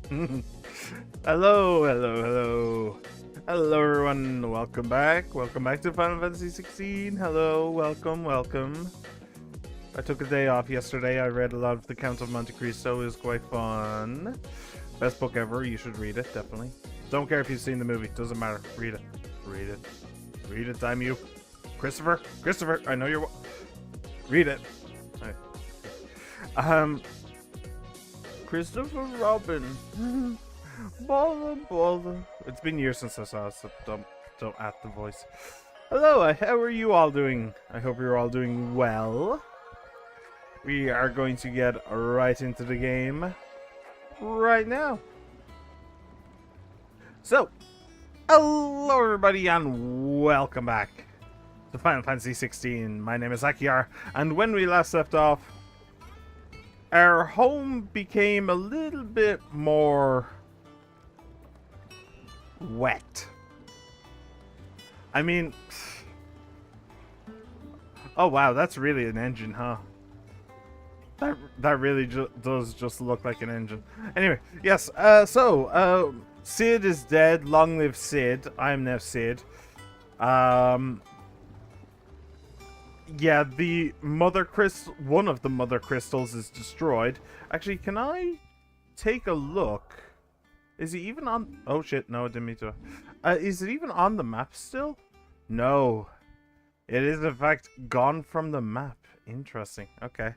Hello, hello, hello. Hello, everyone. Welcome back. Welcome back to Final Fantasy 16. Hello, welcome, welcome. I took a day off yesterday. I read a lot of The Count of Monte Cristo. It was quite fun. Best book ever. You should read it, definitely. Don't care if you've seen the movie. Doesn't matter. Read it. Read it. Read it, damn you. Christopher? Christopher, I know you're... Read it. Alright. Christopher Robin. Bother. It's been years since I saw it, so don't add the voice. Hello, how are you all doing? I hope you're all doing well. We are going to get right into the game right now. So, hello everybody and welcome back to Final Fantasy 16. My name is Akiar, and when we last left off, our home became a little bit more wet. I mean, oh wow, that's really an engine, huh? That really does just look like an engine. Anyway, yes. Cid is dead. Long live Cid. I am now Cid. Yeah, the mother crystal, one of the mother crystals is destroyed. Actually, can I take a look? Is he even on? Oh shit! No, I didn't mean to. Is it even on the map still? No, it is in fact gone from the map. Interesting. Okay.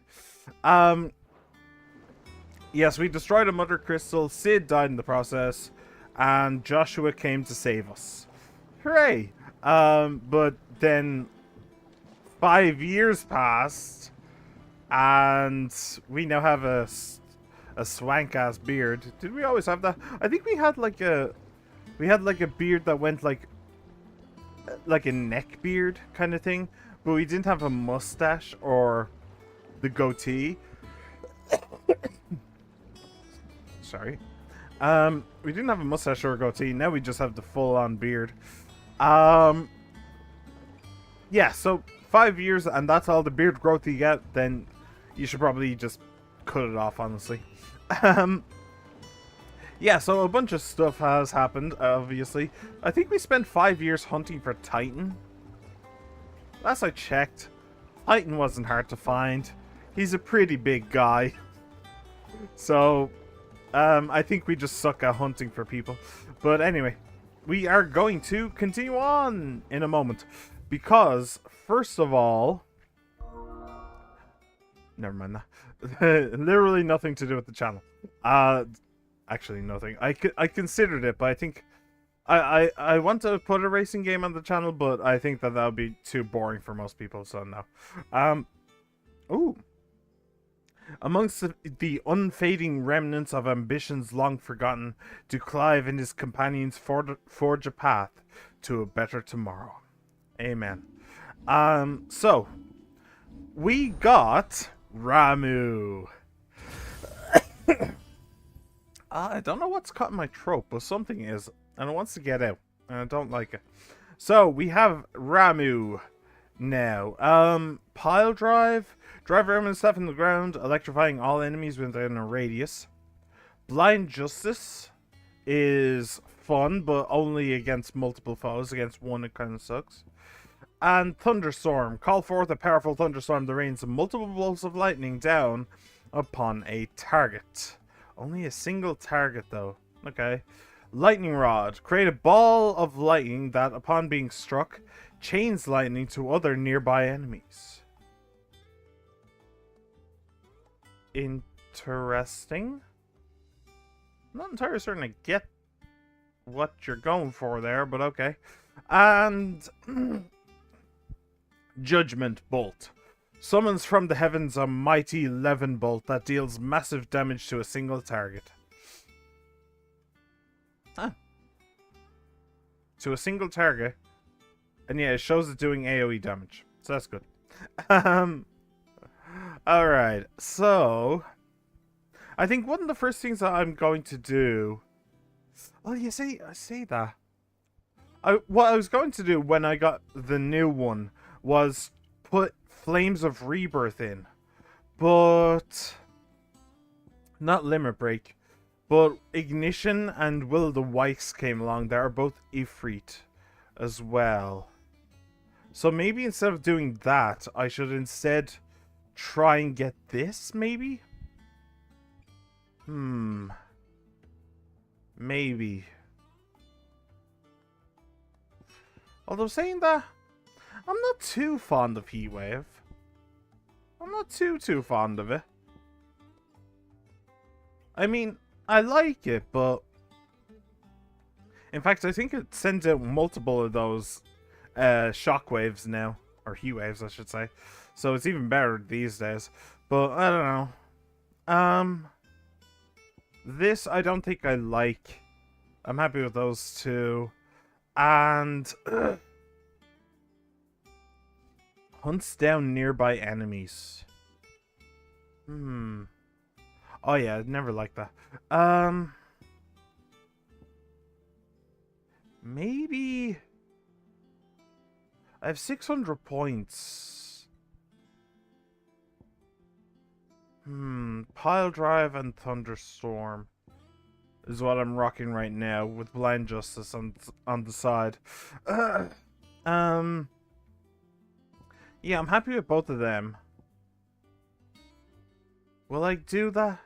Yes, we destroyed a mother crystal. Cid died in the process, and Joshua came to save us. Hooray! But then 5 years passed, and we now have a swank ass beard. Did we always have that? I think we had like a beard that went like a neck beard kind of thing, but we didn't have a mustache or the goatee. Sorry. We didn't have a mustache or a goatee. Now we just have the full-on beard. Yeah, so 5 years and that's all the beard growth you get, then you should probably just cut it off, honestly. Yeah, so a bunch of stuff has happened, obviously. I think we spent 5 years hunting for Titan. Last I checked, Titan wasn't hard to find. He's a pretty big guy. So, I think we just suck at hunting for people. But anyway, we are going to continue on in a moment. Because, first of all... Never mind that. Literally nothing to do with the channel. Actually, nothing. I considered it, but I think... I want to put a racing game on the channel, but I think that would be too boring for most people, so no. Ooh. Amongst the unfading remnants of ambitions long forgotten, do Clive and his companions forge a path to a better tomorrow. Amen. So, we got Ramuh. I don't know what's caught in my throat, but something is, and it wants to get out, and I don't like it. So, we have Ramuh now. Pile drive. Drive airman stuff in the ground, electrifying all enemies within a radius. Blind Justice is fun, but only against multiple foes. Against one, it kind of sucks. And Thunderstorm. Call forth a powerful thunderstorm that rains multiple bolts of lightning down upon a target. Only a single target, though. Okay. Lightning Rod. Create a ball of lightning that, upon being struck, chains lightning to other nearby enemies. Interesting. I'm not entirely certain I get what you're going for there, but okay. And Judgment Bolt. Summons from the heavens a mighty Levin bolt that deals massive damage to a single target. Ah. To a single target. And yeah, it shows it doing AoE damage. So that's good. Alright, so I think one of the first things that I'm going to do... Oh, you see, I say that. What I was going to do when I got the new one was put Flames of Rebirth in. But... not Limit Break. But Ignition and Will the Wykes came along. They are both Ifrit as well. So maybe instead of doing that, I should instead try and get this, maybe? Maybe. Although saying that, I'm not too fond of Heatwave. I'm not too fond of it. I mean, I like it, but... In fact, I think it sends out multiple of those shockwaves now. Or heat waves, I should say. So it's even better these days. But, I don't know. This I don't think I like. I'm happy with those two. And... hunts down nearby enemies. Oh yeah, I'd never liked that. Maybe... I have 600 points. Pile Drive and Thunderstorm is what I'm rocking right now, with Blind Justice on the side. Yeah, I'm happy with both of them. Will I do that?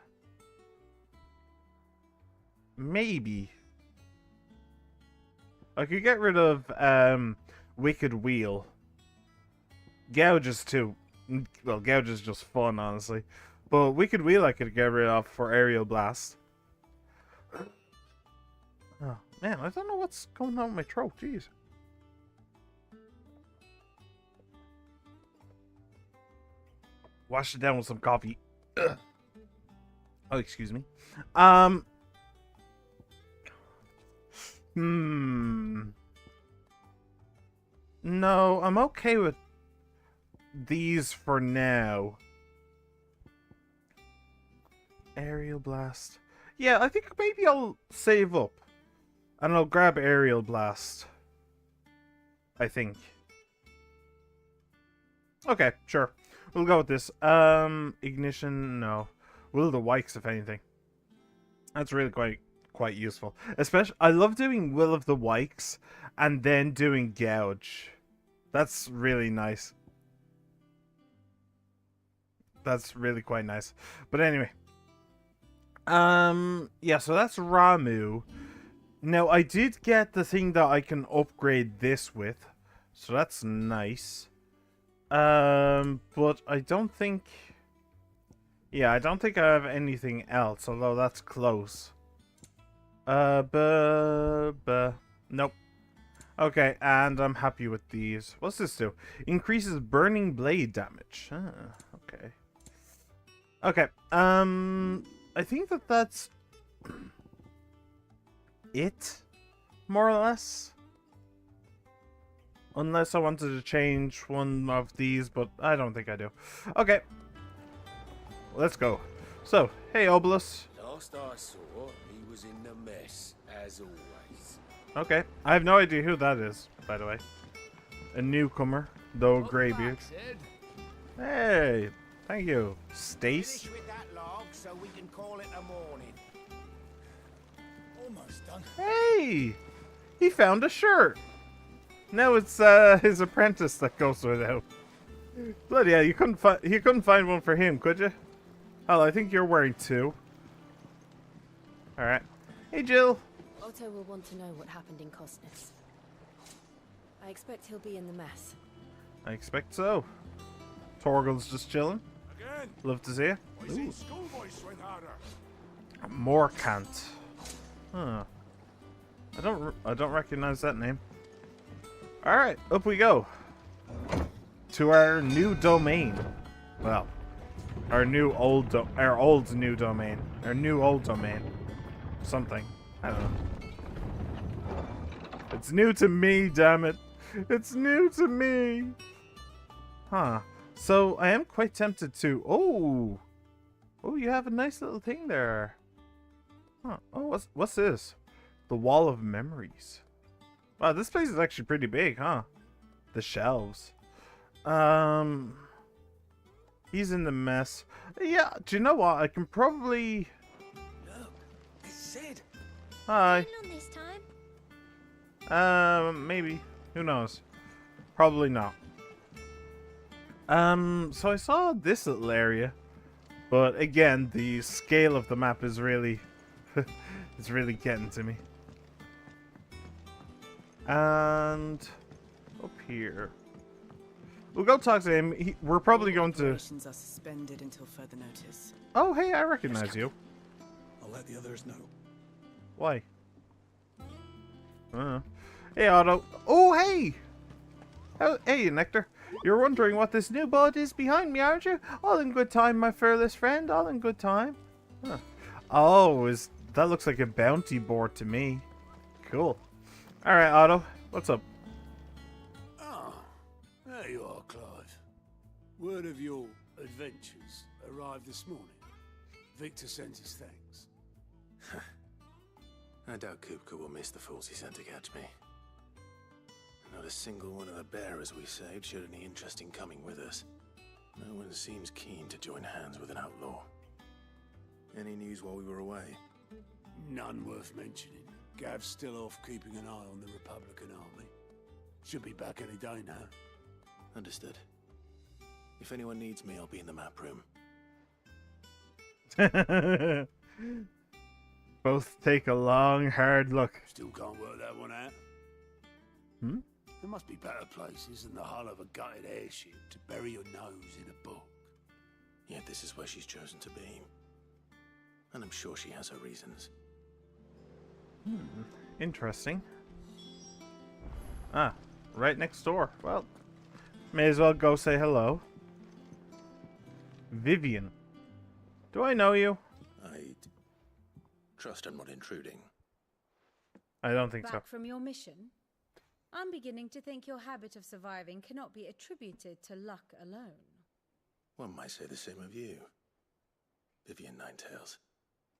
Maybe. I could get rid of Wicked Wheel. Gouge is too... Well, Gouge is just fun, honestly. But Wicked Wheel I could get rid of for Aerial Blast. Oh, man, I don't know what's going on with my throat. Jeez. Wash it down with some coffee. Ugh. Oh, excuse me. No, I'm okay with these for now. Aerial Blast. Yeah, I think maybe I'll save up. And I'll grab Aerial Blast. I think. Okay, sure. We'll go with this. Ignition, no. Will the Wykes, if anything. That's really quite useful. Especially, I love doing Will of the Wykes and then doing Gouge. That's really nice. That's really quite nice. But anyway. Yeah, so that's Ramuh. Now, I did get the thing that I can upgrade this with. So that's nice. But I don't think... Yeah, I don't think I have anything else, although that's close. Nope. Okay, and I'm happy with these. What's this do? Increases burning blade damage. Ah, okay. Okay, I think that's it, more or less. Unless I wanted to change one of these, but I don't think I do. Okay. Let's go. So, hey Obelus. Last I saw, he was in the mess, as always. Okay. I have no idea who that is, by the way. A newcomer, though greybeard. Hey, thank you. Stace? Finish with that log so we can call it a morning. Almost done. Hey! He found a shirt! Now it's his apprentice that goes without. Bloody hell, you couldn't find one for him, could you? Hell, I think you're wearing two. Alright. Hey, Jill. Otto will want to know what happened in Costness. I expect he'll be in the mess. I expect so. Torgal's just chilling. Again. Love to see you. I see schoolboy Swenharder. Morkant. Huh. I don't recognize that name. Alright, up we go. To our new domain. Well, our new old new domain. Our new old domain. Something. I don't know. It's new to me, damn it. It's new to me. Huh. So I am quite tempted to. Oh, you have a nice little thing there. Huh. Oh, what's this? The Wall of Memories. Wow, this place is actually pretty big, huh? The shelves. He's in the mess. Yeah, do you know what? I can probably... Look, there's said. Hi. On this time? Maybe. Who knows? Probably not. So I saw this little area, but again, the scale of the map is really, it's really getting to me. And up here, we'll go talk to him. We're probably going to. Operations are suspended until further notice. Oh, hey, I recognize you. I'll let the others know. Why? Hey, Otto. Oh, hey! Hey, Nectar. You're wondering what this new boat is behind me, aren't you? All in good time, my fearless friend. All in good time. Huh. Oh, that looks like a bounty board to me. Cool. All right, Otto. What's up? Ah, there you are, Clive. Word of your adventures arrived this morning. Victor sends his thanks. I doubt Kupka will miss the fools he sent to catch me. Not a single one of the bearers we saved showed any interest in coming with us. No one seems keen to join hands with an outlaw. Any news while we were away? None worth mentioning. Gav's still off keeping an eye on the Republican army. Should be back any day now. Understood. If anyone needs me, I'll be in the map room. Both take a long, hard look. Still can't work that one out. Hmm? There must be better places than the hull of a gutted airship to bury your nose in a book. Yet this is where she's chosen to be. And I'm sure she has her reasons. Interesting. Ah, right next door. Well, may as well go say hello. Vivian. Do I know you? I trust I'm not intruding. I don't think so. Back from your mission? I'm beginning to think your habit of surviving cannot be attributed to luck alone. One might say the same of you, Vivian Ninetails.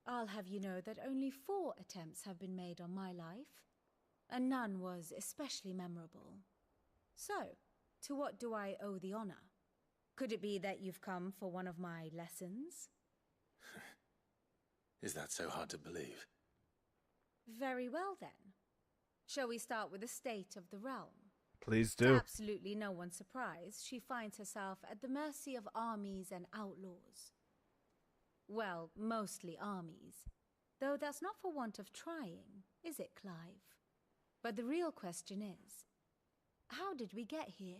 I'll have you know that only 4 attempts have been made on my life, and none was especially memorable. So, to what do I owe the honor? Could it be that you've come for one of my lessons? Is that so hard to believe? Very well then. Shall we start with the state of the realm? Please To do. absolutely no one's surprise, she finds herself at the mercy of armies and outlaws. Well, mostly armies. Though that's not for want of trying, is it, Clive? But the real question is, how did we get here?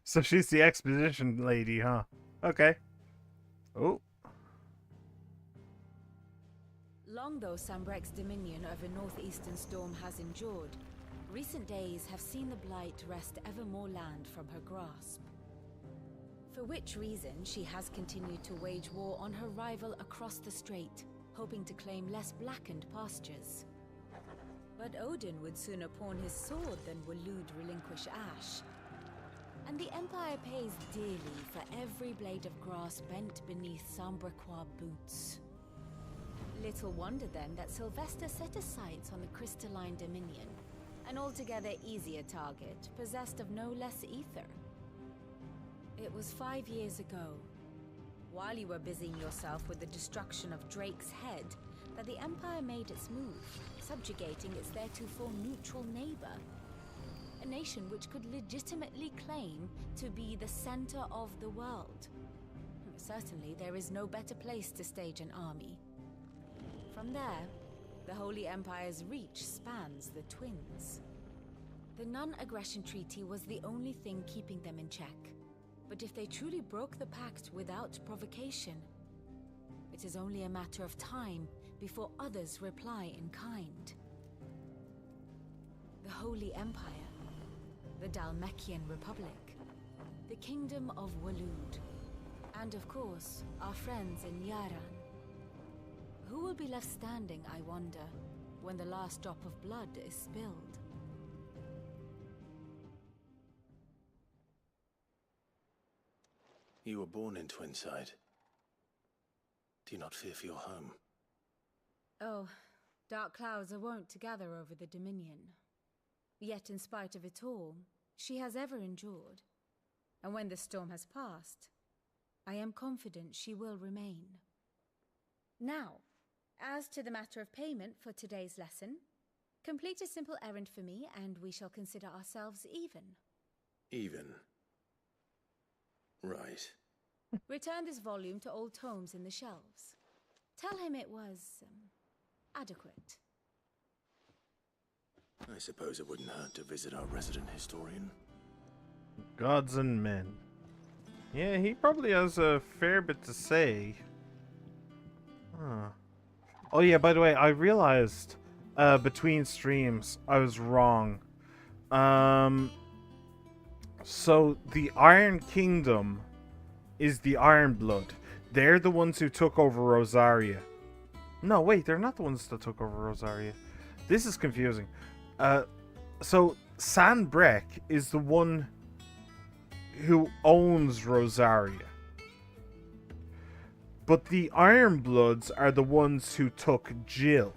So she's the exposition lady, huh? Okay. Oh. Long though Sambrek's dominion over northeastern Storm has endured, recent days have seen the Blight wrest ever more land from her grasp. For which reason she has continued to wage war on her rival across the strait, hoping to claim less blackened pastures. But Odin would sooner pawn his sword than Waloed relinquish Ash. And the Empire pays dearly for every blade of grass bent beneath Sambrequois boots. Little wonder then that Sylvester set his sights on the Crystalline Dominion, an altogether easier target, possessed of no less ether. It was 5 years ago, while you were busying yourself with the destruction of Drake's Head, that the Empire made its move, subjugating its theretofore neutral neighbor. A nation which could legitimately claim to be the center of the world. Certainly, there is no better place to stage an army. From there, the Holy Empire's reach spans the Twins. The non-aggression treaty was the only thing keeping them in check. But if they truly broke the pact without provocation, it is only a matter of time before others reply in kind. The Holy Empire, the Dhalmekian Republic, the Kingdom of Waloed, and of course, our friends in Yaran. Who will be left standing, I wonder, when the last drop of blood is spilled? You were born in Twinside. Do you not fear for your home? Oh, dark clouds are wont to gather over the Dominion. Yet in spite of it all, she has ever endured. And when the storm has passed, I am confident she will remain. Now, As to the matter of payment for today's lesson, complete a simple errand for me and we shall consider ourselves even. Even. Right. Return this volume to old tomes in the shelves. Tell him it was adequate. I suppose it wouldn't hurt to visit our resident historian. Gods and men. Yeah, he probably has a fair bit to say. Huh. Oh yeah, by the way, I realized between streams I was wrong. So the Iron Kingdom is the Iron Blood. They're the ones who took over Rosaria. No, wait, they're not the ones that took over Rosaria. This is confusing. So Sanbreque is the one who owns Rosaria. But the Ironbloods are the ones who took Jill.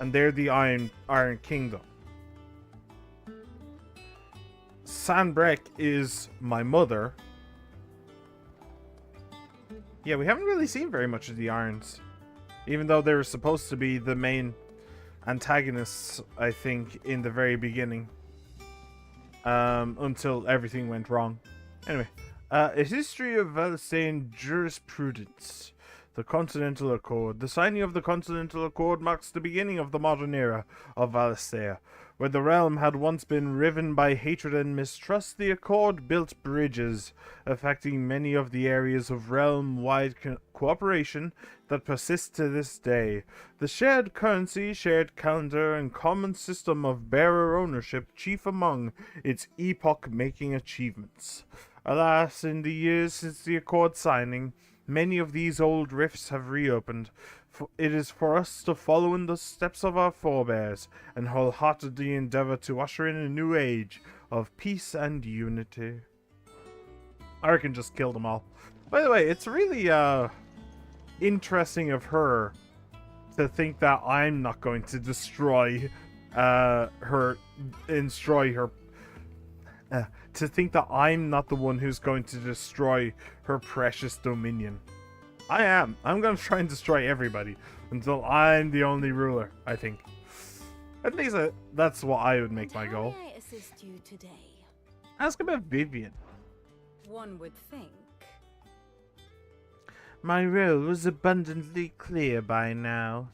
And they're the Iron Kingdom. Sanbreque is my mother. Yeah, we haven't really seen very much of the Irons. Even though they were supposed to be the main antagonists, I think, in the very beginning. Until everything went wrong. Anyway, a history of Valestean jurisprudence. The Continental Accord. The signing of the Continental Accord marks the beginning of the modern era of Valistea. Where the realm had once been riven by hatred and mistrust, the Accord built bridges, affecting many of the areas of realm-wide cooperation that persist to this day. The shared currency, shared calendar, and common system of bearer ownership chief among its epoch-making achievements. Alas, in the years since the Accord signing, many of these old rifts have reopened. It is for us to follow in the steps of our forebears and wholeheartedly endeavor to usher in a new age of peace and unity. I reckon just kill them all. By the way, it's really interesting of her to think that I'm not going to destroy to think that I'm not the one who's going to destroy her precious dominion. I am. I'm going to try and destroy everybody until I'm the only ruler, I think. At least that's what I would make my goal. How may I assist you today? Ask about Vivian. One would think. My role was abundantly clear by now.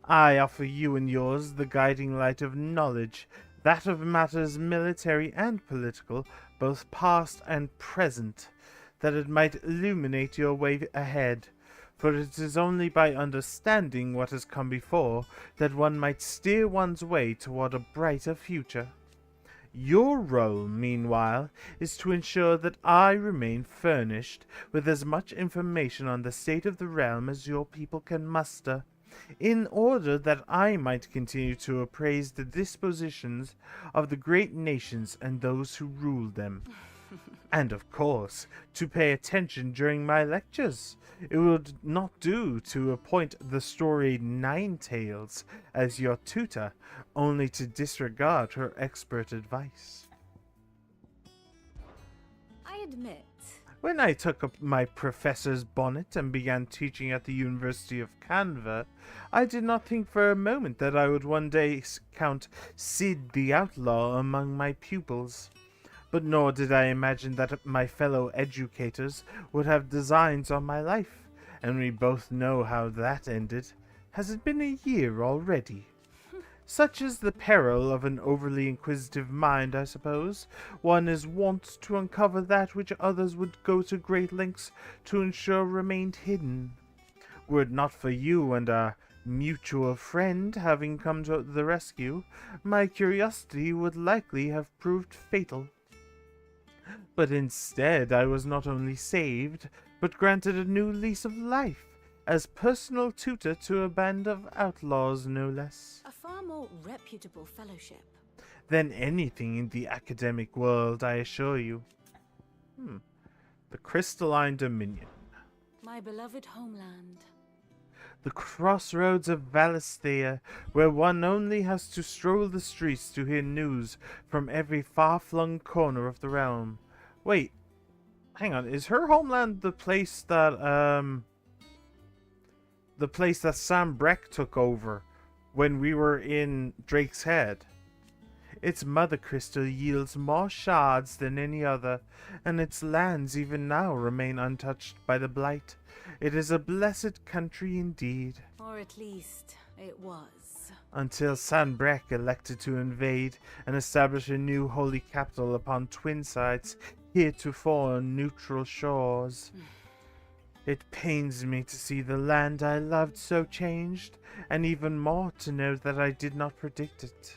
I offer you and yours the guiding light of knowledge, that of matters military and political, both past and present, that it might illuminate your way ahead. For it is only by understanding what has come before that one might steer one's way toward a brighter future. Your role, meanwhile, is to ensure that I remain furnished with as much information on the state of the realm as your people can muster, in order that I might continue to appraise the dispositions of the great nations and those who rule them. And, of course, to pay attention during my lectures. It would not do to appoint the storied Ninetales as your tutor, only to disregard her expert advice. I admit. When I took up my professor's bonnet and began teaching at the University of Canva, I did not think for a moment that I would one day count Sid the Outlaw among my pupils. But nor did I imagine that my fellow educators would have designs on my life, and we both know how that ended. Has it been a year already? Such is the peril of an overly inquisitive mind, I suppose. One is wont to uncover that which others would go to great lengths to ensure remained hidden. Were it not for you and our mutual friend having come to the rescue, my curiosity would likely have proved fatal. But instead I was not only saved, but granted a new lease of life, as personal tutor to a band of outlaws, no less. A far more reputable fellowship. Than anything in the academic world, I assure you. The Crystalline Dominion. My beloved homeland. The crossroads of Valisthea, where one only has to stroll the streets to hear news from every far-flung corner of the realm. Wait, hang on, is her homeland the place that, the place that Sam Breck took over when we were in Drake's Head. Its mother crystal yields more shards than any other, and its lands even now remain untouched by the Blight. It is a blessed country indeed. Or at least it was. Until Sam Breck elected to invade and establish a new holy capital upon twin sites heretofore neutral shores. It pains me to see the land I loved so changed, and even more to know that I did not predict it.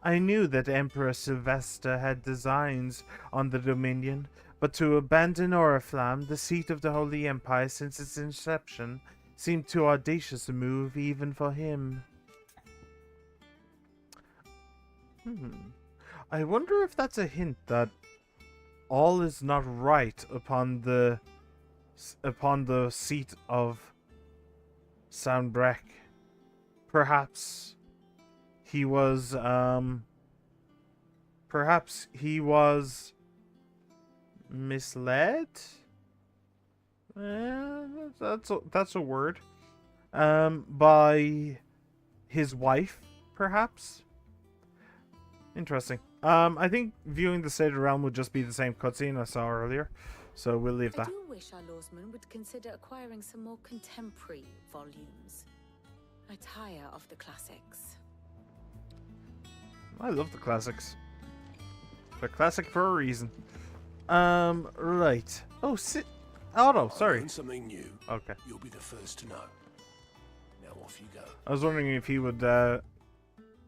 I knew that Emperor Sylvester had designs on the Dominion, but to abandon Oriflamme, the seat of the Holy Empire since its inception, seemed too audacious a move even for him. I wonder if that's a hint that all is not right upon the seat of Sam Breck. Perhaps he was misled. That's a word. By his wife, perhaps. Interesting. I think viewing the State of Realm would just be the same cutscene I saw earlier, so we'll leave I that. do wish our lawsman would consider acquiring some more contemporary volumes. I tire of the classics. I love the classics. They're classic for a reason. Right. Oh, Oh no, sorry. Learn something new. Okay. You'll be the first to know. Now off you go. I was wondering if he would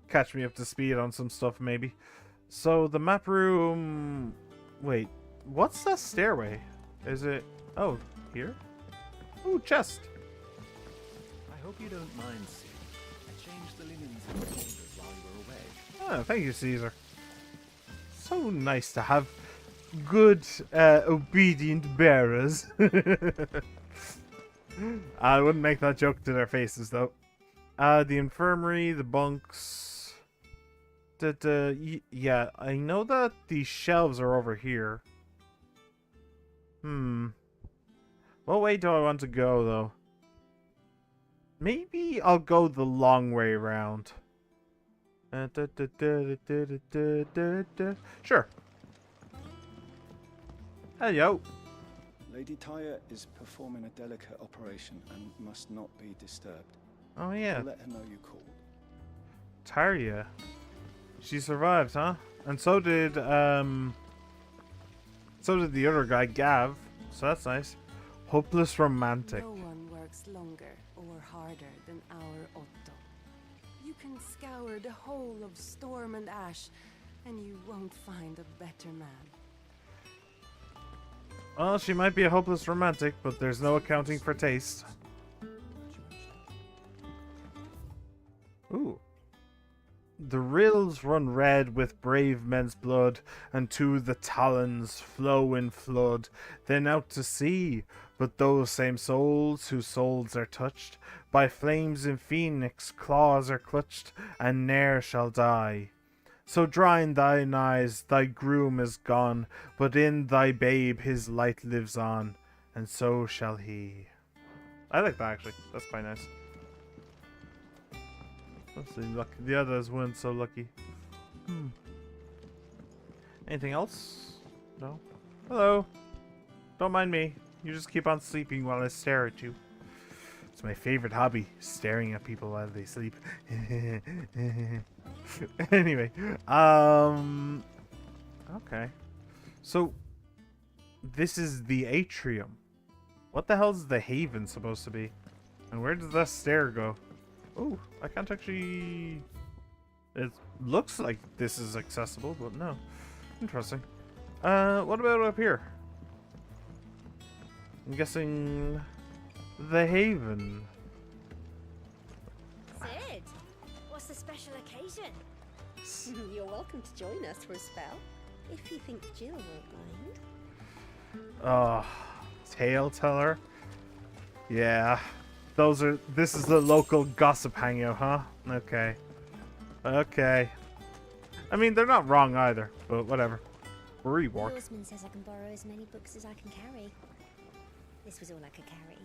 catch me up to speed on some stuff, maybe. So the map room. Wait, what's that stairway? Is it? Oh, here. Ooh, chest. I hope you don't mind, Caesar. I changed the linens in the chambers while you were away. Oh, thank you, Caesar. So nice to have good, obedient bearers. I wouldn't make that joke to their faces, though. The infirmary, the bunks. Yeah, I know that these shelves are over here. What way do I want to go, though? Maybe I'll go the long way around. Sure. Hello. Lady Tyre is performing a delicate operation and must not be disturbed. Oh yeah. I'll let her know you called. Tarja. She survived, huh? And so did the other guy, Gav. So that's nice. Hopeless romantic. No one works longer or harder than our Otto. You can scour the whole of Storm and Ash, and you won't find a better man. Well, she might be a hopeless romantic, but there's no accounting for taste. Ooh. The rills run red with brave men's blood, and to the talons flow in flood, then out to sea. But those same souls, whose souls are touched by flames in phoenix claws are clutched, and ne'er shall die. So dry in thine eyes thy groom is gone, but in thy babe his light lives on, and so shall he. I like that, actually. That's quite nice. Let's see, lucky. The others weren't so lucky. Anything else? No? Hello. Don't mind me. You just keep on sleeping while I stare at you. It's my favorite hobby, staring at people while they sleep. Anyway, okay. So, this is the atrium. What the hell is the haven supposed to be? And where does that stair go? Oh, I can't actually... It looks like this is accessible, but no. Interesting. What about up here? I'm guessing... the haven. Sid, what's the special occasion? You're welcome to join us for a spell, if you think Jill won't mind. Tale teller? Yeah. This is the local gossip hangout, huh? Okay. Okay. I mean, they're not wrong either, but whatever. Worry walk. Lawsman says I can borrow as many books as I can carry. This was all I could carry.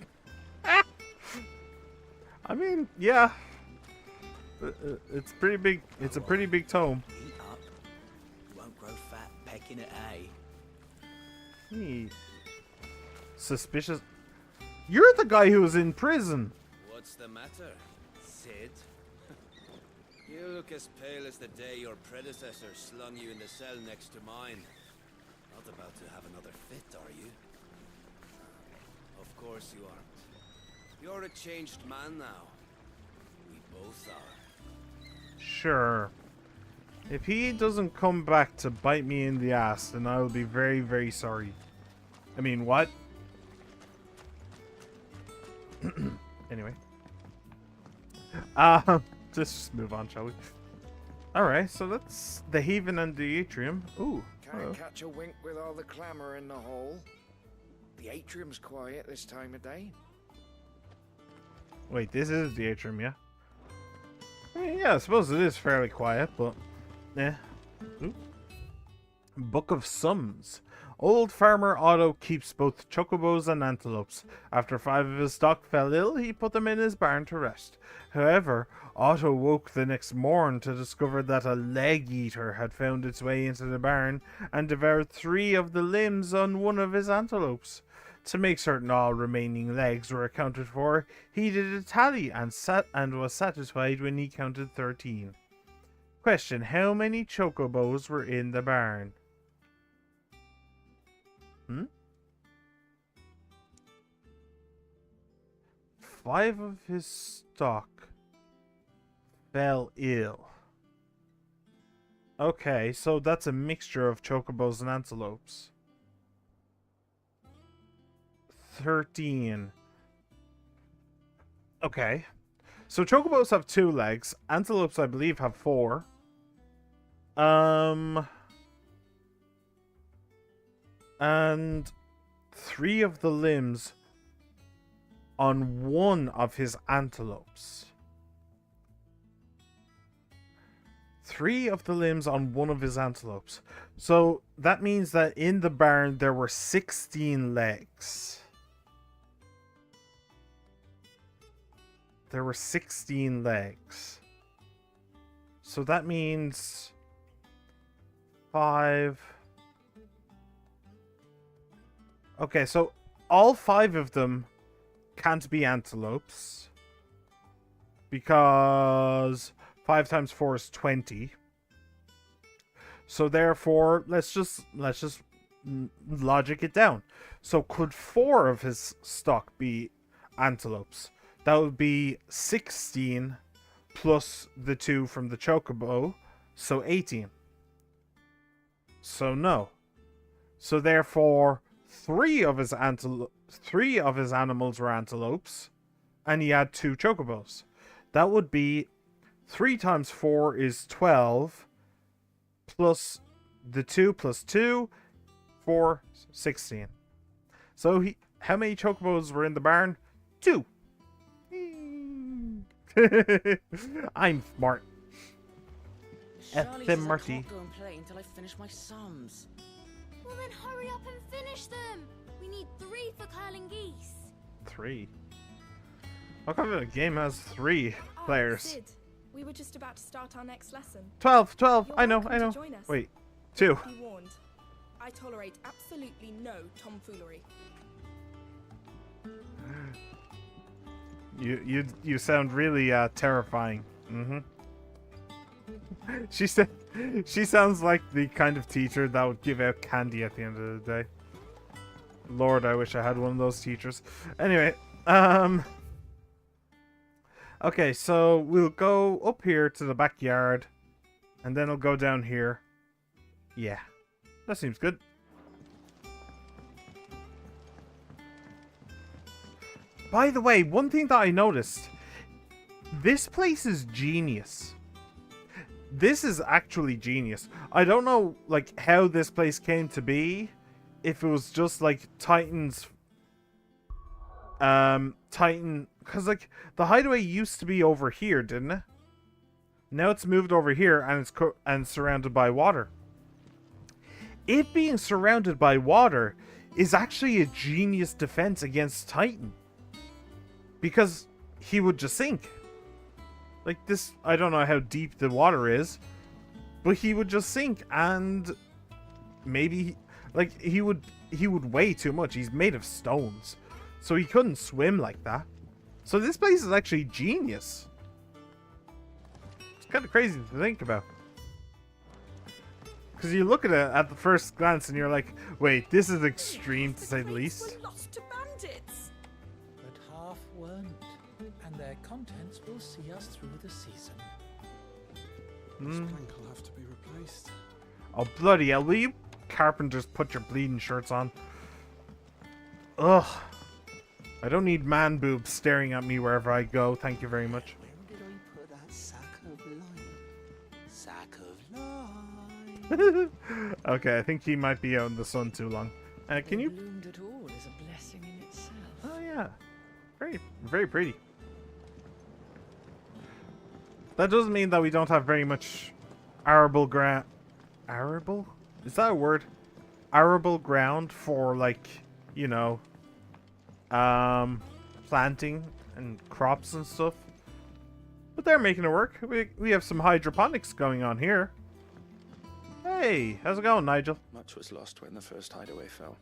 I mean, yeah. It's pretty big. It's a pretty big tome. Eat up. You won't grow fat pecking at hay. Suspicious. You're the guy who was in prison. What's the matter, Sid? You look as pale as the day your predecessor slung you in the cell next to mine. Not about to have another fit, are you? Of course you aren't. You're a changed man now. We both are. Sure. If he doesn't come back to bite me in the ass, then I will be very, very sorry. I mean, what? Anyway. Just move on, shall we? Alright, so that's the Haven and the Atrium. Ooh. Can't catch a wink with all the clamour in the hall. The atrium's quiet this time of day. Wait, this is the Atrium, yeah? I mean, yeah, I suppose it is fairly quiet, but... eh. Ooh. Book of Sums. Old farmer Otto keeps both chocobos and antelopes. After 5 of his stock fell ill, he put them in his barn to rest. However, Otto woke the next morn to discover that a leg-eater had found its way into the barn and devoured 3 of the limbs on one of his antelopes. To make certain all remaining legs were accounted for, he did a tally and was satisfied when he counted 13. Question: how many chocobos were in the barn? 5 of his stock fell ill. Okay, so that's a mixture of chocobos and antelopes. 13. Okay. So chocobos have 2 legs. Antelopes, I believe, have 4. And 3 of the limbs on one of his antelopes. 3 of the limbs on one of his antelopes. So that means that in the barn there were 16 legs. There were 16 legs. So that means 5. Okay, so all 5 of them can't be antelopes. Because 5 times 4 is 20. So therefore, let's just logic it down. So could 4 of his stock be antelopes? That would be 16 plus the 2 from the chocobo, so 18. So no. So therefore, 3 of his animals were antelopes, and he had 2 chocobos. That would be 3 times 4 is 12, plus the 2 plus 2, 4, 16. So how many chocobos were in the barn? 2. I'm smart. Charlie says I can't go and play until I finish my sums. Well then hurry up and finish them! We need 3 for curling geese. 3? How come the game has 3 players? Sid, we were just about to start our next lesson. 12! You're I know. welcome to join us. Wait, 2. Be warned. I tolerate absolutely no tomfoolery. You sound really terrifying. She sounds like the kind of teacher that would give out candy at the end of the day. Lord, I wish I had one of those teachers. Anyway, okay, so we'll go up here to the backyard, and then I'll go down here. Yeah, that seems good. By the way, one thing that I noticed, this place is genius. This is actually genius. I don't know, like, how this place came to be. If it was just, like, Titan's... Titan... Because, like, the hideaway used to be over here, didn't it? Now it's moved over here, and it's surrounded by water. It being surrounded by water is actually a genius defense against Titan. Because he would just sink. Like this, I don't know how deep the water is, but he would just sink, and maybe like he would weigh too much. He's made of stones, so he couldn't swim like that. So this place is actually genius. It's kind of crazy to think about. Because you look at it at the first glance and you're like, wait, this is extreme to say the least. We're lost to bandits. But half weren't, and their contents will see us through the season. This plank will have to be replaced. Oh, bloody hell. Will you carpenters put your bleeding shirts on? Ugh. I don't need man boobs staring at me wherever I go. Thank you very much. Where did I put that sack of lime? Sack of lime. Okay, I think he might be out in the sun too long. Can you... bloomed at all is a blessing in itself. Oh, yeah. Very, very pretty. That doesn't mean that we don't have very much arable ground. Arable? Is that a word? Arable ground for, like, you know, planting and crops and stuff. But they're making it work. We have some hydroponics going on here. Hey, how's it going, Nigel? Much was lost when the first hideaway fell.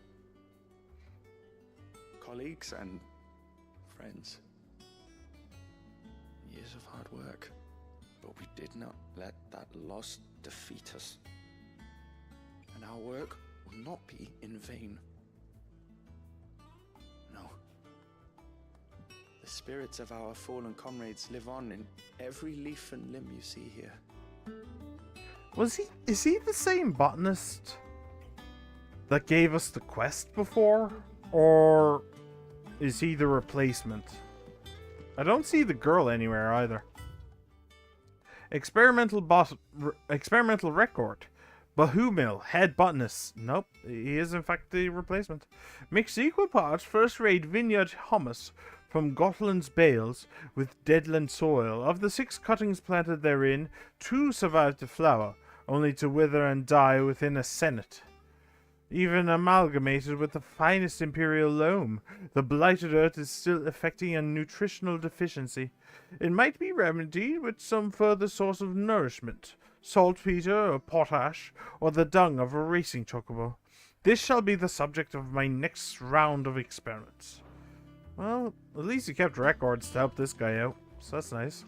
Colleagues and friends. Years of hard work. But we did not let that loss defeat us. And our work will not be in vain. No. The spirits of our fallen comrades live on in every leaf and limb you see here. Is he the same botanist that gave us the quest before? Or is he the replacement? I don't see the girl anywhere either. Experimental record. Bahumil, head botanist. Nope, he is in fact the replacement. Mix equal parts first-rate vineyard hummus from Gotland's bales with deadland soil. Of the 6 cuttings planted therein, 2 survived to flower, only to wither and die within a senate. Even amalgamated with the finest imperial loam, the blighted earth is still affecting a nutritional deficiency. It might be remedied with some further source of nourishment, saltpeter or potash, or the dung of a racing chocobo. This shall be the subject of my next round of experiments. Well, at least he kept records to help this guy out, so that's nice.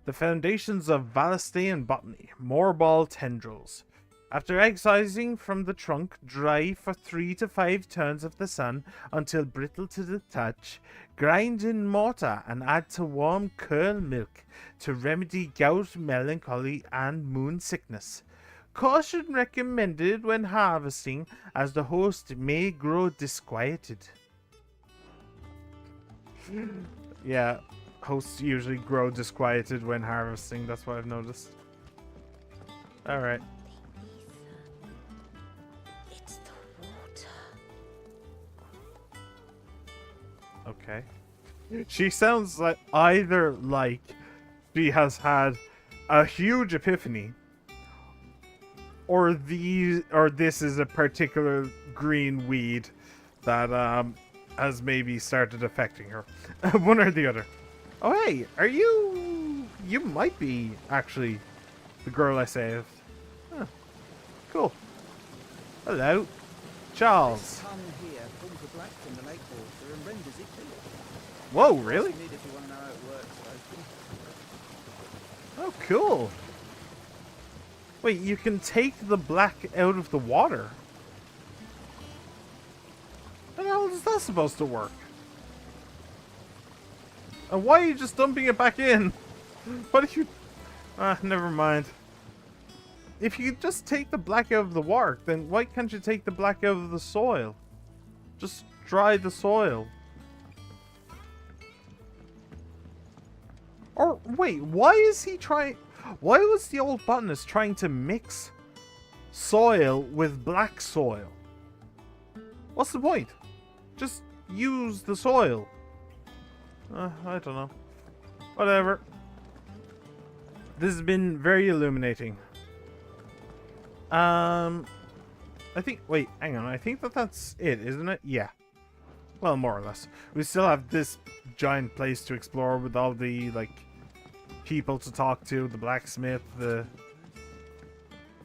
The foundations of Valistean botany, moorball tendrils. After excising from the trunk, dry for 3 to 5 turns of the sun until brittle to the touch. Grind in mortar and add to warm curl milk to remedy gout, melancholy, and moon sickness. Caution recommended when harvesting, as the host may grow disquieted. Yeah, hosts usually grow disquieted when harvesting, that's what I've noticed. Alright. It's the water. Okay. She sounds like either like she has had a huge epiphany, or this is a particular green weed that has maybe started affecting her. One or the other. Oh hey, are you... You might be actually the girl I saved. Huh. Cool. Hello. Charles. This tongue here pulls the black from the lake water and renders it clear. Whoa, really? If you want to know how it works, Oh, cool. Wait, you can take the black out of the water? How the hell is that supposed to work? And why are you just dumping it back in? What if you... never mind. If you just take the black out of the water, then why can't you take the black out of the soil? Just dry the soil. Or, wait, why is he trying... Why was the old botanist trying to mix soil with black soil? What's the point? Just use the soil. I don't know. Whatever. This has been very illuminating. I think... Wait, hang on. I think that's it, isn't it? Yeah. Well, more or less. We still have this giant place to explore with all the, like, people to talk to, the blacksmith, the...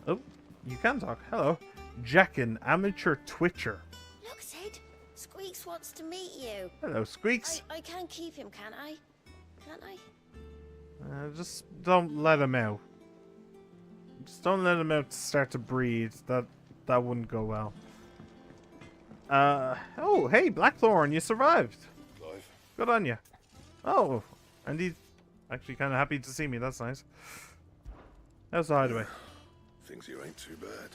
Oh, you can talk. Hello. Jackin, amateur twitcher. Look, Sid. Squeaks wants to meet you. Hello, Squeaks. I can keep him, can't I? Can't I? Just don't let him out. Just don't let him out to start to breed. That wouldn't go well. Oh, hey, Blackthorn, you survived. Clive. Good on you. Oh, and he's actually kind of happy to see me. That's nice. How's the hideaway? Things here ain't too bad.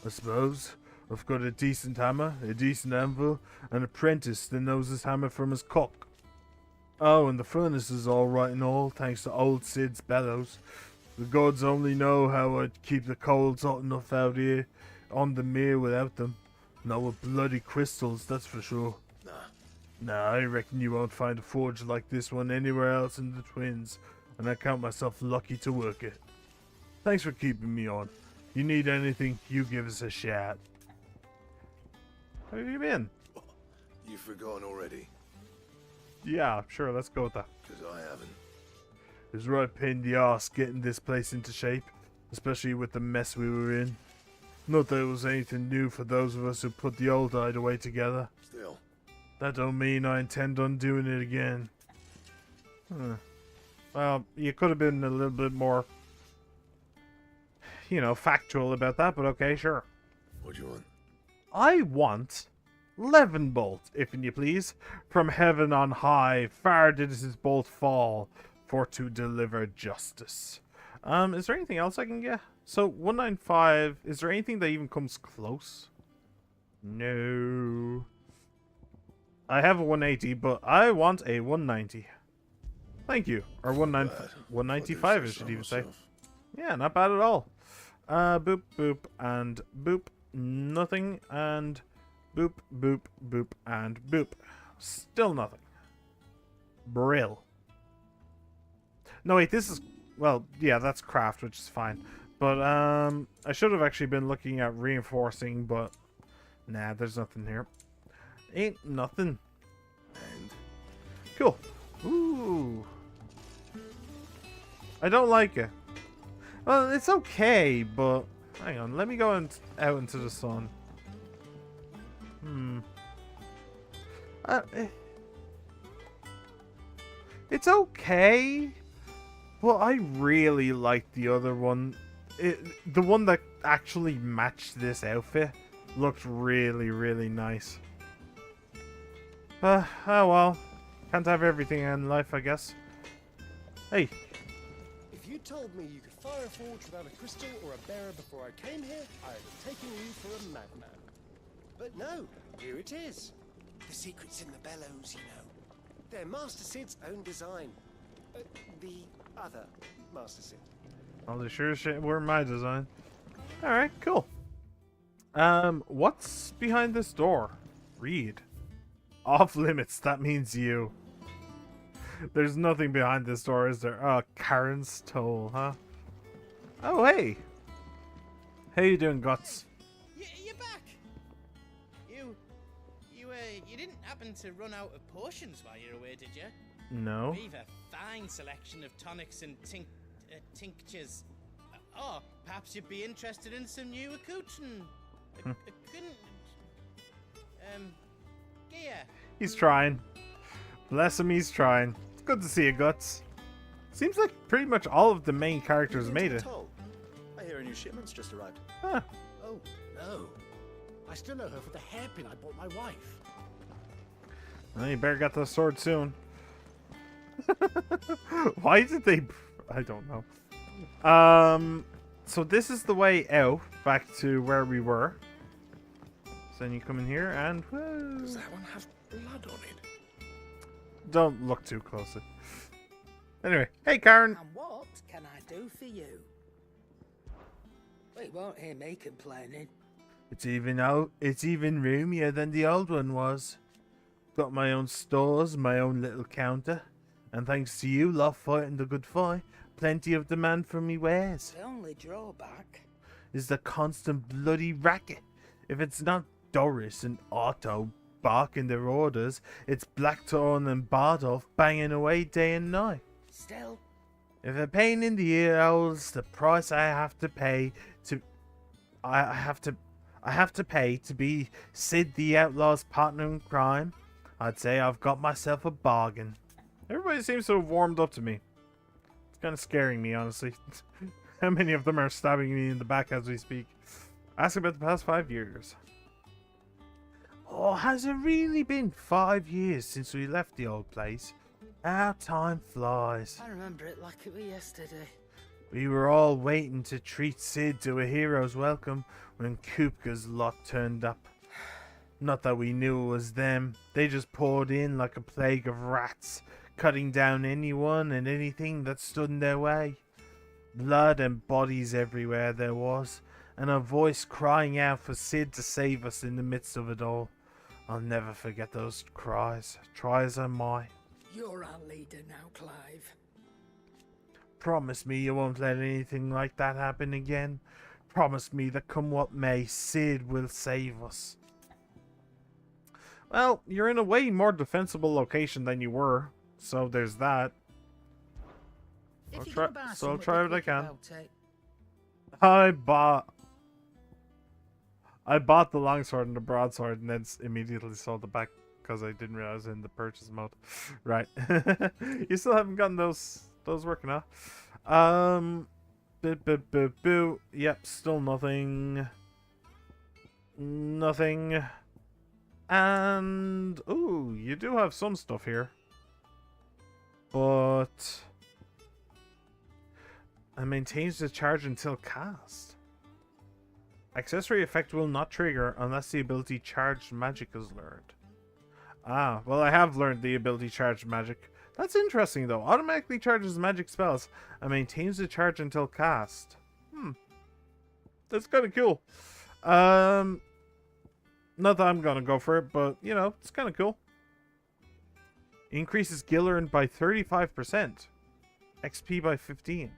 I suppose. I've got a decent hammer, a decent anvil, an apprentice that knows his hammer from his cock. Oh, and the furnace is all right and all, thanks to old Sid's bellows. The gods only know how I'd keep the coals hot enough out here on the mere without them. Not with bloody crystals, that's for sure. Nah, I reckon you won't find a forge like this one anywhere else in the Twins, and I count myself lucky to work it. Thanks for keeping me on. You need anything, you give us a shout. How have you been? You've forgotten already? Yeah, sure, let's go with that. Because I haven't. It was right pain in the arse getting this place into shape, especially with the mess we were in. Not that it was anything new for those of us who put the old hideaway together. Still. That don't mean I intend on doing it again. Well, you could have been a little bit more, you know, factual about that, but okay, sure. What do you want? I want Leavenbolt, if you please. From heaven on high, far did his bolt fall, for to deliver justice. Is there anything else I can get? So, 195, is there anything that even comes close? No. I have a 180, but I want a 190. Thank you. Or 195, I should even say. Yeah, not bad at all. Boop, boop, and boop. Nothing, and boop, boop, boop, and boop. Still nothing. Brill. No, wait, this is... Well, yeah, that's craft, which is fine. But, I should have actually been looking at reinforcing, but... Nah, there's nothing here. Ain't nothing. And? Cool. Ooh. I don't like it. Well, it's okay, but... Hang on, let me go out into the sun. It's okay, but I really like the other one. The one that actually matched this outfit looked really, really nice. Oh well. Can't have everything in life, I guess. Hey. If you told me you could fire a forge without a crystal or a bearer before I came here, I'd have taken you for a madman. But no, here it is. The secret's in the bellows, you know. They're Master Sid's own design. The other Master Sid. Well, they sure were my design. Alright, cool. What's behind this door? Read. Off limits, that means you. There's nothing behind this door, is there? Oh, Karen's toll, huh? Oh, hey! How you doing, Guts? You're back! You didn't happen to run out of potions while you're away, did you? No. We've a fine selection of tonics and tinctures. Or perhaps you'd be interested in some new accoutrement. Gear. He's trying. Bless him, he's trying. It's good to see you, Guts. Seems like pretty much all of the main characters made it. I hear a new shipment's just arrived. Huh. Oh, no. I still know her for the hairpin I bought my wife. Well, you better get the sword soon. Why did they... I don't know. So this is the way out, back to where we were. So then you come in here and... Whoa. Does that one have blood on it? Don't look too closely. Anyway, hey Karen. And what can I do for you? We won't hear me complaining. It's even roomier than the old one was. Got my own stores, my own little counter. And thanks to you lot fighting the good fight, plenty of demand for me wares. The only drawback is the constant bloody racket. If it's not Doris and Otto barking their orders. It's Blackthorn and Bardolph banging away day and night. Still, If a pain in the ear owls the price I have to pay to... I have to pay to be Sid the Outlaw's partner in crime, I'd say I've got myself a bargain. Everybody seems to have warmed up to me. It's kind of scaring me, honestly. How many of them are stabbing me in the back as we speak? Ask about the past 5 years. Oh, has it really been 5 years since we left the old place? How time flies. I remember it like it was yesterday. We were all waiting to treat Sid to a hero's welcome when Kupka's lot turned up. Not that we knew it was them. They just poured in like a plague of rats, cutting down anyone and anything that stood in their way. Blood and bodies everywhere there was, and a voice crying out for Sid to save us in the midst of it all. I'll never forget those cries, try as I might. You're our leader now, Clive. Promise me you won't let anything like that happen again. Promise me that come what may, Sid will save us. Well, you're in a way more defensible location than you were, so there's that. I'll try what I can. I bought the longsword and the broadsword and then immediately sold it back because I didn't realize in the purchase mode. Right. You still haven't gotten those working out. Boo. Yep, still nothing. Nothing. And ooh, you do have some stuff here. But it maintains the charge until cast. Accessory effect will not trigger unless the ability charged magic is learned. Ah, well, I have learned the ability charged magic. That's interesting though. Automatically charges magic spells and maintains the charge until cast. That's kind of cool. Not that I'm gonna go for it, but you know, it's kind of cool. Increases Gillerin by 35%. XP by 15.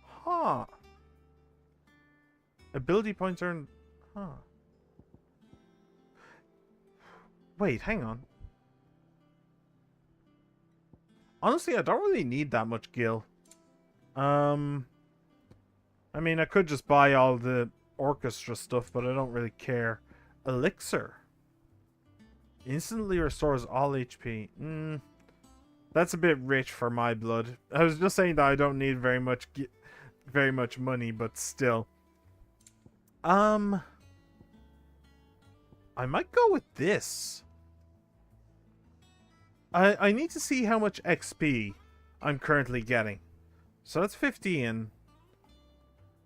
Huh. Ability points earned. Huh. Wait, hang on. Honestly, I don't really need that much gil. I mean, I could just buy all the orchestra stuff, but I don't really care. Elixir. Instantly restores all HP. That's a bit rich for my blood. I was just saying that I don't need very much money, but still. I might go with this. I need to see how much XP I'm currently getting. So that's 15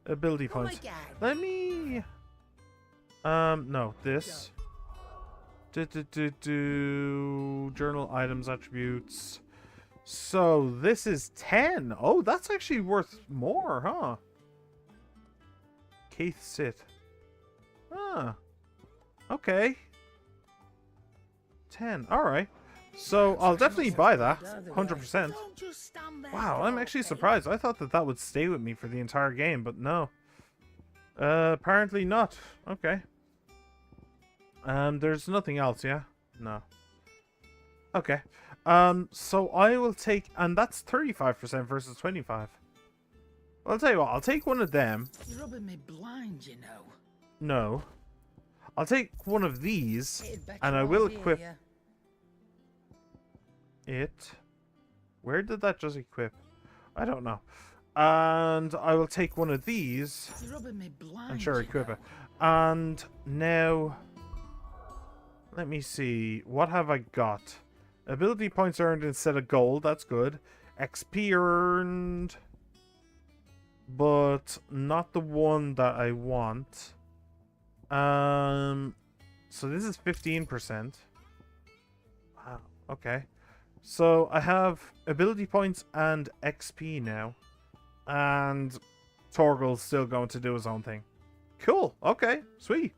ability points. Let me no, this. Journal items attributes. So this is 10. Oh, that's actually worth more, huh? Keith Sit. Ah. Okay. 10. Alright. So I'll definitely buy that. 100%. Wow, I'm actually surprised. I thought that would stay with me for the entire game, but no. Apparently not. Okay. There's nothing else, yeah? No. Okay. So I will take... And that's 35% versus 25. Well, I'll tell you what. I'll take one of them. You're rubbing me blind, you know. No. I'll take one of these, and I will equip it. Where did that just equip? I don't know. And I will take one of these. You're rubbing me blind, and sure, equip it. And now... Let me see. What have I got? Ability points earned instead of gold. That's good. XP earned. But not the one that I want. So this is 15%. Wow. Okay. So I have ability points and XP now. And Torgal's still going to do his own thing. Cool. Okay. Sweet.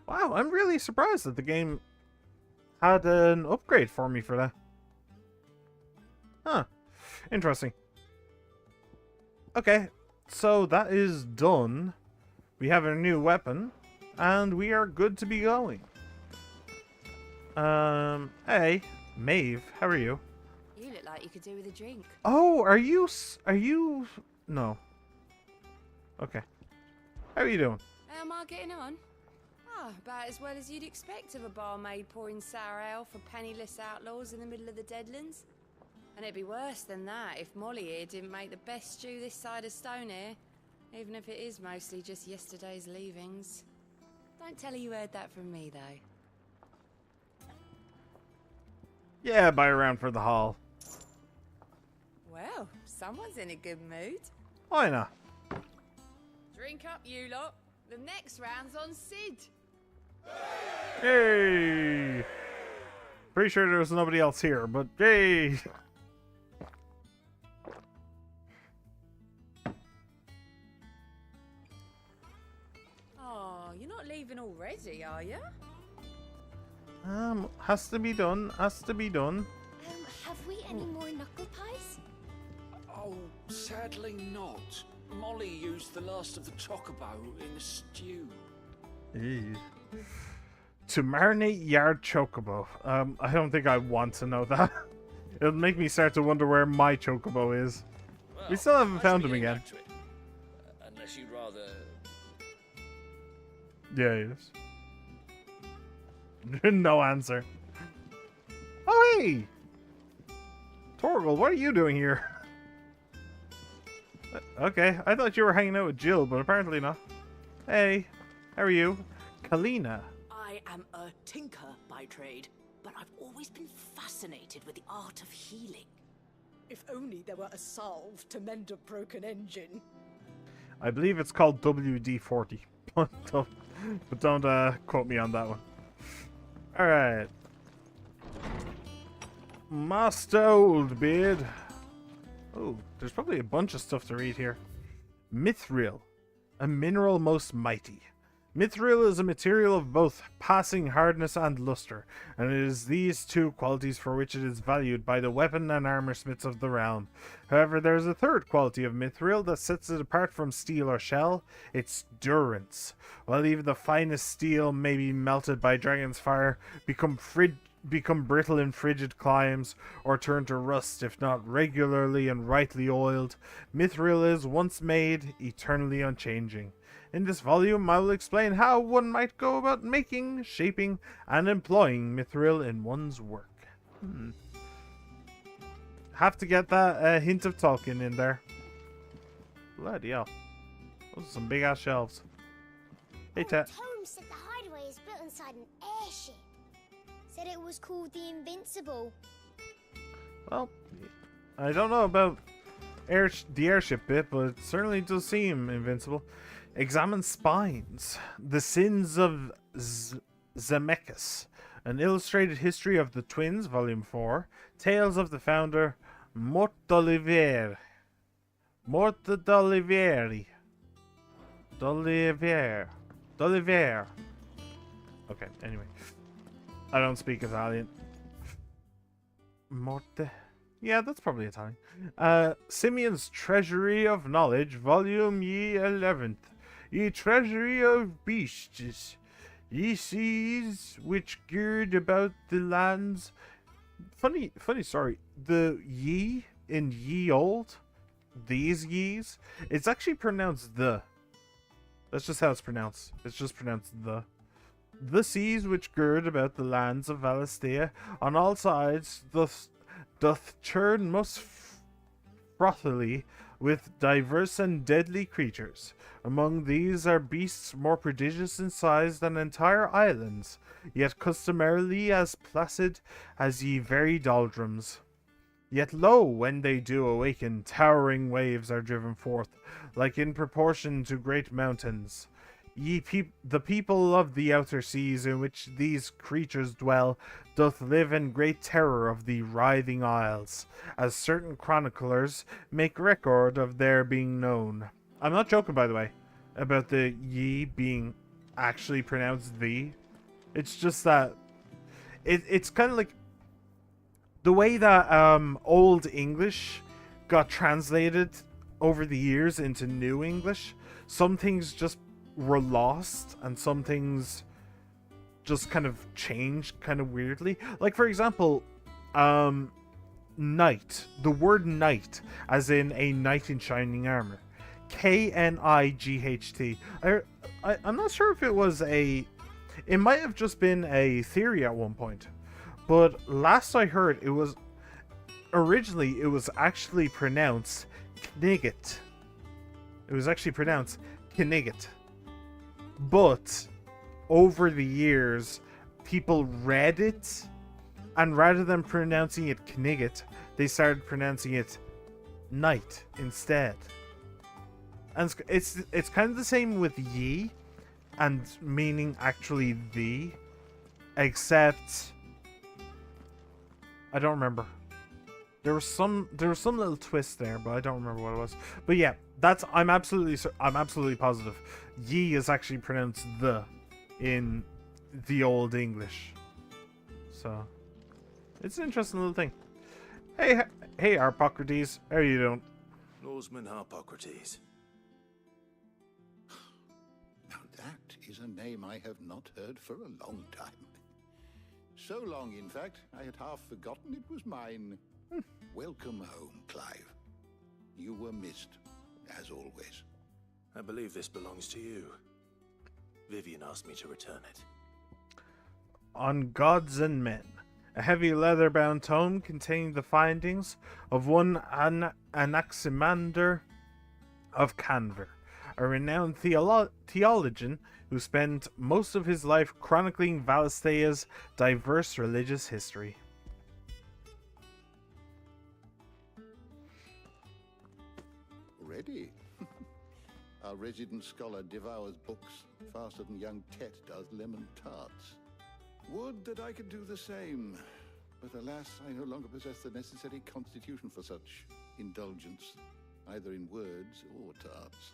Wow, I'm really surprised that the game had an upgrade for me for that. Huh. Interesting. Okay, so that is done We have a new weapon, and we are good to be going. Hey, Maeve, how are you? You look like you could do with a drink. Oh, are you? No. Okay. How are you doing? How am I getting on? Ah, about as well as you'd expect of a barmaid pouring sour ale for penniless outlaws in the middle of the Deadlands. And it'd be worse than that if Molly here didn't make the best stew this side of Stonehair, even if it is mostly just yesterday's leavings. Don't tell her you heard that from me, though. Yeah, buy around for the haul. Well, someone's in a good mood. Why not? Drink up, you lot. The next round's on Sid. Yay! Pretty sure there was nobody else here, but yay! Oh, you're not leaving already, are you? Has to be done. Has to be done. Have we any more knuckle pies? Oh, sadly not. Molly used the last of the chocobo in a stew. Ew. To marinate yard chocobo. I don't think I want to know that. It'll make me start to wonder where my chocobo is. Well, We still haven't found him again. Unless you'd rather... Yeah, yes. No answer. Oh, hey! Torgal, what are you doing here? Okay, I thought you were hanging out with Jill, but apparently not. Hey, how are you? Kalina. I am a tinker by trade, but I've always been fascinated with the art of healing. If only there were a salve to mend a broken engine. I believe it's called WD-40. but don't quote me on that one. Alright. Master Oldbeard. Oh, there's probably a bunch of stuff to read here. Mithril, a mineral most mighty. Mithril is a material of both passing hardness and luster, and it is these two qualities for which it is valued by the weapon and armor smiths of the realm. However, there is a third quality of mithril that sets it apart from steel or shell, its durance. While even the finest steel may be melted by dragon's fire, become brittle in frigid climes, or turn to rust if not regularly and rightly oiled, mithril is, once made, eternally unchanging. In this volume, I will explain how one might go about making, shaping, and employing mithril in one's work. Have to get that hint of Tolkien in there. Bloody hell. Those are some big-ass shelves. Hey, Tet. Holmes said the hideaway is built inside an airship. Said it was called the Invincible. Well, I don't know about the airship bit, but it certainly does seem invincible. Examine Spines, The Sins of Zemeckis, An Illustrated History of the Twins, Volume 4, Tales of the Founder, Mort'Olivieri. D'Olivier. Okay, anyway. I don't speak Italian. Morte. Yeah, that's probably Italian. Simeon's Treasury of Knowledge, Volume ye 11th. Ye treasury of beasts, ye seas which gird about the lands. Funny story. The ye in ye old, these ye's, it's actually pronounced the. That's just how it's pronounced. It's just pronounced the. The seas which gird about the lands of Valisthea on all sides doth churn most frothily with diverse and deadly creatures. Among these are beasts more prodigious in size than entire islands, yet customarily as placid as ye very doldrums. Yet lo, when they do awaken, towering waves are driven forth, like in proportion to great mountains. The people of the outer seas in which these creatures dwell doth live in great terror of the writhing isles, as certain chroniclers make record of their being known. I'm not joking, by the way, about the ye being actually pronounced the. It's just that it's kind of like the way that Old English got translated over the years into New English. Some things just were lost and some things just kind of changed kind of weirdly. Like, for example, knight. The word knight, as in a knight in shining armor. Knight. I'm not sure if it was a... It might have just been a theory at one point. But last I heard, it was... Originally, it was actually pronounced Knigget. It was actually pronounced Knigget. But over the years, people read it, and rather than pronouncing it Knigget, they started pronouncing it Knight instead. And it's kind of the same with ye, and meaning actually the, except I don't remember. There was some little twist there, but I don't remember what it was. But yeah, I'm absolutely positive. Ye is actually pronounced the in the Old English. So it's an interesting little thing. Hey, Harpocrates, how are you doing? Norseman Harpocrates. Now that is a name I have not heard for a long time. So long, in fact, I had half forgotten it was mine. Welcome home, Clive. You were missed, as always. I believe this belongs to you. Vivian asked me to return it. On Gods and Men, a heavy leather-bound tome containing the findings of one Anaximander of Canver, a renowned theologian who spent most of his life chronicling Valistea's diverse religious history. Ready? Our resident scholar devours books faster than young Tet does lemon tarts. Would that I could do the same, but alas, I no longer possess the necessary constitution for such indulgence, either in words or tarts.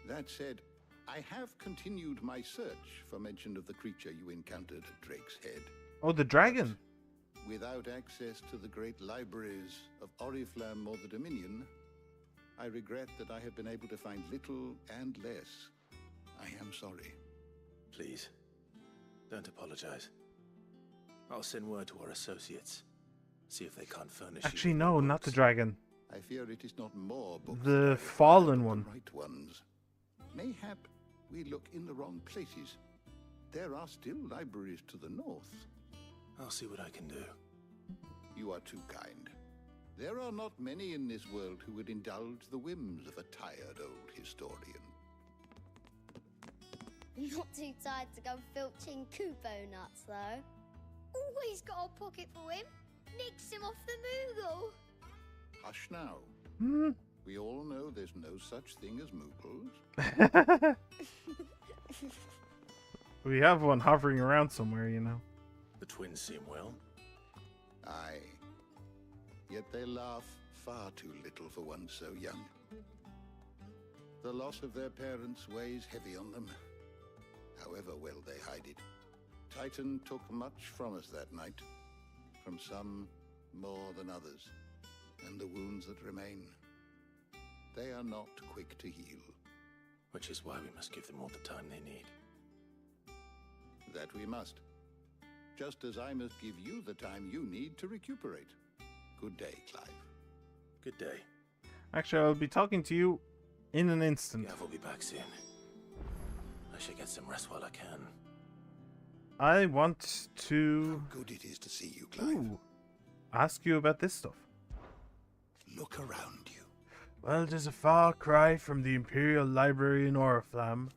That said, I have continued my search for mention of the creature you encountered at Drake's Head. Oh, the dragon! Without access to the great libraries of Oriflamme or the Dominion, I regret that I have been able to find little and less. I am sorry. Please, don't apologize. I'll send word to our associates. See if they can't furnish Actually, you no, with not the books. dragon. I fear it is not more books. The fallen one. The right ones. Mayhap we look in the wrong places. There are still libraries to the north. I'll see what I can do. You are too kind. There are not many in this world who would indulge the whims of a tired old historian. Not too tired to go filching Kupo nuts, though. Always got a pocket for him. Nicks him off the Moogle. Hush now. We all know there's no such thing as Moogles. We have one hovering around somewhere, you know. The twins seem well. Aye. Yet they laugh far too little for one so young. The loss of their parents weighs heavy on them, however well they hide it. Titan took much from us that night, from some more than others, and the wounds that remain, they are not quick to heal. Which is why we must give them all the time they need. That we must. Just as I must give you the time you need to recuperate. Good day, Clive. Good day. Actually, I'll be talking to you in an instant. Gav will be back soon. I should get some rest while I can. I want to... How good it is to see you, Clive. Ask you about this stuff. Look around you. Well, it is a far cry from the Imperial Library in Oriflamme.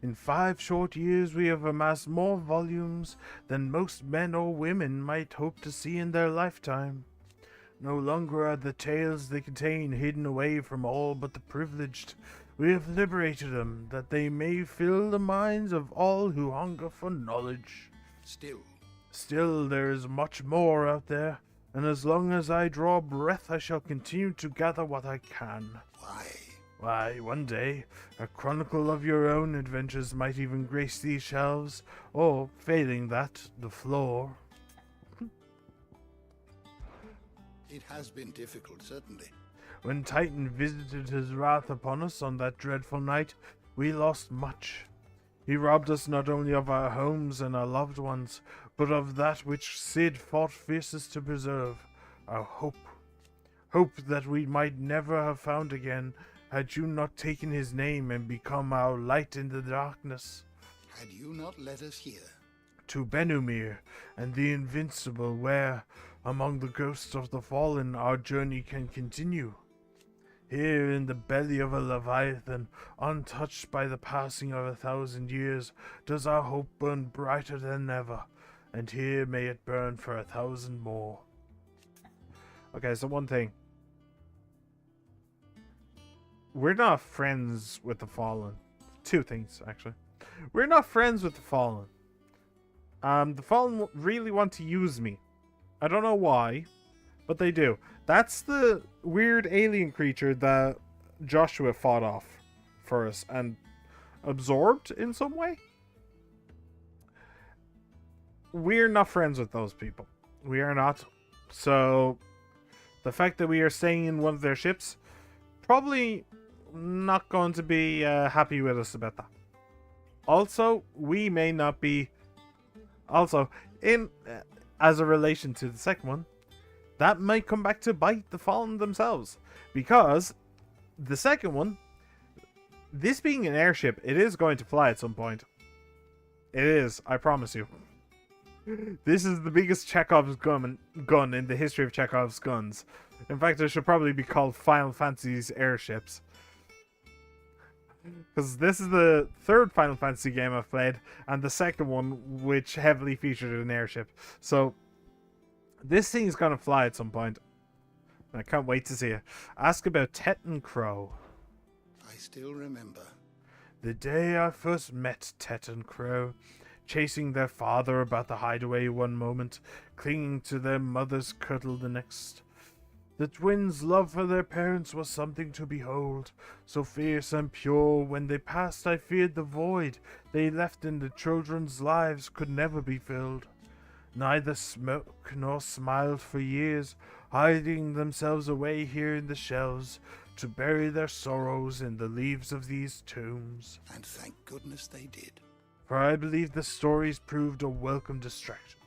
In 5 short years, we have amassed more volumes than most men or women might hope to see in their lifetime. No longer are the tales they contain hidden away from all but the privileged. We have liberated them, that they may fill the minds of all who hunger for knowledge. Still, there is much more out there, and as long as I draw breath, I shall continue to gather what I can. Why? Why, one day, a chronicle of your own adventures might even grace these shelves, or, failing that, the floor. It has been difficult, certainly. When Titan visited his wrath upon us on that dreadful night, we lost much. He robbed us not only of our homes and our loved ones, but of that which Cid fought fiercest to preserve, our hope. Hope that we might never have found again had you not taken his name and become our light in the darkness. Had you not led us here? To Benumir and the Invincible, where, among the ghosts of the fallen, our journey can continue. Here in the belly of a Leviathan, untouched by the passing of 1,000 years, does our hope burn brighter than ever, and here may it burn for 1,000 more. Okay, so one thing. We're not friends with the Fallen. Two things, actually. We're not friends with the Fallen. The Fallen really want to use me. I don't know why, but they do. That's the weird alien creature that Joshua fought off for us and absorbed in some way. We're not friends with those people. We are not. So, the fact that we are staying in one of their ships, probably not going to be happy with us about that. Also, we may not be... Also, in as a relation to the second one, that might come back to bite the Fallen themselves. Because the second one, this being an airship, it is going to fly at some point. It is, I promise you. This is the biggest Chekhov's gun in the history of Chekhov's guns. In fact, it should probably be called Final Fantasy's airships. Because this is the third Final Fantasy game I've played, and the second one which heavily featured an airship. So, this thing is going to fly at some point. I can't wait to see it. Ask about Tet and Crow. I still remember. The day I first met Tet and Crow, chasing their father about the hideaway one moment, clinging to their mother's kirtle the next. The twins' love for their parents was something to behold, so fierce and pure. When they passed, I feared the void they left in the children's lives could never be filled. Neither spoke nor smiled for years, hiding themselves away here in the shelves to bury their sorrows in the leaves of these tombs. And thank goodness they did. For I believe the stories proved a welcome distraction,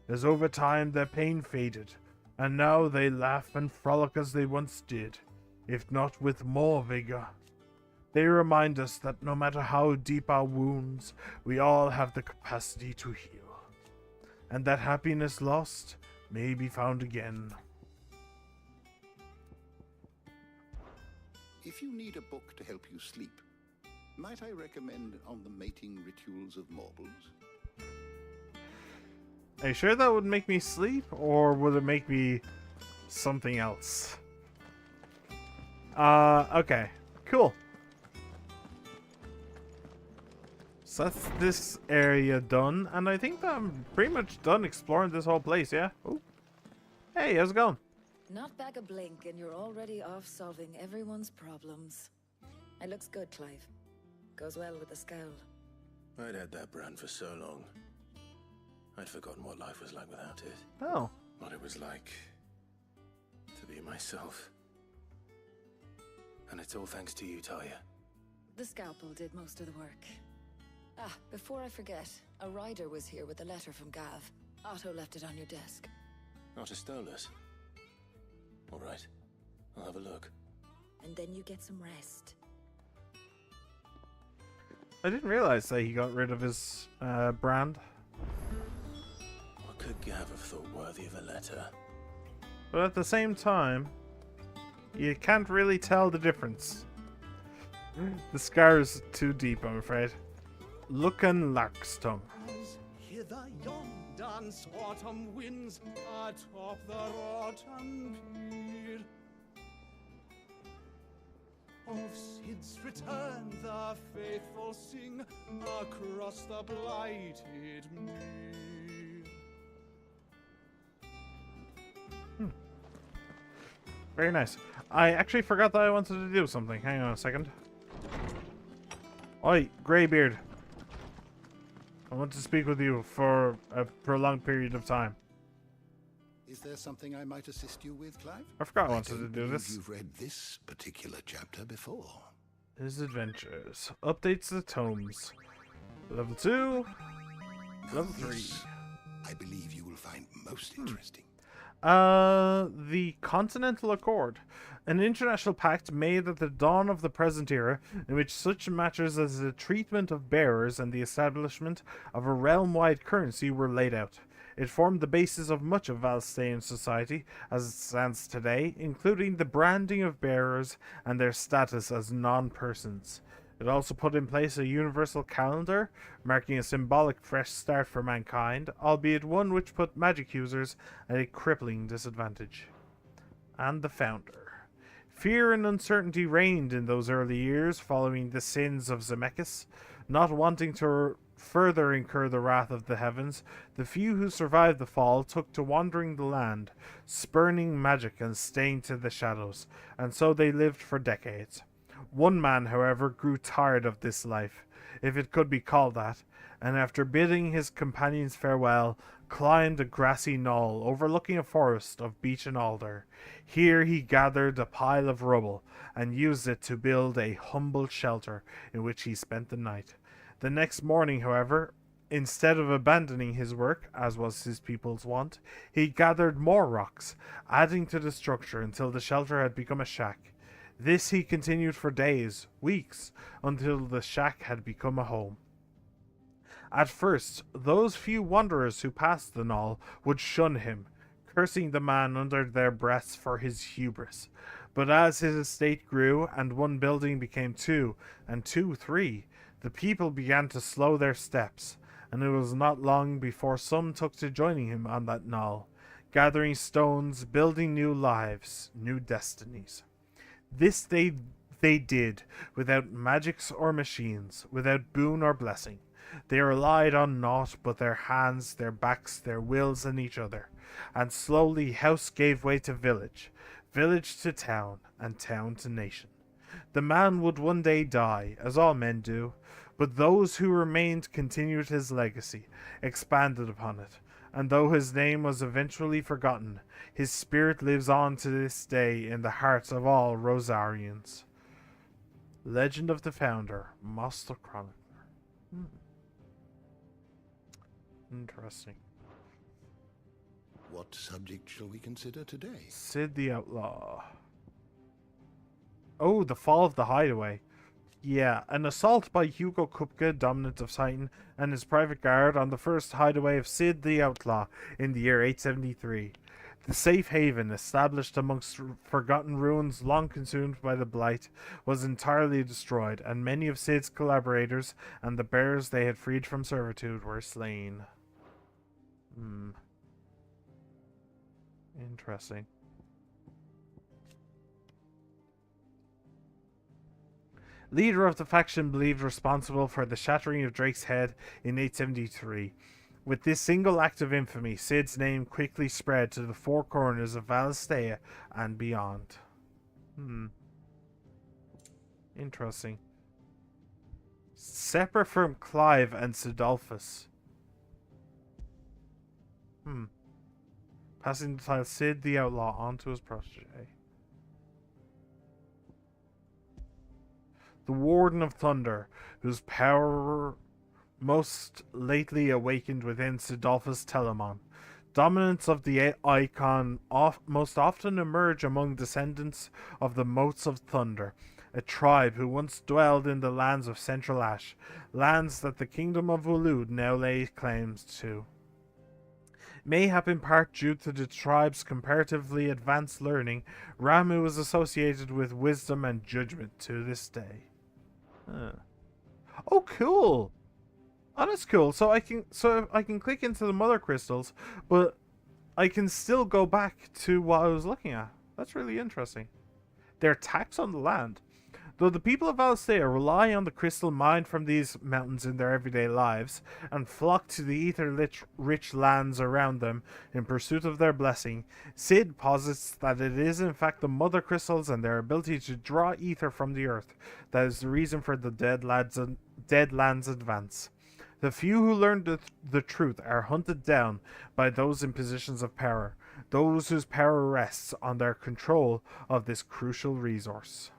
as over time their pain faded, and now they laugh and frolic as they once did, if not with more vigor. They remind us that no matter how deep our wounds, we all have the capacity to heal, and that happiness lost may be found again. If you need a book to help you sleep, might I recommend On the Mating Rituals of Mortals? Are you sure that would make me sleep, or would it make me something else? Okay. Cool. So that's this area done, and I think that I'm pretty much done exploring this whole place, yeah? Ooh. Hey, how's it going? Not back a blink, and you're already off solving everyone's problems. It looks good, Clive. Goes well with the scowl. I'd had that brand for so long. I'd forgotten what life was like without it. Oh. What it was like to be myself. And it's all thanks to you, Talia. The scalpel did most of the work. Ah, before I forget, a rider was here with a letter from Gav. Otto left it on your desk. Otto stole us. All right, I'll have a look. And then you get some rest. I didn't realize that he got rid of his brand. What could Gav have thought worthy of a letter? But at the same time, you can't really tell the difference. The scar's too deep, I'm afraid. Lucan Larkstone. Hither yon dance autumn winds atop the rotten pier. Of Sid's return the faithful sing across the blighted mere. Very nice. I actually forgot that I wanted to do something. Hang on a second. Oi, Greybeard. I want to speak with you for a prolonged period of time. Is there something I might assist you with, Clive? I forgot I wanted to do this. You've read this particular chapter before. His adventures. Updates the tomes. Level 2. Level 3. This, I believe you will find most interesting. The Continental Accord. An international pact made at the dawn of the present era, in which such matters as the treatment of bearers and the establishment of a realm-wide currency were laid out. It formed the basis of much of Valstean society as it stands today, including the branding of bearers and their status as non-persons. It also put in place a universal calendar, marking a symbolic fresh start for mankind, albeit one which put magic users at a crippling disadvantage. And the Founder. Fear and uncertainty reigned in those early years following the sins of Zemeckis. Not wanting to further incur the wrath of the heavens, the few who survived the fall took to wandering the land, spurning magic and staying to the shadows, and so they lived for decades. One man, however, grew tired of this life, if it could be called that, and after bidding his companions farewell, climbed a grassy knoll overlooking a forest of beech and alder. Here he gathered a pile of rubble, and used it to build a humble shelter in which he spent the night. The next morning, however, instead of abandoning his work, as was his people's wont, he gathered more rocks, adding to the structure until the shelter had become a shack. This he continued for days, weeks, until the shack had become a home. At first, those few wanderers who passed the knoll would shun him, cursing the man under their breaths for his hubris. But as his estate grew, and one building became 2, and 2 3, the people began to slow their steps, and it was not long before some took to joining him on that knoll, gathering stones, building new lives, new destinies. This they did, without magics or machines, without boon or blessing. They relied on naught but their hands, their backs, their wills, and each other. And slowly house gave way to village, village to town, and town to nation. The man would one day die, as all men do, but those who remained continued his legacy, expanded upon it, and though his name was eventually forgotten, his spirit lives on to this day in the hearts of all Rosarians. Legend of the Founder, Master Chronicler. Interesting. What subject shall we consider today? Sid the Outlaw. Oh, the fall of the Hideaway. Yeah, an assault by Hugo Kupka, Dominant of Titan, and his private guard on the first hideaway of Sid the Outlaw in the year 873. The safe haven, established amongst forgotten ruins long consumed by the Blight, was entirely destroyed, and many of Sid's collaborators and the bearers they had freed from servitude were slain. Interesting. Leader of the faction believed responsible for the shattering of Drake's head in 873. With this single act of infamy, Sid's name quickly spread to the four corners of Valisthea and beyond. Interesting. Separate from Clive and Sidolphus. Passing the title Sid the Outlaw on to his protege. The Warden of Thunder, whose power most lately awakened within Sidolphus Telamon. Dominants of the icon most often emerge among descendants of the Motes of Thunder, a tribe who once dwelled in the lands of Central Ash, lands that the Kingdom of Waloed now lays claims to. Mayhap in part due to the tribe's comparatively advanced learning, Ramuh is associated with wisdom and judgment to this day. Oh, cool! Oh, that's cool. So I can click into the mother crystals, but I can still go back to what I was looking at. That's really interesting. They're tax on the land. Though the people of Valisthea rely on the crystal mined from these mountains in their everyday lives, and flock to the ether-rich lands around them in pursuit of their blessing, Sid posits that it is in fact the mother crystals and their ability to draw ether from the earth that is the reason for the Deadlands advance. The few who learn the truth are hunted down by those in positions of power, those whose power rests on their control of this crucial resource.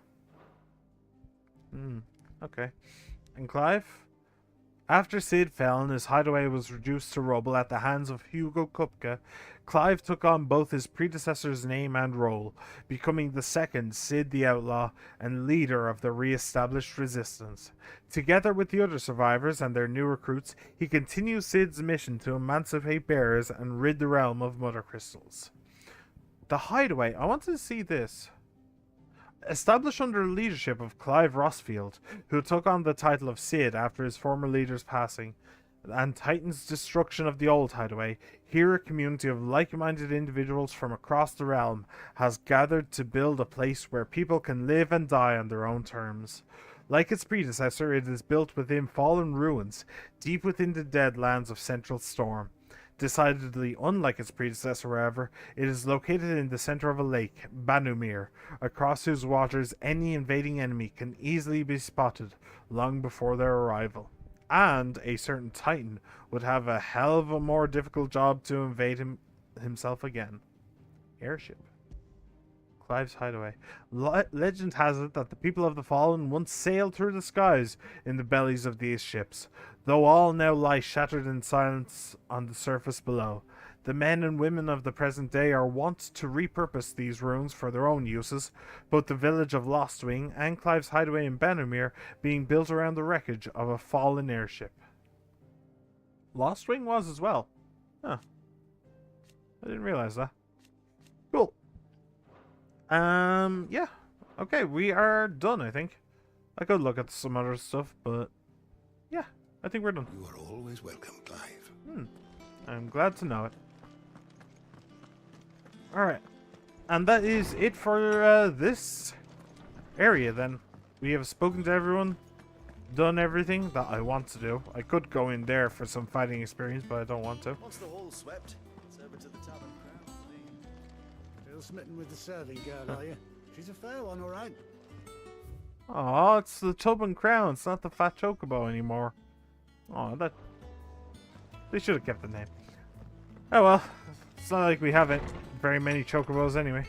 Okay. And Clive? After Cid fell and his hideaway was reduced to rubble at the hands of Hugo Kupka, Clive took on both his predecessor's name and role, becoming the second Cid the Outlaw and leader of the re-established resistance. Together with the other survivors and their new recruits, he continues Cid's mission to emancipate bearers and rid the realm of mother crystals. The hideaway, I want to see this. Established under the leadership of Clive Rossfield, who took on the title of Cid after his former leader's passing, and Titan's destruction of the old hideaway, here a community of like-minded individuals from across the realm has gathered to build a place where people can live and die on their own terms. Like its predecessor, it is built within fallen ruins, deep within the dead lands of Central Storm. Decidedly unlike its predecessor, however, it is located in the center of a lake, Banumir, across whose waters any invading enemy can easily be spotted long before their arrival. And a certain Titan would have a hell of a more difficult job to invade himself again. Airship. Clive's hideaway. Legend has it that the people of the Fallen once sailed through the skies in the bellies of these ships, though all now lie shattered in silence on the surface below. The men and women of the present day are wont to repurpose these ruins for their own uses, both the village of Lostwing and Clive's hideaway in Bannermere being built around the wreckage of a fallen airship. Lostwing was as well. Huh. I didn't realize that. Cool. Yeah. Okay, we are done, I think. I could look at some other stuff, but yeah, I think we're done. You are always welcome, Clive. I'm glad to know it. Alright. And that is it for this area then. We have spoken to everyone, done everything that I want to do. I could go in there for some fighting experience, but I don't want to. Once the hall's swept, it's over to the Tavern Crown. Still smitten with the serving girl, are you? She's a fair one, all right. Oh, it's the Tub and Crown. It's not the Fat Chocobo anymore. Oh, that... They should have kept the name. Oh well. It's not like we haven't very many Chocobos anyway.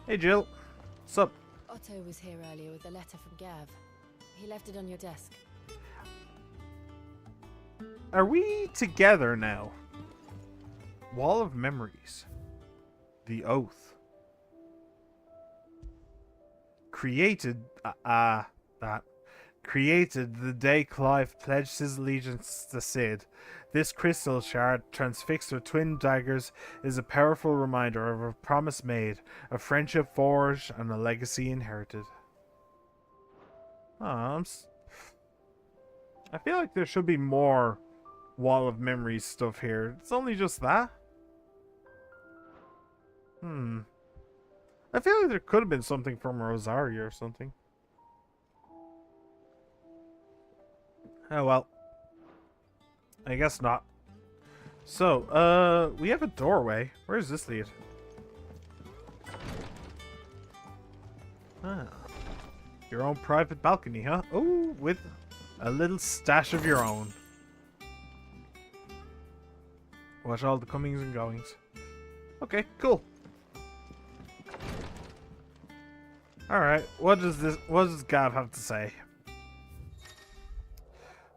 Hey Jill. What's up? Otto was here earlier with a letter from Gav. He left it on your desk. Are we together now? Wall of Memories. The Oath. Created the day Clive pledged his allegiance to Cid. This crystal shard, transfixed with twin daggers, is a powerful reminder of a promise made, a friendship forged, and a legacy inherited. I feel like there should be more Wall of Memories stuff here. It's only just that. I feel like there could have been something from Rosaria or something. Oh well. I guess not. So, we have a doorway. Where does this lead? Ah. Your own private balcony, huh? Oh, with a little stash of your own. Watch all the comings and goings. Okay, cool. Alright, what does Gav have to say?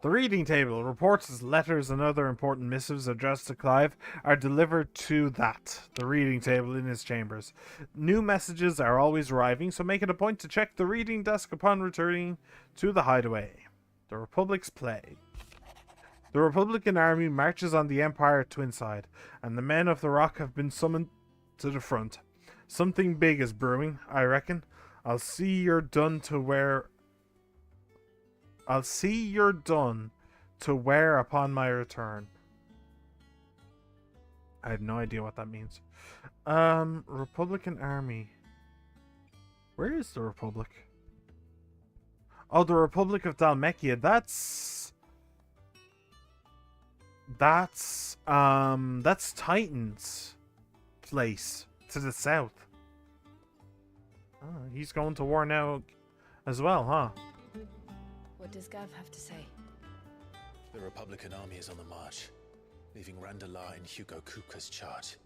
The reading table reports as letters and other important missives addressed to Clive are delivered to the reading table in his chambers. New messages are always arriving, so make it a point to check the reading desk upon returning to the hideaway. The Republic's play. The Republican army marches on the Empire at Twinside, and the men of the Rock have been summoned to the front. Something big is brewing, I reckon. I'll see you're done to wear upon my return. I have no idea what that means. Republican army. Where is the Republic? Oh, the Republic of Dhalmekia. That's Titan's place to the south. Oh, he's going to war now as well, huh? What does Gav have to say? The Republican army is on the march, leaving Randalar in Hugo Kupka's charge.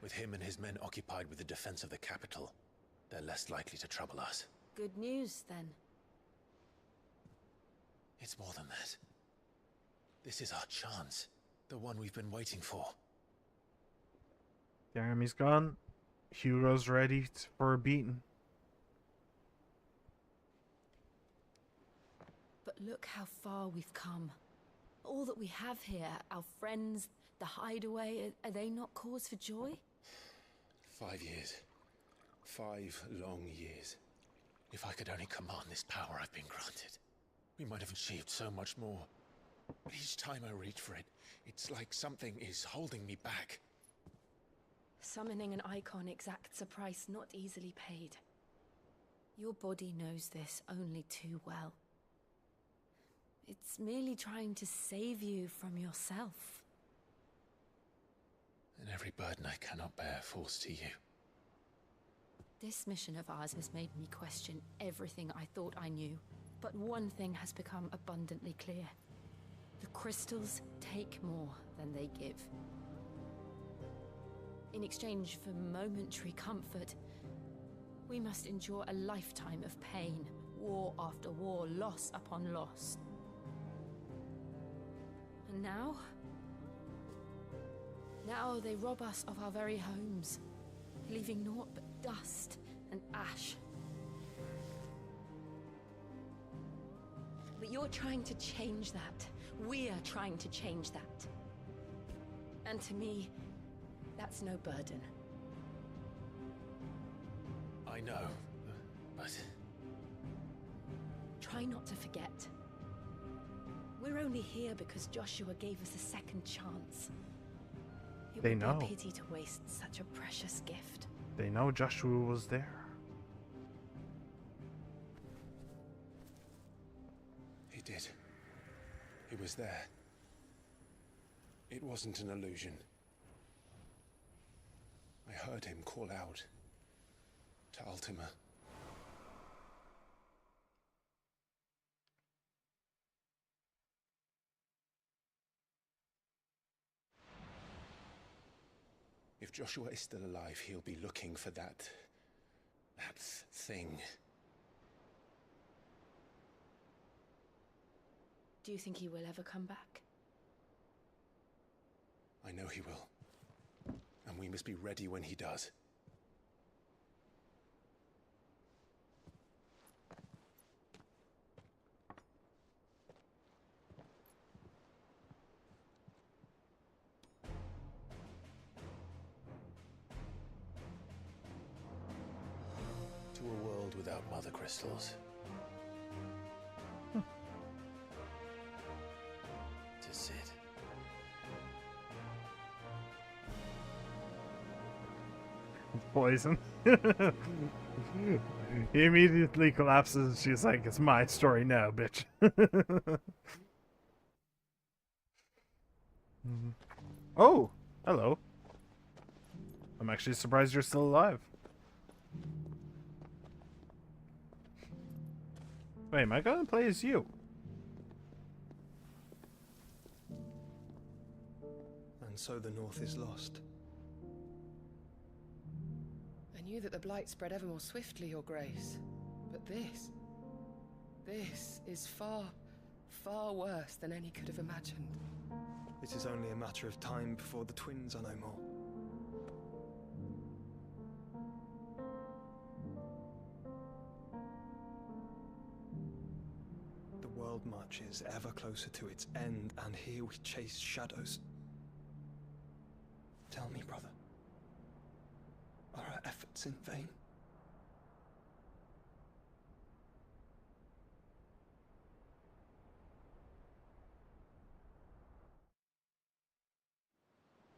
With him and his men occupied with the defense of the capital, they're less likely to trouble us. Good news, then. It's more than that. This is our chance. The one we've been waiting for. The army's gone. Hugo's ready for a beating. But look how far we've come. All that we have here, our friends, the hideaway, are they not cause for joy? 5 years. 5 long years. If I could only command this power I've been granted, we might have achieved so much more. But each time I reach for it, it's like something is holding me back. Summoning an icon exacts a price not easily paid. Your body knows this only too well. It's merely trying to save you from yourself. And every burden I cannot bear falls to you. This mission of ours has made me question everything I thought I knew. But one thing has become abundantly clear. The crystals take more than they give. In exchange for momentary comfort, we must endure a lifetime of pain, war after war, loss upon loss. And now they rob us of our very homes, leaving naught but dust and ash. But you're trying to change that. We're trying to change that. And to me, that's no burden. I know, but... Try not to forget. We're only here because Joshua gave us a second chance. It They would know. be a pity to waste such a precious gift. They know Joshua was there. He did. He was there. It wasn't an illusion. I heard him call out to Ultima. If Joshua is still alive, he'll be looking for that thing. Do you think he will ever come back? I know he will. And we must be ready when he does. To a world without mother crystals. To Cid. Poison. He immediately collapses. She's like, "It's my story now, bitch." Oh, hello. I'm actually surprised you're still alive. Wait, am I gonna play as you? And so the North is lost. I knew that the Blight spread ever more swiftly, Your Grace. But this is far, far worse than any could have imagined. It is only a matter of time before the twins are no more. The world marches ever closer to its end, and here we chase shadows. Tell me, brother, are our efforts in vain?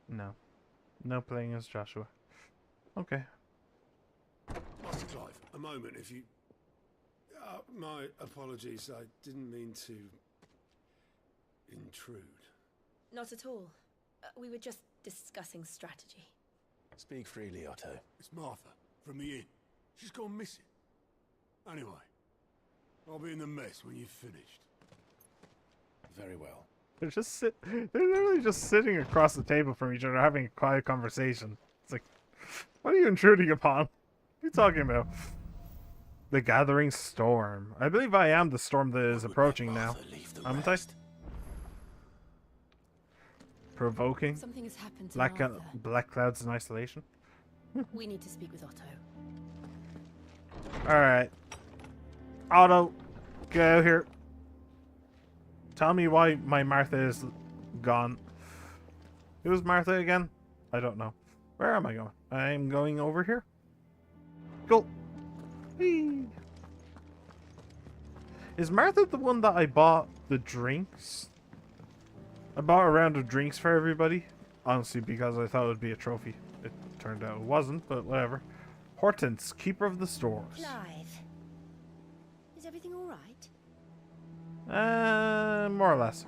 No. No playing as Joshua. Okay. Master Clive, a moment, if you... my apologies, I didn't mean to... intrude. Not at all. We were just discussing strategy. Speak freely, Otto. It's Martha, from the inn. She's gone missing. Anyway, I'll be in the mess when you've finished. Very well. They're literally just sitting across the table from each other, having a quiet conversation. It's like, what are you intruding upon? What are you talking about? The gathering storm. I believe I am the storm that is approaching now. Haven't I? Provoking. Something has happened to Black, Martha. black clouds in isolation. We need to speak with Otto. Alright. Otto, go here. Tell me why my Martha is gone. Who's Martha again? I don't know. Where am I going? I'm going over here. Go. Whee. Is Martha the one that I bought the drinks? I bought a round of drinks for everybody. Honestly, because I thought it would be a trophy. It turned out it wasn't, but whatever. Hortense, keeper of the stores. Clive, is everything all right? More or less.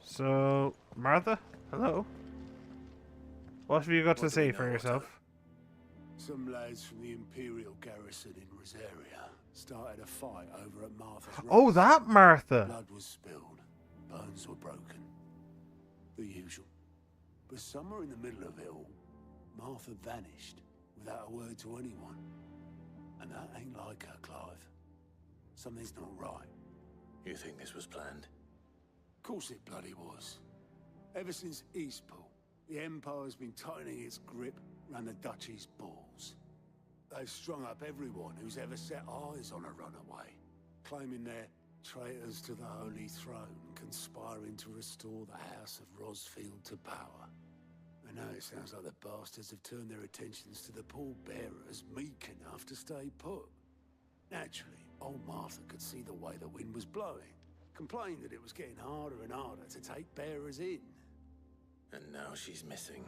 So, Martha, hello. What have you got to say for yourself? Some lads from the Imperial garrison in Rosaria started a fight over at Martha's Oh, rest. that Martha. Blood was spilled, bones were broken. The usual. But somewhere in the middle of it all, Martha vanished without a word to anyone. And that ain't like her, Clive. Something's not right. You think this was planned? Of course it bloody was. Ever since Eastpool, the Empire's been tightening its grip round the Duchy's balls. They've strung up everyone who's ever set eyes on a runaway, claiming they're traitors to the Holy Throne, conspiring to restore the House of Rosfield to power. And now it sounds like the bastards have turned their attentions to the pallbearers meek enough to stay put. Naturally, old Martha could see the way the wind was blowing, complained that it was getting harder and harder to take bearers in. And now she's missing.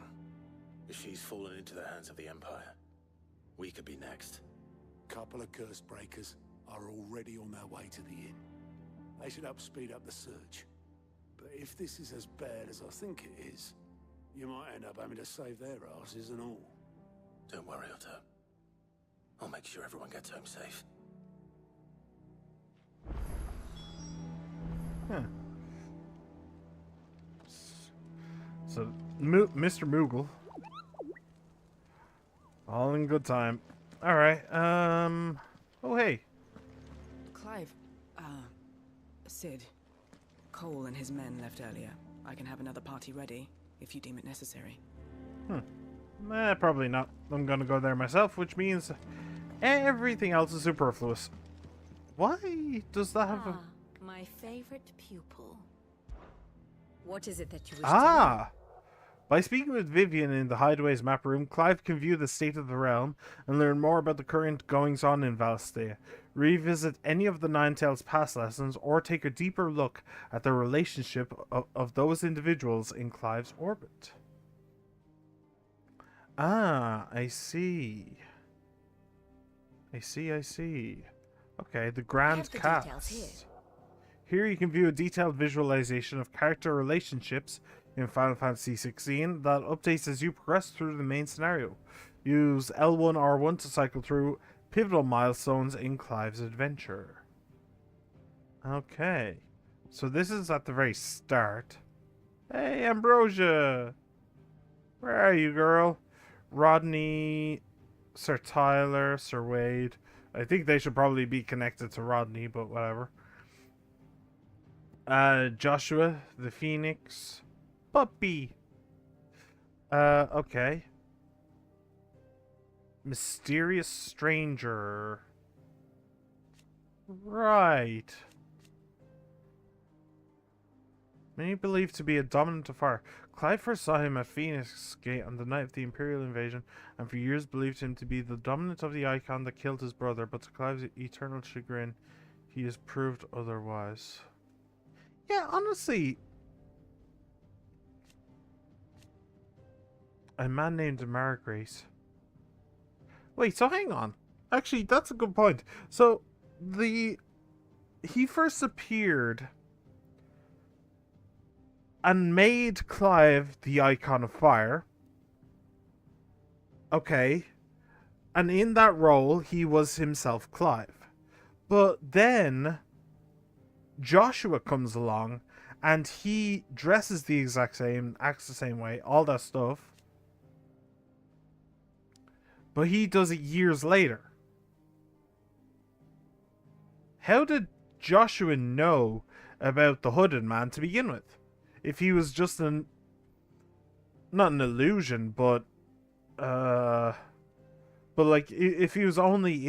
If she's fallen into the hands of the Empire, we could be next. Couple of curse breakers are already on their way to the inn. They should help speed up the search. But if this is as bad as I think it is, you might end up having to save their asses and all. Don't worry, Otto. I'll make sure everyone gets home safe. Huh. So, Mr. Moogle. All in good time. Alright, oh, hey. Clive, Sid. Cole and his men left earlier. I can have another party ready, if you deem it necessary. Probably not. I'm gonna go there myself, which means everything else is superfluous. Why does that have a... My favorite pupil. What is it that you wish to know? Ah! By speaking with Vivian in the Hideaway's map room, Clive can view the state of the realm and learn more about the current goings-on in Valisthea, revisit any of the Ninetales past lessons, or take a deeper look at the relationship of those individuals in Clive's orbit. Ah, I see. I see. Okay, the Grand Cast. Here you can view a detailed visualization of character relationships in Final Fantasy XVI that updates as you progress through the main scenario. Use L1 R1 to cycle through pivotal milestones in Clive's adventure. Okay, so this is at the very start. Hey, Ambrosia! Where are you, girl? Rodney, Sir Tyler, Sir Wade. I think they should probably be connected to Rodney, but whatever. Joshua, the Phoenix. Puppy. Okay. Mysterious stranger. Right. Many believed to be a dominant of fire. Clive first saw him at Phoenix Gate on the night of the Imperial invasion, and for years believed him to be the dominant of the icon that killed his brother, but to Clive's eternal chagrin, he has proved otherwise. Yeah, honestly, a man named Margrace. Wait, so hang on. Actually, that's a good point. So, he first appeared and made Clive the icon of fire. Okay. And in that role, he was himself Clive. But then Joshua comes along and he dresses the exact same, acts the same way, all that stuff. But he does it years later. How did Joshua know about the hooded man to begin with? If he was just not an illusion, but like if he was only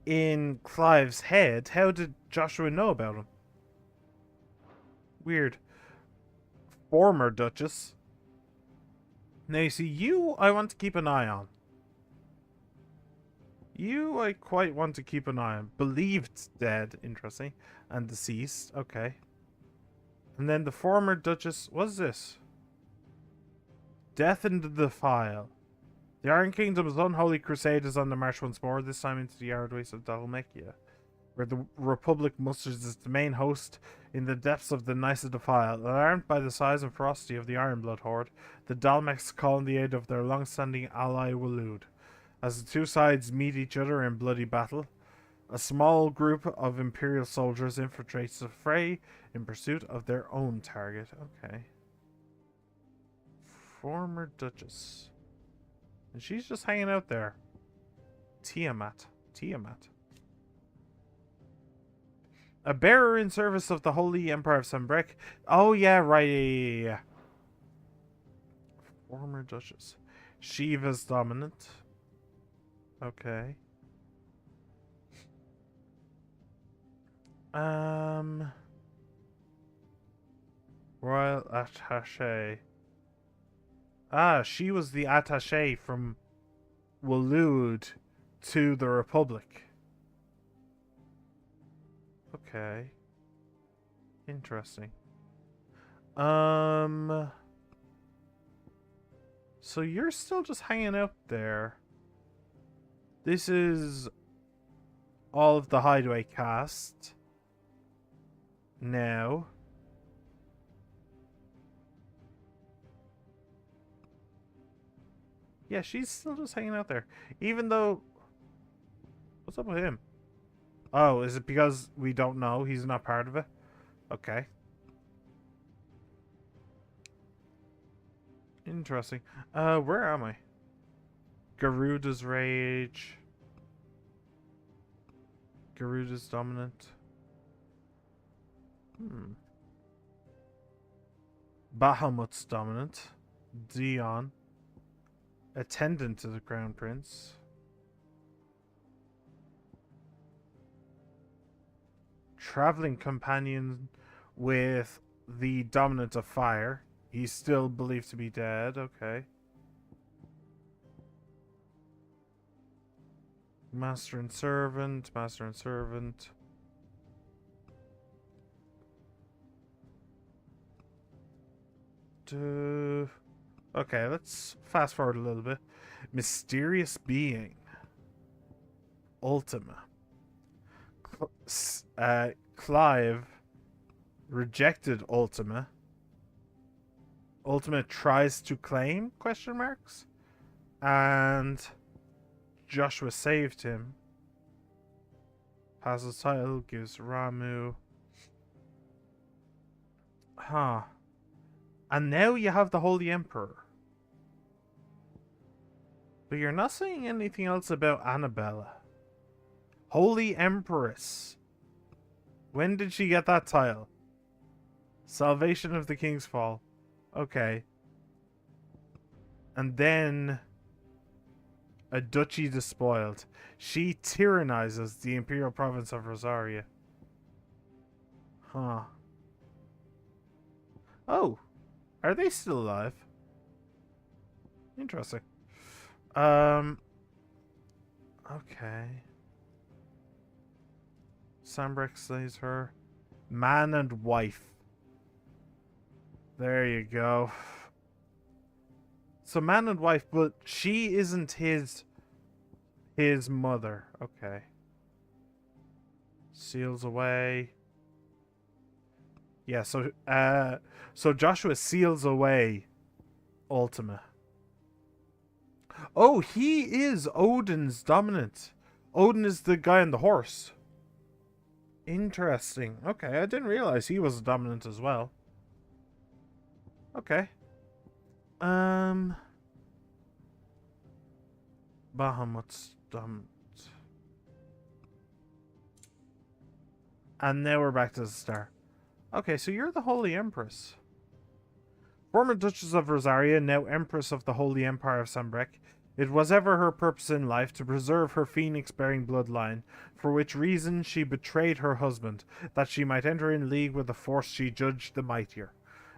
in Clive's head, how did Joshua know about him? Weird. Former Duchess. Now you see, you I want to keep an eye on. You I quite want to keep an eye on. Believed dead, interesting. And deceased, okay. And then the former Duchess, what's this? Death in the Defile. The Iron Kingdom's unholy crusade is on the march once more, this time into the arid wastes of Dhalmekia, where the Republic musters its main host in the depths of the Nysa Defile. Alarmed by the size and ferocity of the Ironblood horde, the Dalmecs call on the aid of their long-standing ally Waloed. As the two sides meet each other in bloody battle, a small group of Imperial soldiers infiltrates the fray in pursuit of their own target. Okay. Former Duchess. And she's just hanging out there. Tiamat. A bearer in service of the Holy Empire of Sanbreque. Oh, yeah, right. Yeah. Former Duchess. Shiva's dominant. Okay. Royal Attaché. Ah, she was the attaché from Waloed to the Republic. Okay. Interesting. So you're still just hanging out there. This is all of the Hideaway cast. Now. Yeah, she's still just hanging out there. Even though... What's up with him? Oh, is it because we don't know? He's not part of it? Okay. Interesting. Where am I? Garuda's Rage. Garuda's Dominant. Bahamut's Dominant. Dion. Attendant to the Crown Prince. Traveling companion with the Dominant of Fire. He's still believed to be dead. Okay. Master and Servant. Master and Servant. Okay, let's fast forward a little bit. Mysterious Being. Ultima. Clive rejected Ultima. Ultima tries to claim, question marks? And Joshua saved him. Passes title, gives Ramu. Huh. And now you have the Holy Emperor. But you're not saying anything else about Annabella. Holy Empress. When did she get that title? Salvation of the King's Fall. Okay. And then a duchy despoiled. She tyrannizes the imperial province of Rosaria. Huh. Oh. Are they still alive? Interesting. Okay. Sanbreque slays her. Man and wife. There you go. So man and wife, but she isn't his mother. Okay. Seals away. Yeah, so Joshua seals away Ultima. Oh, he is Odin's dominant. Odin is the guy on the horse. Interesting. Okay, I didn't realize he was a dominant as well. Okay. Bahamut's dumped. And now we're back to the start. Okay, so you're the Holy Empress. Former Duchess of Rosaria, now Empress of the Holy Empire of Sanbreque. It was ever her purpose in life to preserve her phoenix-bearing bloodline, for which reason she betrayed her husband, that she might enter in league with the force she judged the mightier.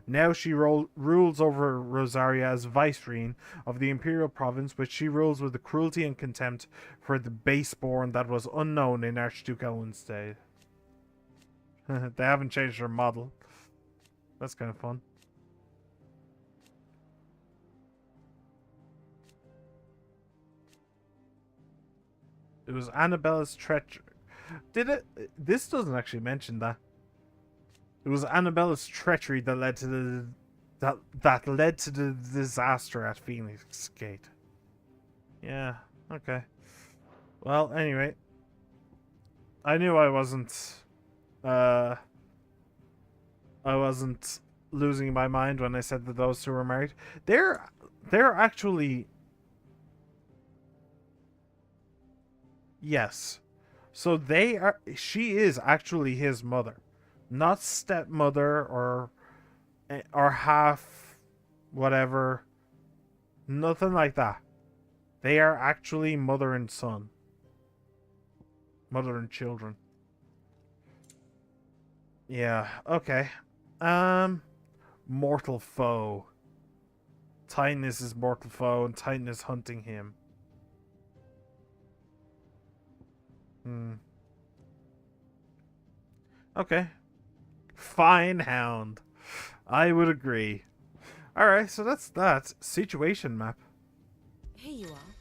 Now she rules over Rosaria as vicereine of the imperial province, which she rules with a cruelty and contempt for the baseborn that was unknown in Archduke Elwin's day. They haven't changed their model. That's kind of fun. It was Annabella's treachery. Did it? This doesn't actually mention that. It was Annabella's treachery that led to that led to the disaster at Phoenix Gate. Yeah. Okay. Well, anyway, I knew I wasn't losing my mind when I said that those two were married. They're actually. Yes. So she is actually his mother. Not stepmother or half whatever. Nothing like that. They are actually mother and son. Mother and children. Yeah, okay. Mortal foe. Titan is his mortal foe and Titan is hunting him. Okay. Fine, Hound. I would agree. Alright, so that's that. Situation map. Here you are.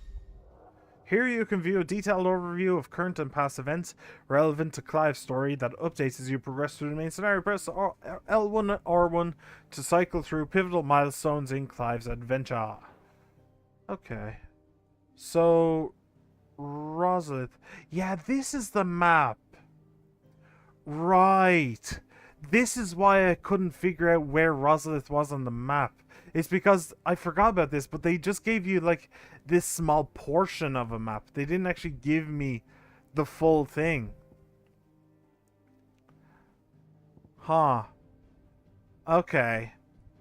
Here you can view a detailed overview of current and past events relevant to Clive's story that updates as you progress through the main scenario. Press L1 or R1 to cycle through pivotal milestones in Clive's adventure. Okay. So, Rosalith. Yeah, this is the map. Right. This is why I couldn't figure out where Rosalith was on the map. It's because I forgot about this, but they just gave you like this small portion of a map. They didn't actually give me the full thing. Huh. Okay.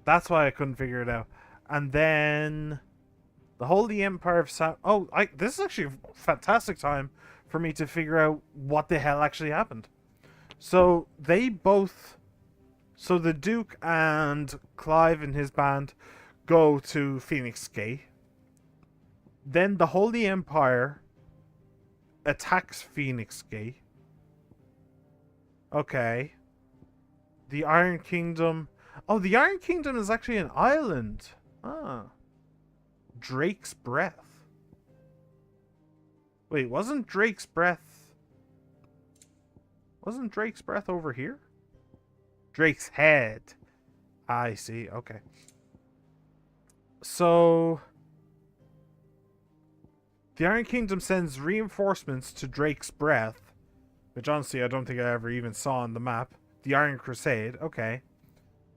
That's why I couldn't figure it out. And then the Holy Empire of this is actually a fantastic time for me to figure out what the hell actually happened. So they both... So the Duke and Clive and his band go to Phoenix Gate. Then the Holy Empire attacks Phoenix Gate. Okay. The Iron Kingdom... Oh, the Iron Kingdom is actually an island. Ah. Drake's Breath. Wait, wasn't Drake's Breath... Wasn't Drake's Breath over here? Drake's Head. I see. Okay. So, the Iron Kingdom sends reinforcements to Drake's Breath, which honestly I don't think I ever even saw on the map. The Iron Crusade. Okay.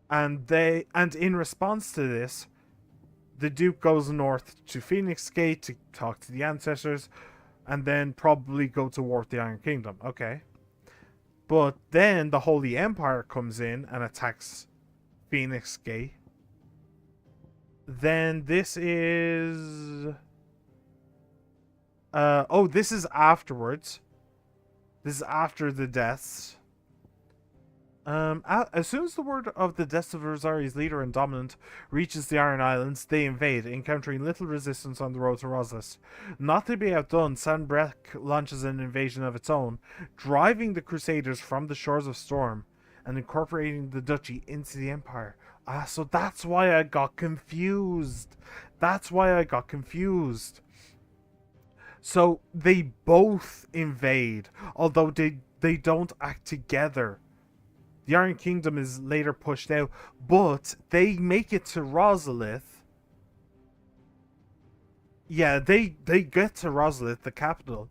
And in response to this, the Duke goes north to Phoenix Gate to talk to the ancestors, and then probably go to war with the Iron Kingdom. Okay. But then the Holy Empire comes in and attacks Phoenix Gate. Then this is... this is afterwards. This is after the deaths. As soon as the word of the deaths of Rosaria's leader and dominant reaches the Iron Islands, they invade, encountering little resistance on the road to Rosalith. Not to be outdone, Sanbreque launches an invasion of its own, driving the Crusaders from the shores of Storm and incorporating the duchy into the Empire. Ah, so that's why I got confused. So they both invade, although they don't act together. The Iron Kingdom is later pushed out, but they make it to Rosalith. Yeah, they get to Rosalith, the capital.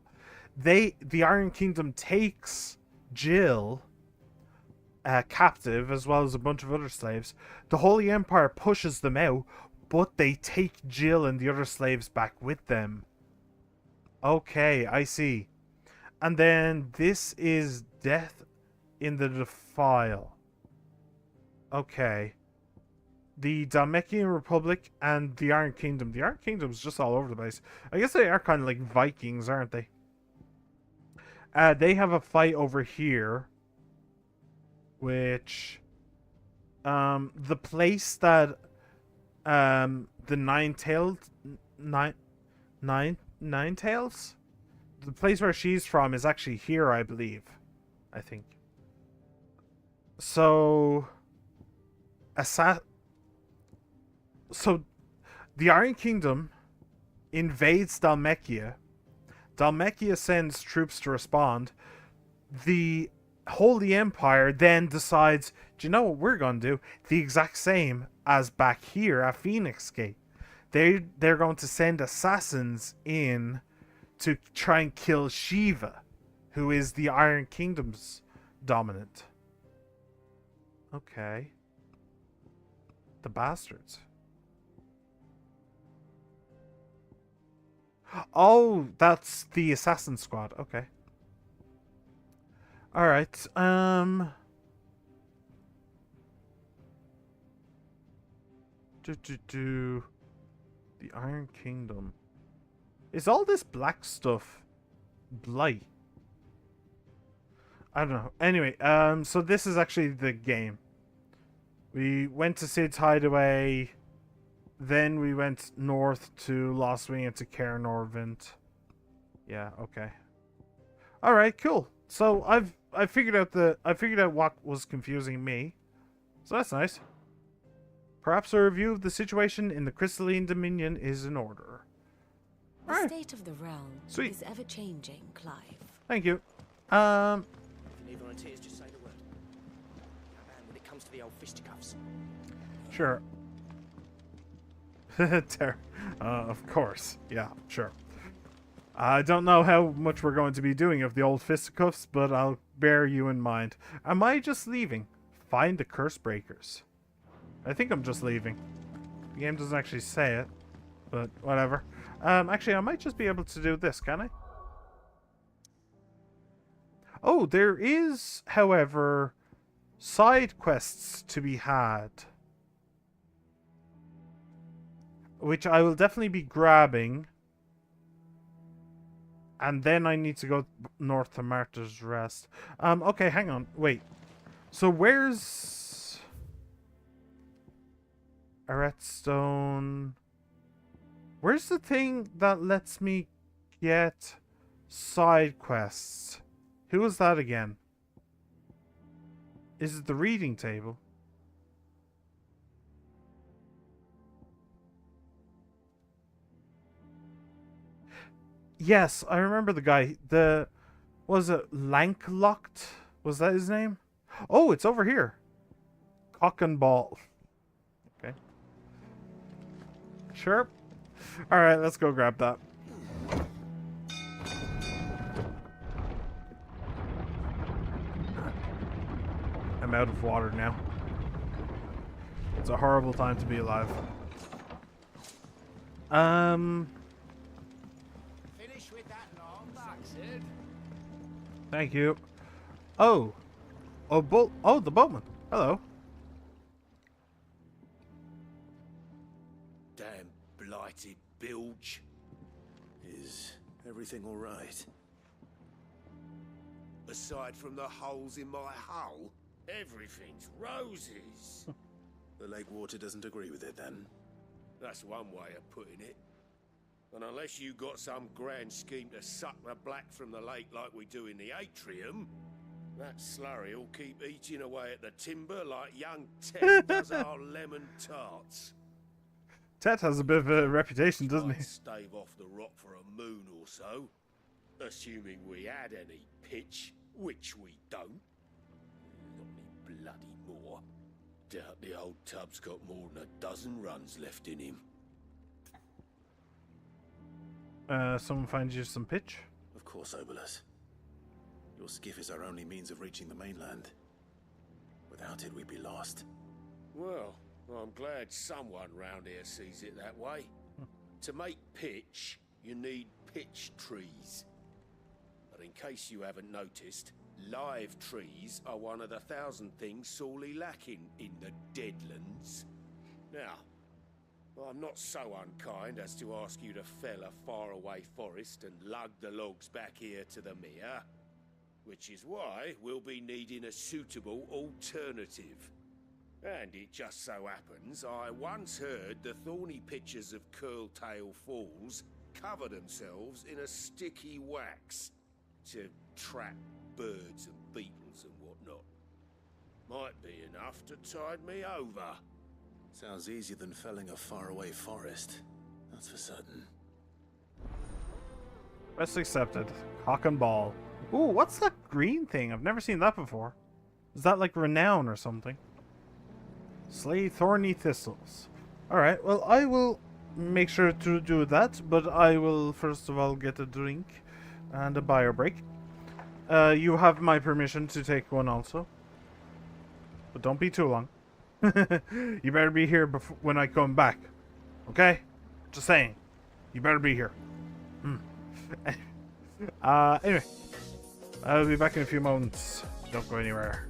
The Iron Kingdom takes Jill captive, as well as a bunch of other slaves. The Holy Empire pushes them out, but they take Jill and the other slaves back with them. Okay, I see. And then this is Death in the Defile. Okay. The Dalmekian Republic and the Iron Kingdom. The Iron Kingdom's just all over the place. I guess they are kind of like Vikings, aren't they? They have a fight over here. Which... the place that... the Nine-Tailed... Nine-Tails? The place where she's from is actually here, I believe. I think. So... So, the Iron Kingdom invades Dhalmekia. Dhalmekia sends troops to respond. The Holy Empire then decides, do you know what we're going to do? The exact same as back here at Phoenix Gate. They're going to send assassins in to try and kill Shiva, who is the Iron Kingdom's dominant. Okay. The bastards. Oh, that's the assassin squad. Okay. Alright, The Iron Kingdom. Is all this black stuff blight? I don't know. Anyway, so this is actually the game. We went to Sid's Hideaway. Then we went north to Lost Wing and to Caer Norvent. Yeah, okay. Alright, cool. So I figured out what was confusing me. So that's nice. Perhaps a review of the situation in the Crystalline Dominion is in order. The state of the realm Sweet. is ever changing, Clive. Thank you. If you need volunteers, just say the word. Young man, when it comes to the old fisticuffs. Sure. Of course. Yeah, sure. I don't know how much we're going to be doing of the old fisticuffs, but I'll bear you in mind. Am I just leaving? Find the curse breakers. I think I'm just leaving. The game doesn't actually say it, but whatever. Actually, I might just be able to do this, can I? Oh, there is, however, side quests to be had, which I will definitely be grabbing. And then I need to go north to Martyr's Rest. Okay, hang on. Wait. So where's... Arretstone? Where's the thing that lets me get side quests? Who is that again? Is it the reading table? Yes, I remember the guy. Was it Lanklocht? Was that his name? Oh, it's over here. Cock and ball. Okay. Sure. Alright, let's go grab that. I'm out of water now. It's a horrible time to be alive. Finish with that long back, Sid. Thank you. Oh. Oh, the boatman. Hello. Damn blighted bilge. Is everything all right? Aside from the holes in my hull, everything's roses. The lake water doesn't agree with it, then? That's one way of putting it. And unless you got some grand scheme to suck the black from the lake like we do in the atrium, that slurry will keep eating away at the timber like young Ted does our lemon tarts. Ted has a bit of a reputation, doesn't he? Stave off the rock for a moon or so, assuming we had any pitch, which we don't. Not any bloody more. Doubt the old tub's got more than a dozen runs left in him. Someone finds you some pitch? Of course, Obolus. Your skiff is our only means of reaching the mainland. Without it, we'd be lost. Well, I'm glad someone round here sees it that way. To make pitch, you need pitch trees. But in case you haven't noticed, live trees are one of the 1,000 things sorely lacking in the Deadlands. Now, I'm not so unkind as to ask you to fell a faraway forest and lug the logs back here to the mere, which is why we'll be needing a suitable alternative. And it just so happens I once heard the thorny pitchers of Curltail Falls cover themselves in a sticky wax to trap birds and beetles and whatnot. Might be enough to tide me over. Sounds easier than felling a faraway forest. That's for certain. Quest accepted. Cock and ball. Ooh, what's that green thing? I've never seen that before. Is that like renown or something? Slay thorny thistles. Alright, well, I will make sure to do that, but I will first of all get a drink and a bio break. You have my permission to take one also. But don't be too long. You better be here when I come back. Okay? Just saying. You better be here. Anyway. I'll be back in a few moments. Don't go anywhere.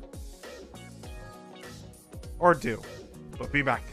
Or do. But be back.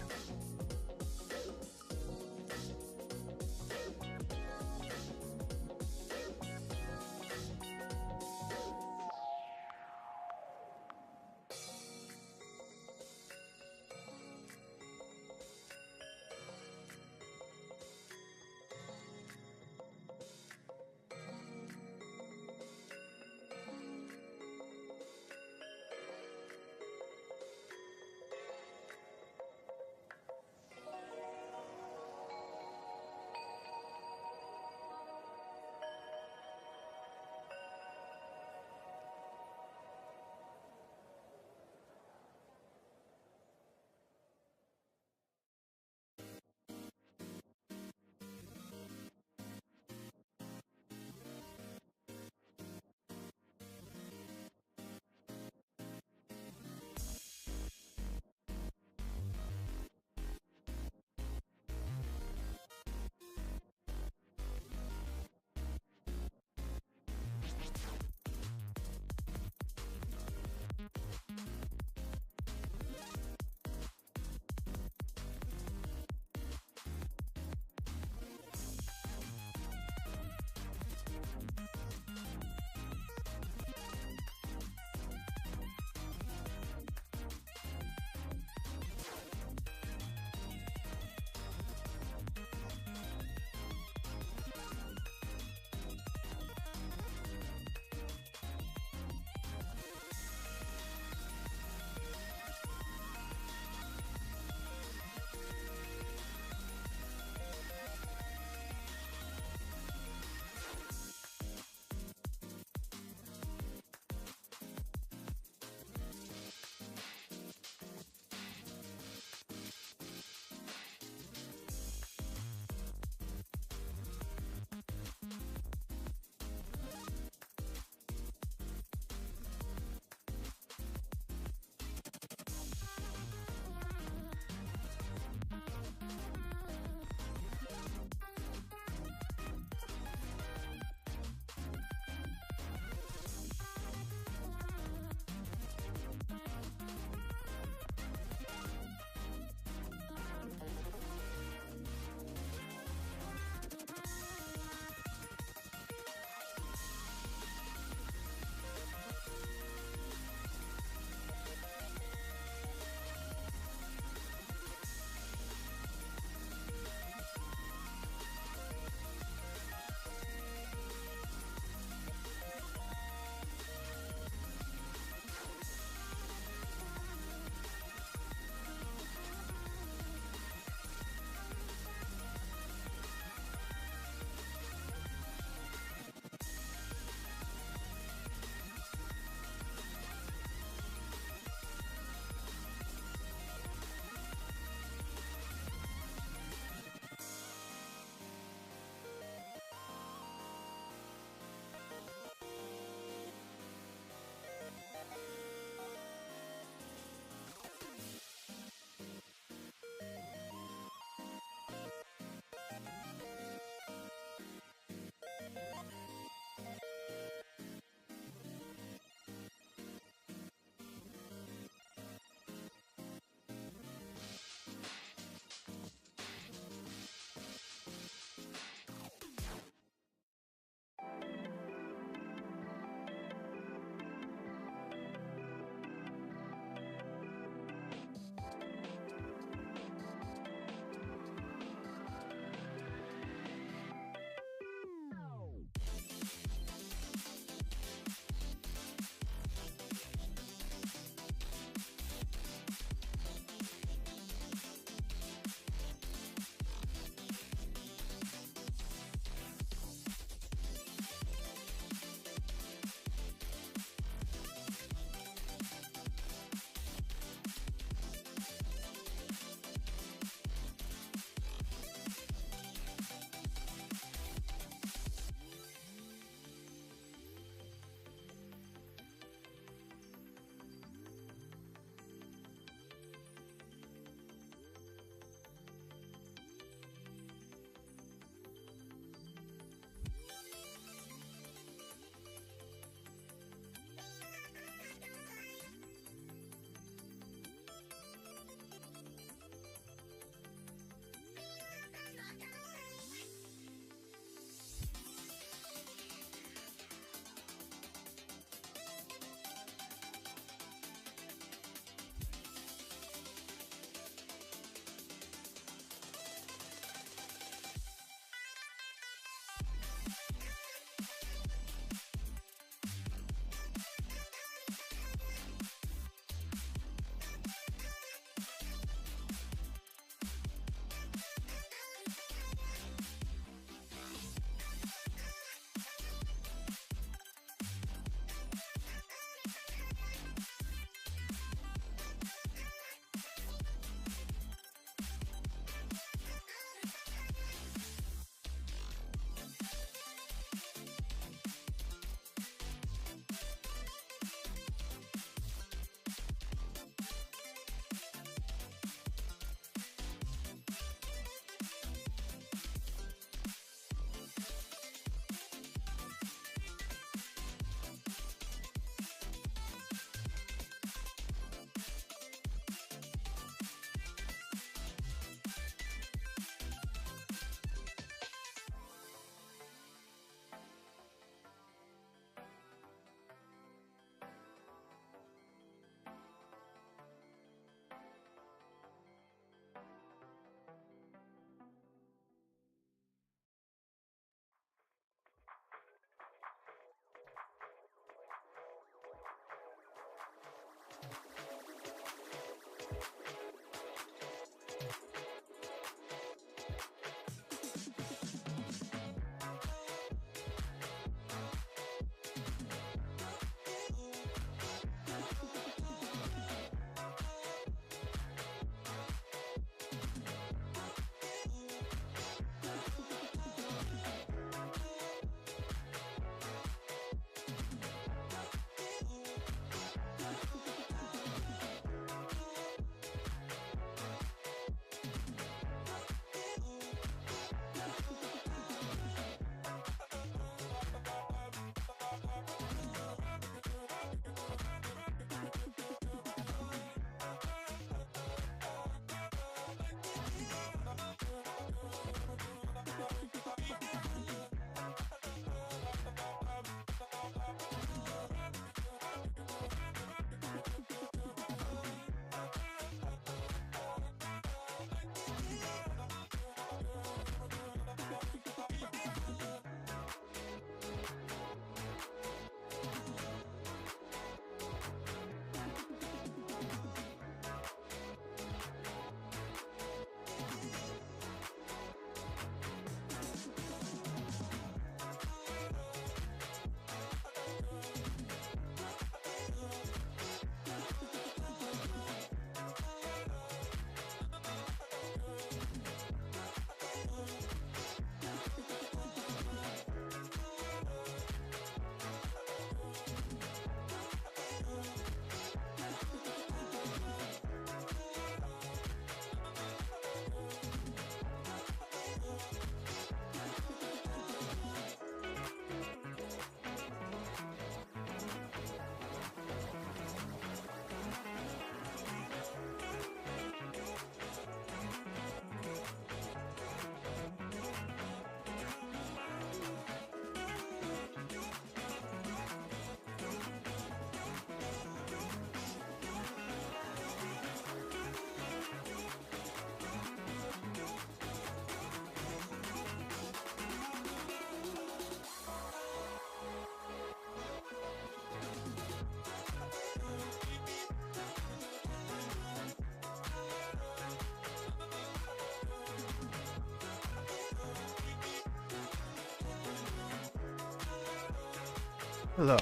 Hello.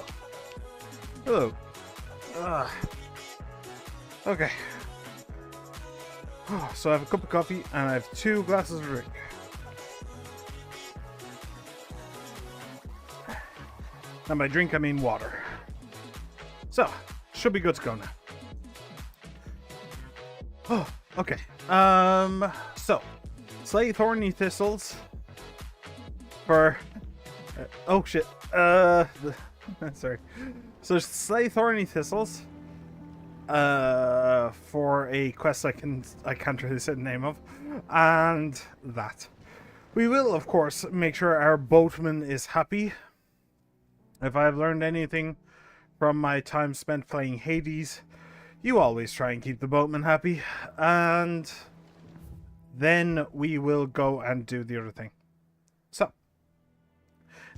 Hello. Okay. So I have a cup of coffee and I have 2 glasses of drink. And by drink I mean water. So, should be good to go now. Oh, okay. So, slay thorny thistles for... oh shit. Sorry. So, slay thorny thistles for a quest I can't really say the name of, and that. We will, of course, make sure our boatman is happy. If I have learned anything from my time spent playing Hades, you always try and keep the boatman happy, and then we will go and do the other thing. So,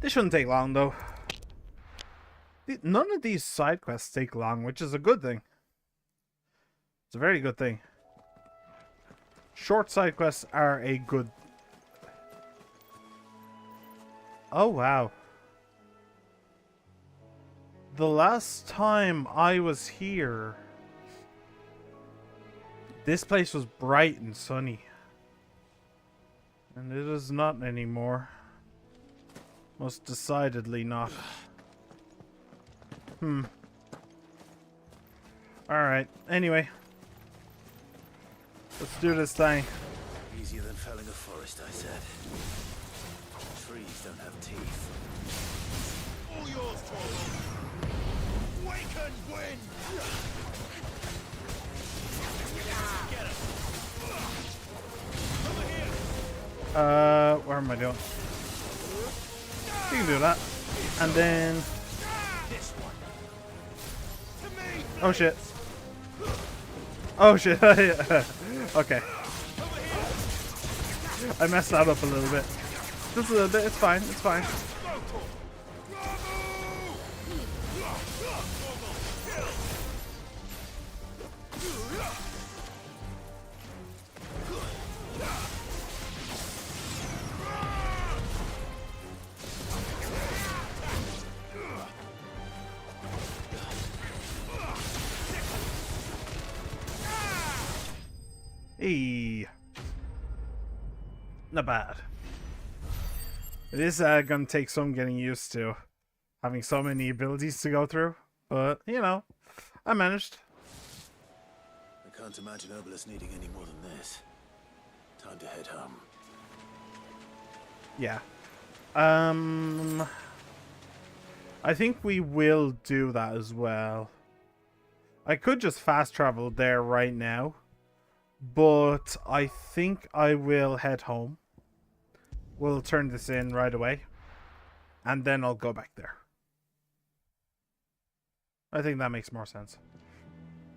this shouldn't take long, though. None of these side quests take long, which is a good thing. It's a very good thing. Short side quests are a good... oh, wow. The last time I was here, this place was bright and sunny. And it is not anymore. Most decidedly not. Alright, anyway. Let's do this thing. Easier than felling a forest, I said. Trees don't have teeth. All yours, Torvald. Wake and win! Get him! What am I doing? You can do that. And then... oh shit. Oh shit. Okay. I messed that up a little bit. Just a little bit, it's fine, it's fine. Hey. Not bad. It is gonna take some getting used to having so many abilities to go through, but you know, I managed. I can't imagine Obelisk needing any more than this. Time to head home. Yeah. I think we will do that as well. I could just fast travel there right now, but I think I will head home. We'll turn this in right away, and then I'll go back there. I think that makes more sense.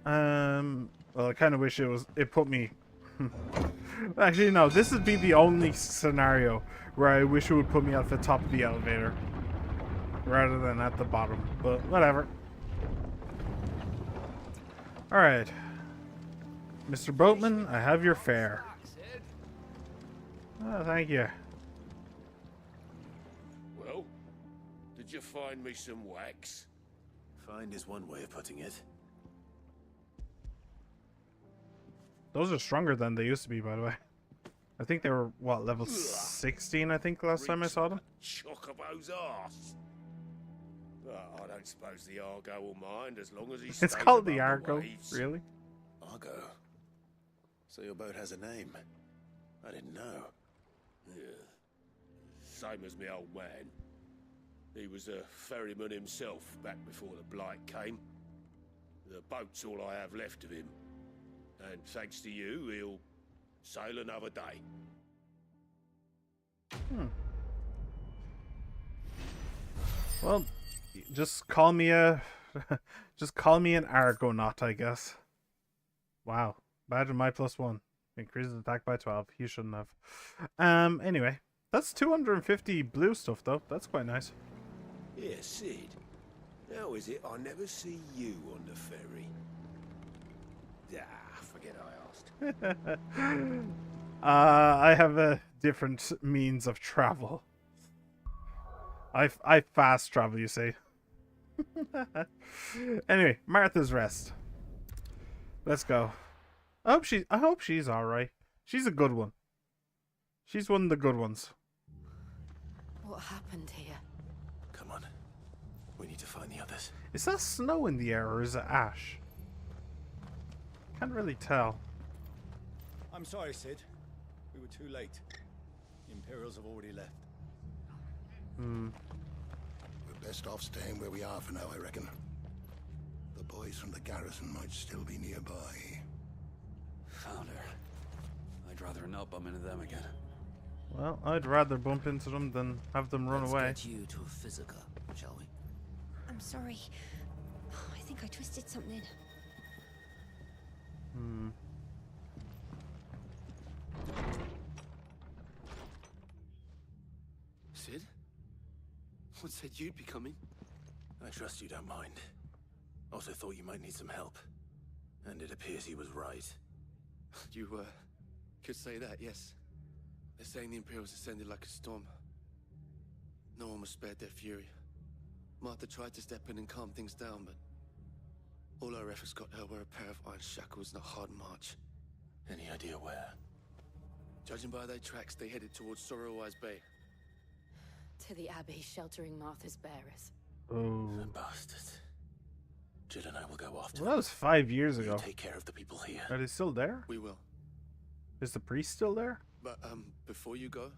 Well, I kind of wish it put me... Actually, no, this would be the only scenario where I wish it would put me at the top of the elevator rather than at the bottom, but whatever. Alright. Mr. Boatman, I have your fare. Oh, thank you. Well, did you find me some wax? Find is one way of putting it. Those are stronger than they used to be, by the way. I think they were, what, level 16, I think, last time I saw them? Chocobo's arse. I don't suppose the Argo will mind as long as he It's called the Argo, really? Argo? So your boat has a name? I didn't know. Yeah. Same as me old man. He was a ferryman himself back before the Blight came. The boat's all I have left of him. And thanks to you, he'll sail another day. Well, just call me a... just call me an Argonaut, I guess. Wow. Badge of my +1. Increases attack by 12. You shouldn't have. Anyway. That's 250 blue stuff, though. That's quite nice. Yeah, Sid. How is it I never see you on the ferry? Forget I asked. I have a different means of travel. I fast travel, you see. Anyway, Martha's Rest. Let's go. I hope she's alright. She's a good one. She's one of the good ones. What happened here? Come on. We need to find the others. Is that snow in the air or is it ash? Can't really tell. I'm sorry, Sid. We were too late. The Imperials have already left. We're best off staying where we are for now, I reckon. The boys from the garrison might still be nearby. Found her. I'd rather not bump into them again. Well, I'd rather bump into them than have them run away. Let's get you to a physica, shall we? I'm sorry. I think I twisted something. Sid? What said you'd be coming? I trust you don't mind. Also thought you might need some help. And it appears he was right. You, could say that, yes. They're saying the Imperials ascended like a storm. No one was spared their fury. Martha tried to step in and calm things down, but all our efforts got her were a pair of iron shackles and a hard march. Any idea where? Judging by their tracks, they headed towards Sorrowwise Bay. To the Abbey sheltering Martha's bearers. Oh. The bastards. Jill and I will go after Well, that was 5 years You ago. take care of the people here. Are they still there? We will. Is the priest still there? But, before you go,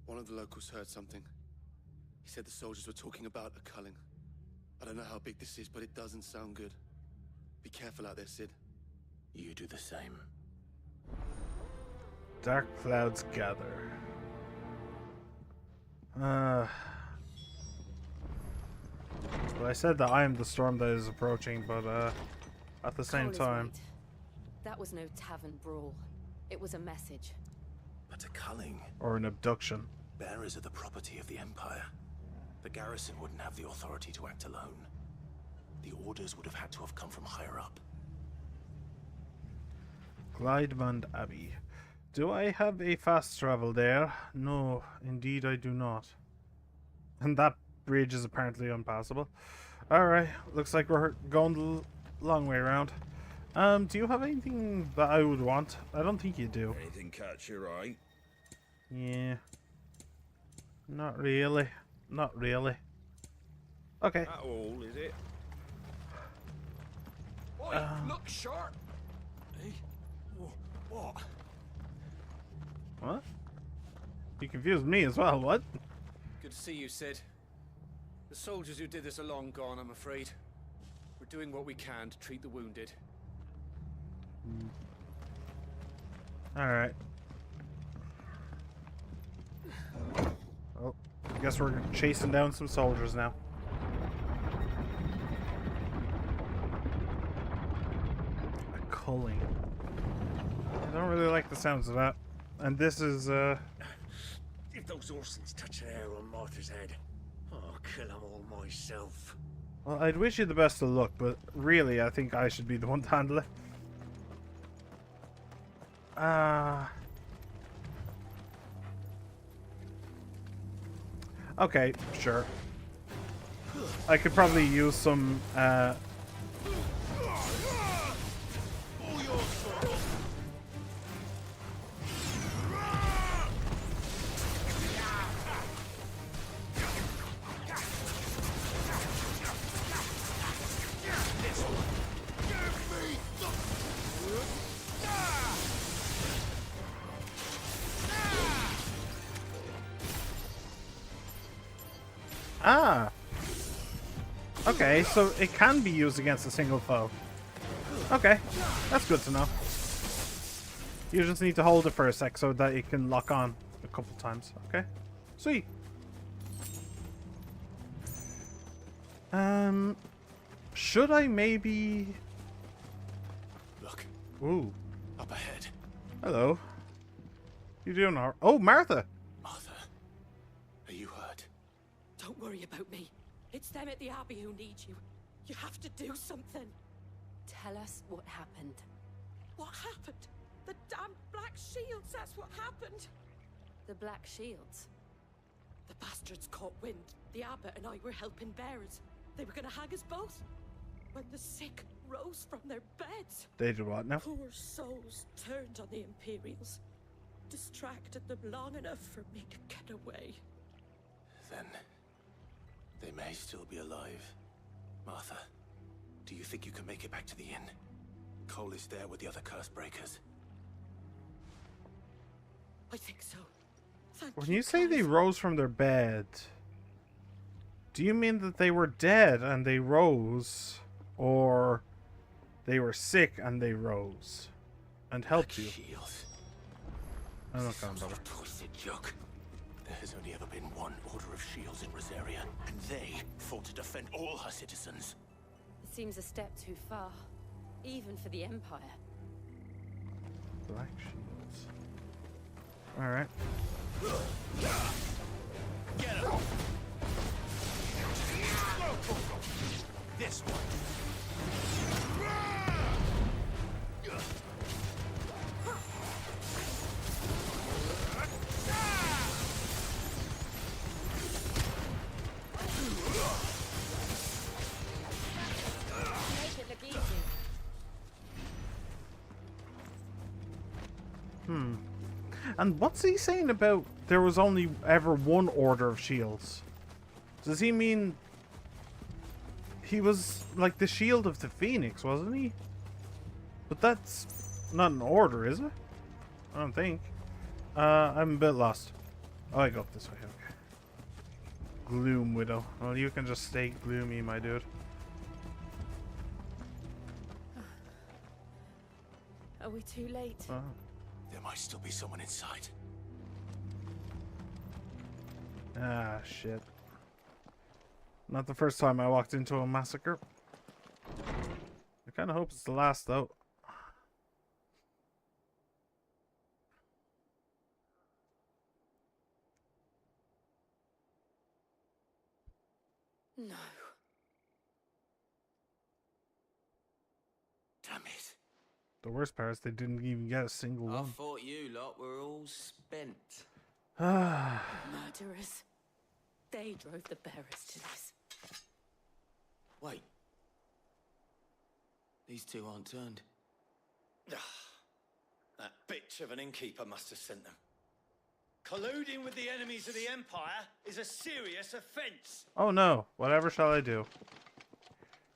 one of the locals heard something. He said the soldiers were talking about a culling. I don't know how big this is, but it doesn't sound good. Be careful out there, Sid. You do the same. Dark clouds gather. Well, I said that I am the storm that is approaching, but at the same Cole is time, right. That was no tavern brawl. It was a message. But a culling. or an abduction. Bearers are the property of the Empire. The garrison wouldn't have the authority to act alone. The orders would have had to have come from higher up. Glidemond Abbey. Do I have a fast travel there? No, indeed I do not. And that bridge is apparently unpassable. Alright, looks like we're going the long way around. Do you have anything that I would want? I don't think you do. Anything catch your eye? Yeah. Not really. Not really. Okay. That all, is it? Oi, look sharp! Hey? What? What? You confused me as well, what? Good to see you, Sid. The soldiers who did this are long gone, I'm afraid. We're doing what we can to treat the wounded. Alright. Well, I guess we're chasing down some soldiers now. A culling. I don't really like the sounds of that. And this is, If those Orsons touch an arrow on Martha's head, I'll kill them all myself. well, I'd wish you the best of luck, but really, I think I should be the one to handle it. Okay, sure. I could probably use some, Okay, so it can be used against a single foe. Okay, that's good to know. You just need to hold it for a sec so that it can lock on a couple times. Okay, sweet. Should I maybe... Look. Ooh. Up ahead. Hello. You doing alright? Oh, Martha! Martha, are you hurt? Don't worry about me. It's them at the Abbey who need you. You have to do something. Tell us what happened. What happened? The damn Black Shields, that's what happened. The Black Shields? The bastards caught wind. The Abbot and I were helping bearers. They were gonna hang us both. When the sick rose from their beds. They did what now? Poor souls turned on the Imperials. Distracted them long enough for me to get away. Then they may still be alive. Martha, do you think you can make it back to the inn? Cole is there with the other curse breakers. I think so. When you say they rose from their bed, do you mean that they were dead and they rose, or they were sick and they rose and helped you? Shields. I don't know, Some sort of twisted joke. There has only ever been one Order of Shields in Rosaria, and they fought to defend all her citizens. It seems a step too far, even for the Empire. Black Shields. Alright. Get him! This one. Make it look easy. And what's he saying about there was only ever one Order of Shields? Does he mean he was like the Shield of the Phoenix, wasn't he? But that's not an order, is it? I don't think. I'm a bit lost. Oh, I go up this way. Okay. Gloom Widow. Well, you can just stay gloomy, my dude. Are we too late? There might still be someone inside. Ah, shit. Not the first time I walked into a massacre. I kind of hope it's the last, though. No. Damn it. The worst part is they didn't even get a single I one. thought you lot were all spent. Murderers. They drove the bearers to this. Wait. These two aren't turned. That bitch of an innkeeper must have sent them. Colluding with the enemies of the Empire is a serious offence. Oh no, whatever shall I do?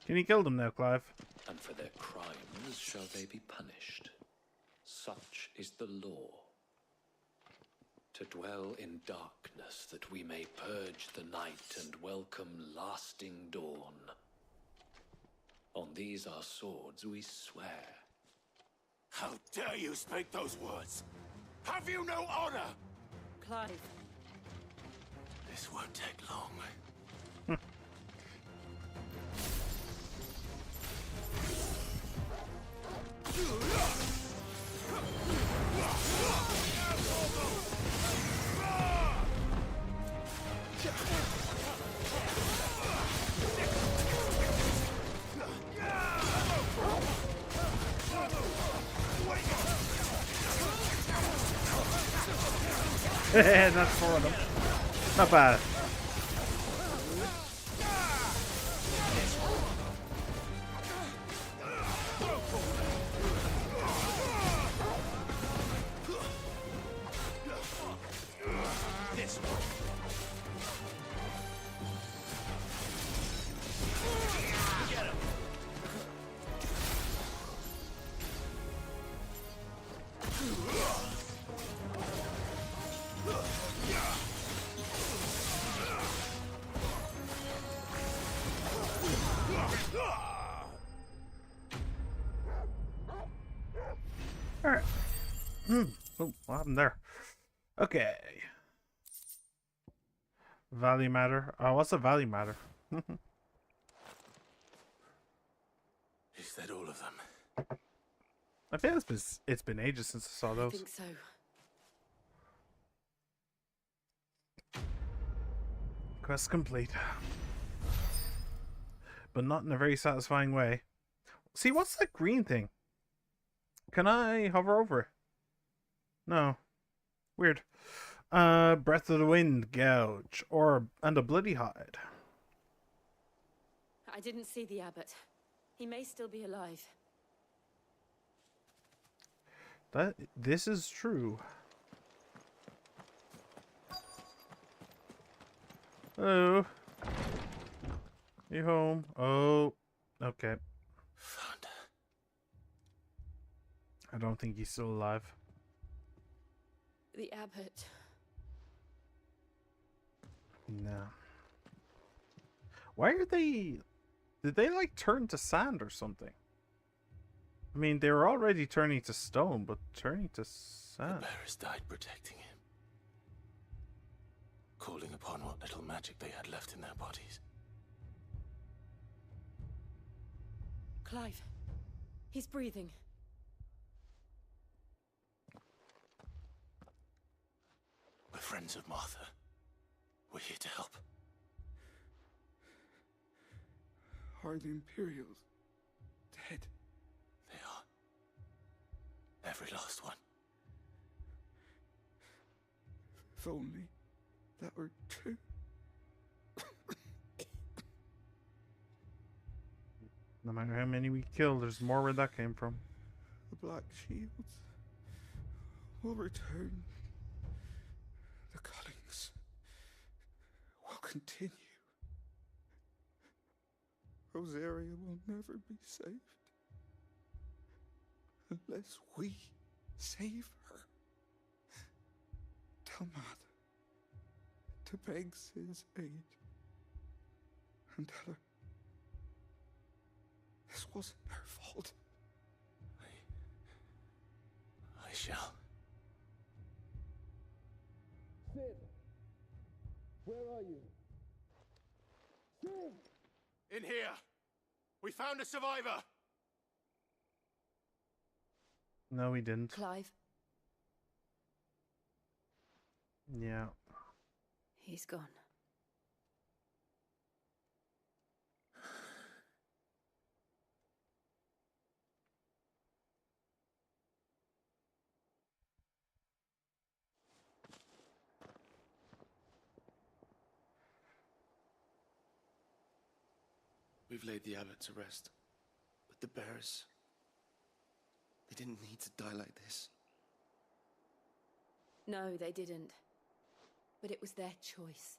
Can you kill them now, Clive? And for their crimes shall they be punished. Such is the law. To dwell in darkness that we may purge the night and welcome lasting dawn. On these our swords we swear. How dare you speak those words? Have you no honor? Clive. This won't take long. That's four of them. Not bad. This one. Get him. Alright. Oh, what happened there? Okay. Value matter. What's a value matter? Is that all of them? I feel it's been ages since I saw those. I think so. Quest complete. But not in a very satisfying way. See, what's that green thing? Can I hover over it? No. Weird. Breath of the Wind, Gouge, Orb, and a Bloody Hide. I didn't see the abbot. He may still be alive. This is true. Hello. You home? Oh, okay. Found. I don't think he's still alive. The abbot. No. Why are they... Did they, like, turn to sand or something? I mean, they were already turning to stone, but turning to sand. The bearers died protecting him. Calling upon what little magic they had left in their bodies. Clive. He's breathing. We're friends of Martha. We're here to help. Are the Imperials dead? They are. Every last one. If only that were true. No matter how many we kill, there's more where that came from. The Black Shields will return. The Cullings will continue. Rosaria will never be saved unless we save her. Tell Martha to beg Sid's aid and tell her this wasn't her fault. I shall. Sid! Where are you? Sid! In here! We found a survivor! No, we didn't. Clive. Yeah. He's gone. We've laid the abbot to rest, but the bearers, they didn't need to die like this. No, they didn't. But it was their choice.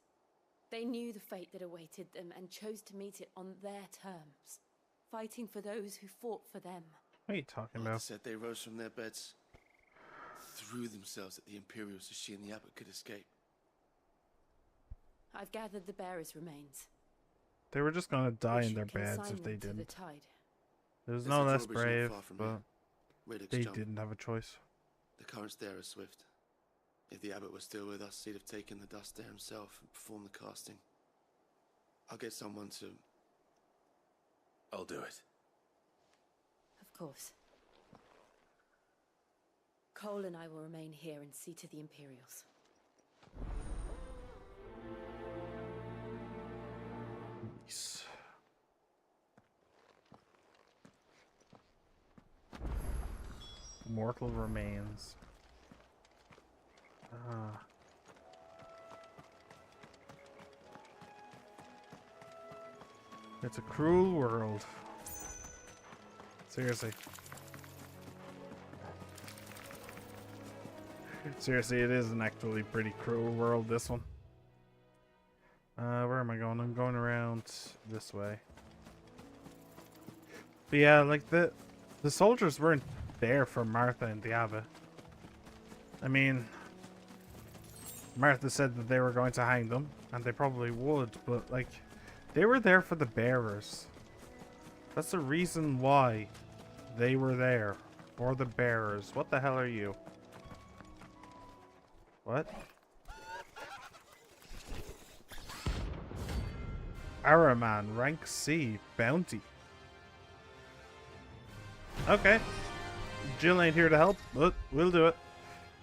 They knew the fate that awaited them and chose to meet it on their terms, fighting for those who fought for them. What are you talking Martha about? said they rose from their beds, threw themselves at the Imperials so she and the abbot could escape. I've gathered the bearers' remains. They were just gonna die in their Consign beds if they them to the didn't. tide. It was There's no a less drawbridge not brave, far from but here. Radix they Jump. didn't have a choice. The currents there are swift. If the abbot was still with us, he'd have taken the dust there himself and performed the casting. I'll get someone to... I'll do it. Of course. Cole and I will remain here and see to the Imperials. Nice. Mortal remains. Ah. It's a cruel world. Seriously. Seriously, it is an actually pretty cruel world, this one. Where am I going? I'm going around this way. But yeah, like the soldiers weren't there for Martha and the abbot. I mean, Martha said that they were going to hang them, and they probably would, but like, they were there for the bearers. That's the reason why they were there, for the bearers. What the hell are you? What? Araman, rank C, bounty. Okay. Jill ain't here to help, but we'll do it.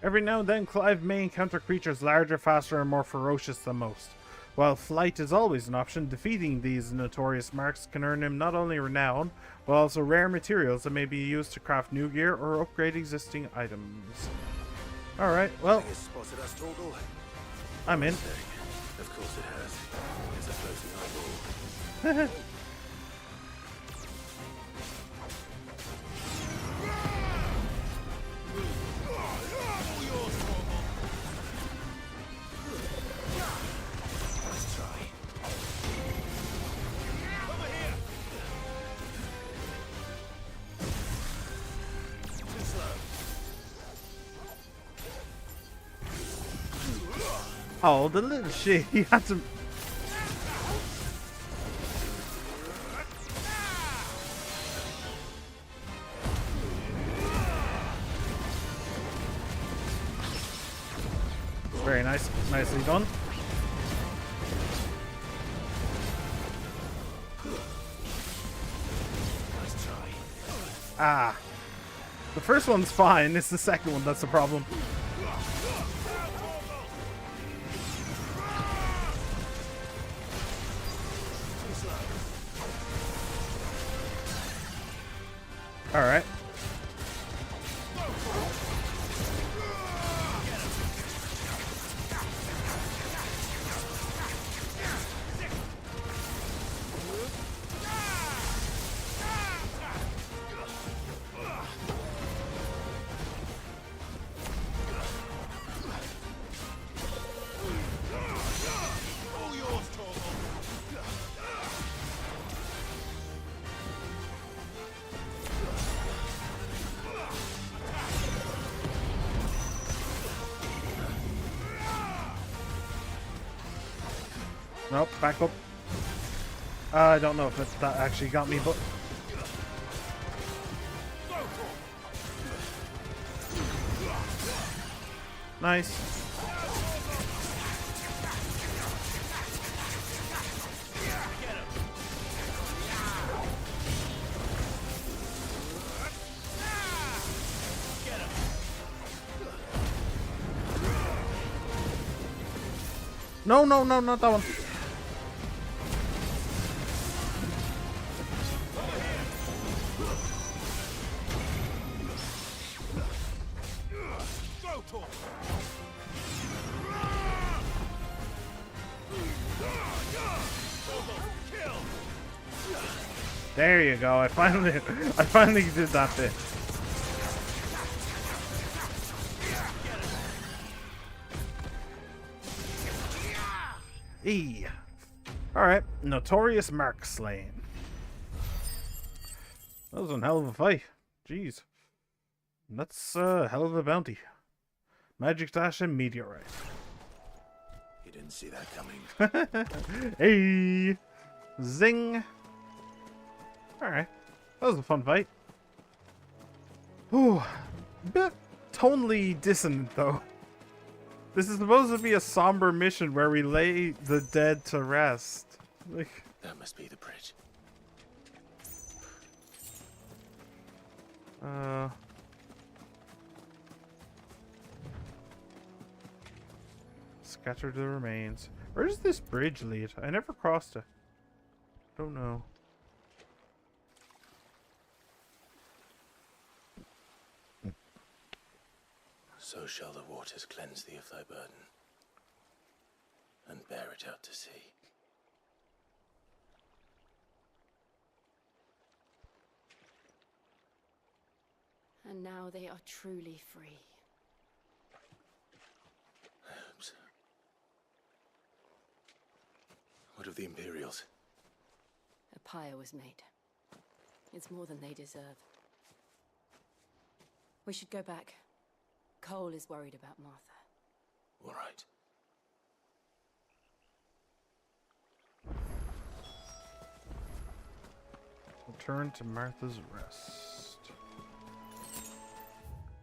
Every now and then, Clive may encounter creatures larger, faster, and more ferocious than most. While flight is always an option, defeating these notorious marks can earn him not only renown, but also rare materials that may be used to craft new gear or upgrade existing items. Alright, well, Spotted us, Torgal. I'm in. Of course it has. It's a floating eyeball. Oh, the little shit. He had to. Very nice. Nicely done. Ah. The first one's fine. It's the second one that's the problem. Alright. Nope, back up. I don't know if that actually got me, but... Nice. No, no, no, not that one. There you go. I finally did that bit. E. Alright, Notorious Mark slain. That was one hell of a fight. Jeez. That's a hell of a bounty. Magic Dash and Meteorite. You didn't see that coming. Hey! Zing! Alright. That was a fun fight. Ooh. Bit tonally dissonant, though. This is supposed to be a somber mission where we lay the dead to rest. Like, that must be the bridge. Scatter the remains. Where does this bridge lead? I never crossed it. Don't know. So shall the waters cleanse thee of thy burden, and bear it out to sea. And now they are truly free. I hope so. What of the Imperials? A pyre was made. It's more than they deserve. We should go back. Cole is worried about Martha. All right. Return to Martha's Rest.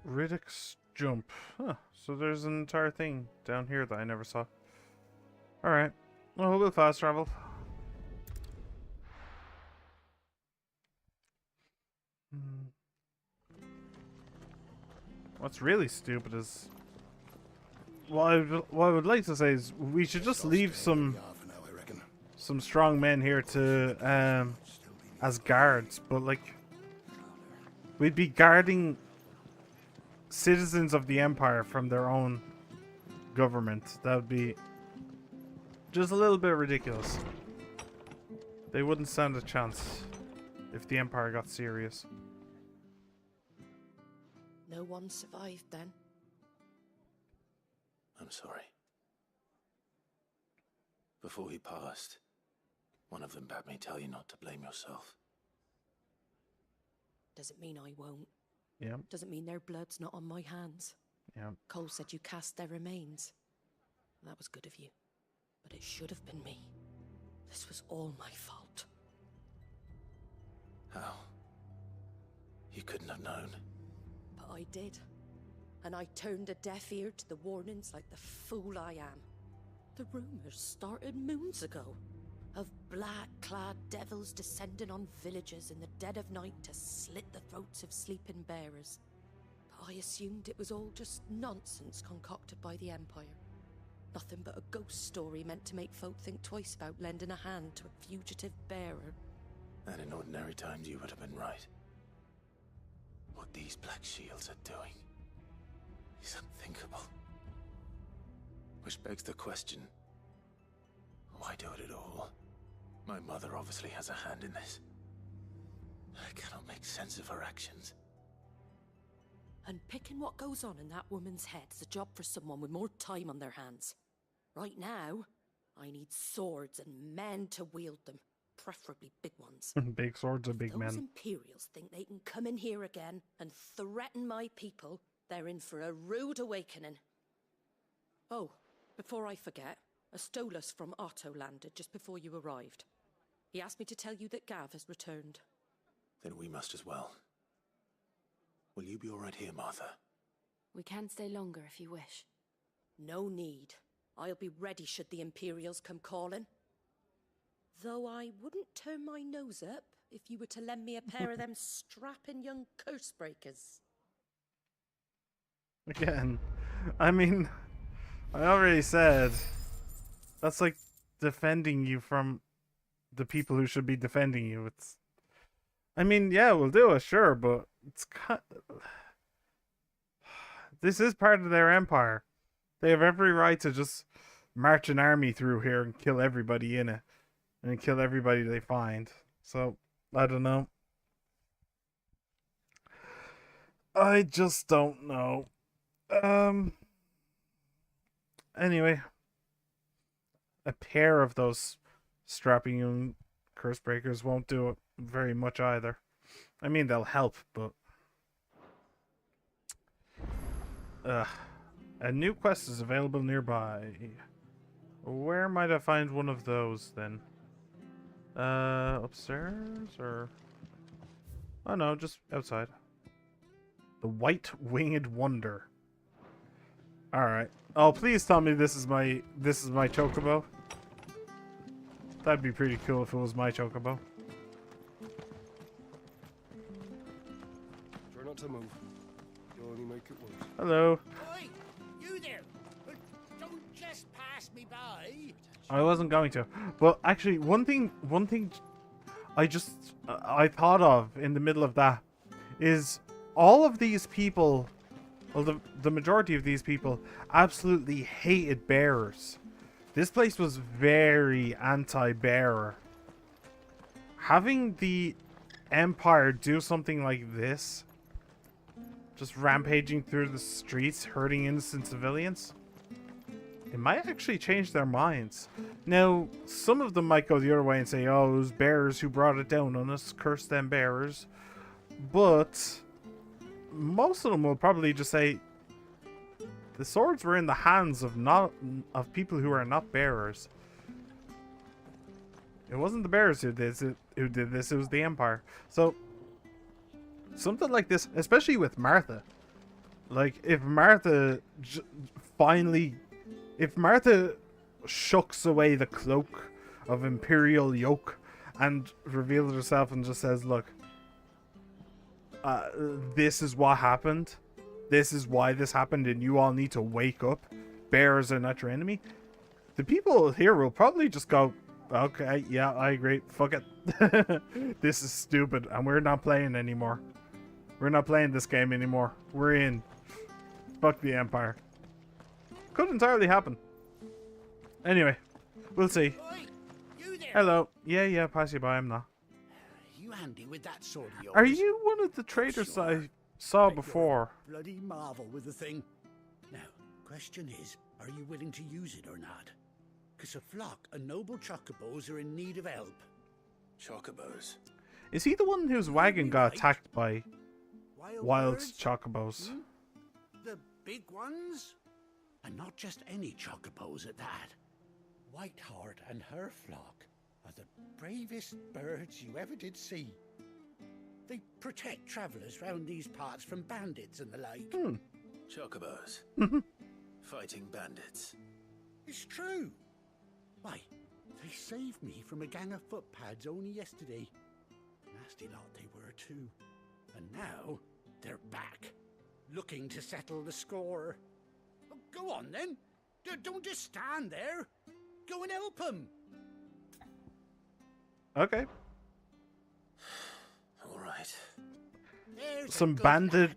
Riddick's Jump. Huh. So there's an entire thing down here that I never saw. Alright. Well, we'll fast travel. What's really stupid is... what I would like to say is we should just leave some strong men here to as guards, but like we'd be guarding citizens of the Empire from their own government. That would be just a little bit ridiculous. They wouldn't stand a chance if the Empire got serious. No one survived then. I'm sorry. Before he passed, one of them bade me tell you not to blame yourself. Doesn't mean I won't. Yeah. Doesn't mean their blood's not on my hands. Yeah. Cole said you cast their remains. That was good of you. But it should have been me. This was all my fault. How? You couldn't have known. But I did. And I turned a deaf ear to the warnings like the fool I am. The rumors started moons ago. Of black-clad devils descending on villages in the dead of night to slit the throats of sleeping bearers. But I assumed it was all just nonsense concocted by the Empire. Nothing but a ghost story meant to make folk think twice about lending a hand to a fugitive bearer. And in ordinary times you would have been right. What these Black Shields are doing is unthinkable. Which begs the question, why do it at all? My mother obviously has a hand in this. I cannot make sense of her actions. And picking what goes on in that woman's head is a job for someone with more time on their hands. Right now, I need swords and men to wield them, preferably big ones. Big swords and big Those men. Imperials think they can come in here again and threaten my people. They're in for a rude awakening. Oh, before I forget, a Stolas from Otto landed just before you arrived. He asked me to tell you that Gav has returned. Then we must as well. Will you be all right here, Martha? We can stay longer if you wish. No need. I'll be ready should the Imperials come calling. Though I wouldn't turn my nose up if you were to lend me a pair of them strapping young curse breakers. Again, I mean, I already said that's like defending you from the people who should be defending you. It's, I mean, yeah, we'll do it, sure, but it's kind of, this is part of their empire. They have every right to just march an army through here and kill everybody in it, and kill everybody they find. So, I don't know. I just don't know. Anyway, a pair of those strapping young curse breakers won't do it very much either. I mean, they'll help, but a new quest is available nearby. Where might I find one of those then? Upstairs or? Oh no, just outside. The White Winged Wonder. All right. Oh, please tell me this is my chocobo. That'd be pretty cool if it was my chocobo. Try not to move. You'll only make it worse. Hello. Oi, you there! Don't just pass me by. I wasn't going to. But actually, one thing I thought of in the middle of that is all of these people, well, the majority of these people absolutely hated bearers. This place was very anti-bearer. Having the Empire do something like this, just rampaging through the streets, hurting innocent civilians, it might actually change their minds. Now, some of them might go the other way and say, oh, it was bearers who brought it down on us, curse them bearers. But most of them will probably just say, the swords were in the hands of people who are not bearers. It wasn't the bearers who did this, it was the Empire. So, something like this, especially with Martha. Like, if Martha if Martha shucks away the cloak of Imperial yoke and reveals herself and just says, look, this is what happened. This is why this happened, and you all need to wake up. Bearers are not your enemy. The people here will probably just go, okay, yeah, I agree. Fuck it. This is stupid, and we're not playing anymore. We're not playing this game anymore. We're in. Fuck the Empire. Could entirely happen. Anyway, we'll see. Oi, you there! Hello. Yeah, pass you by. I'm not. You handy with that sword of yours? Are you one of the traders I saw before? Bloody marvel with the thing. Now, question is, are you willing to use it or not? Because a flock of noble chocobos are in need of help. Chocobos? Is he the one whose wagon got attacked by wild birds? chocobos? The big ones? And not just any chocobos at that. Whiteheart and her flock are the bravest birds you ever did see. They protect travellers round these parts from bandits and the like. Chocobos. Fighting bandits. It's true. Why, they saved me from a gang of footpads only yesterday. Nasty lot they were too. And now they're back, looking to settle the score. Oh, go on then. Don't just stand there. Go and help them. Okay. All right. Some bandit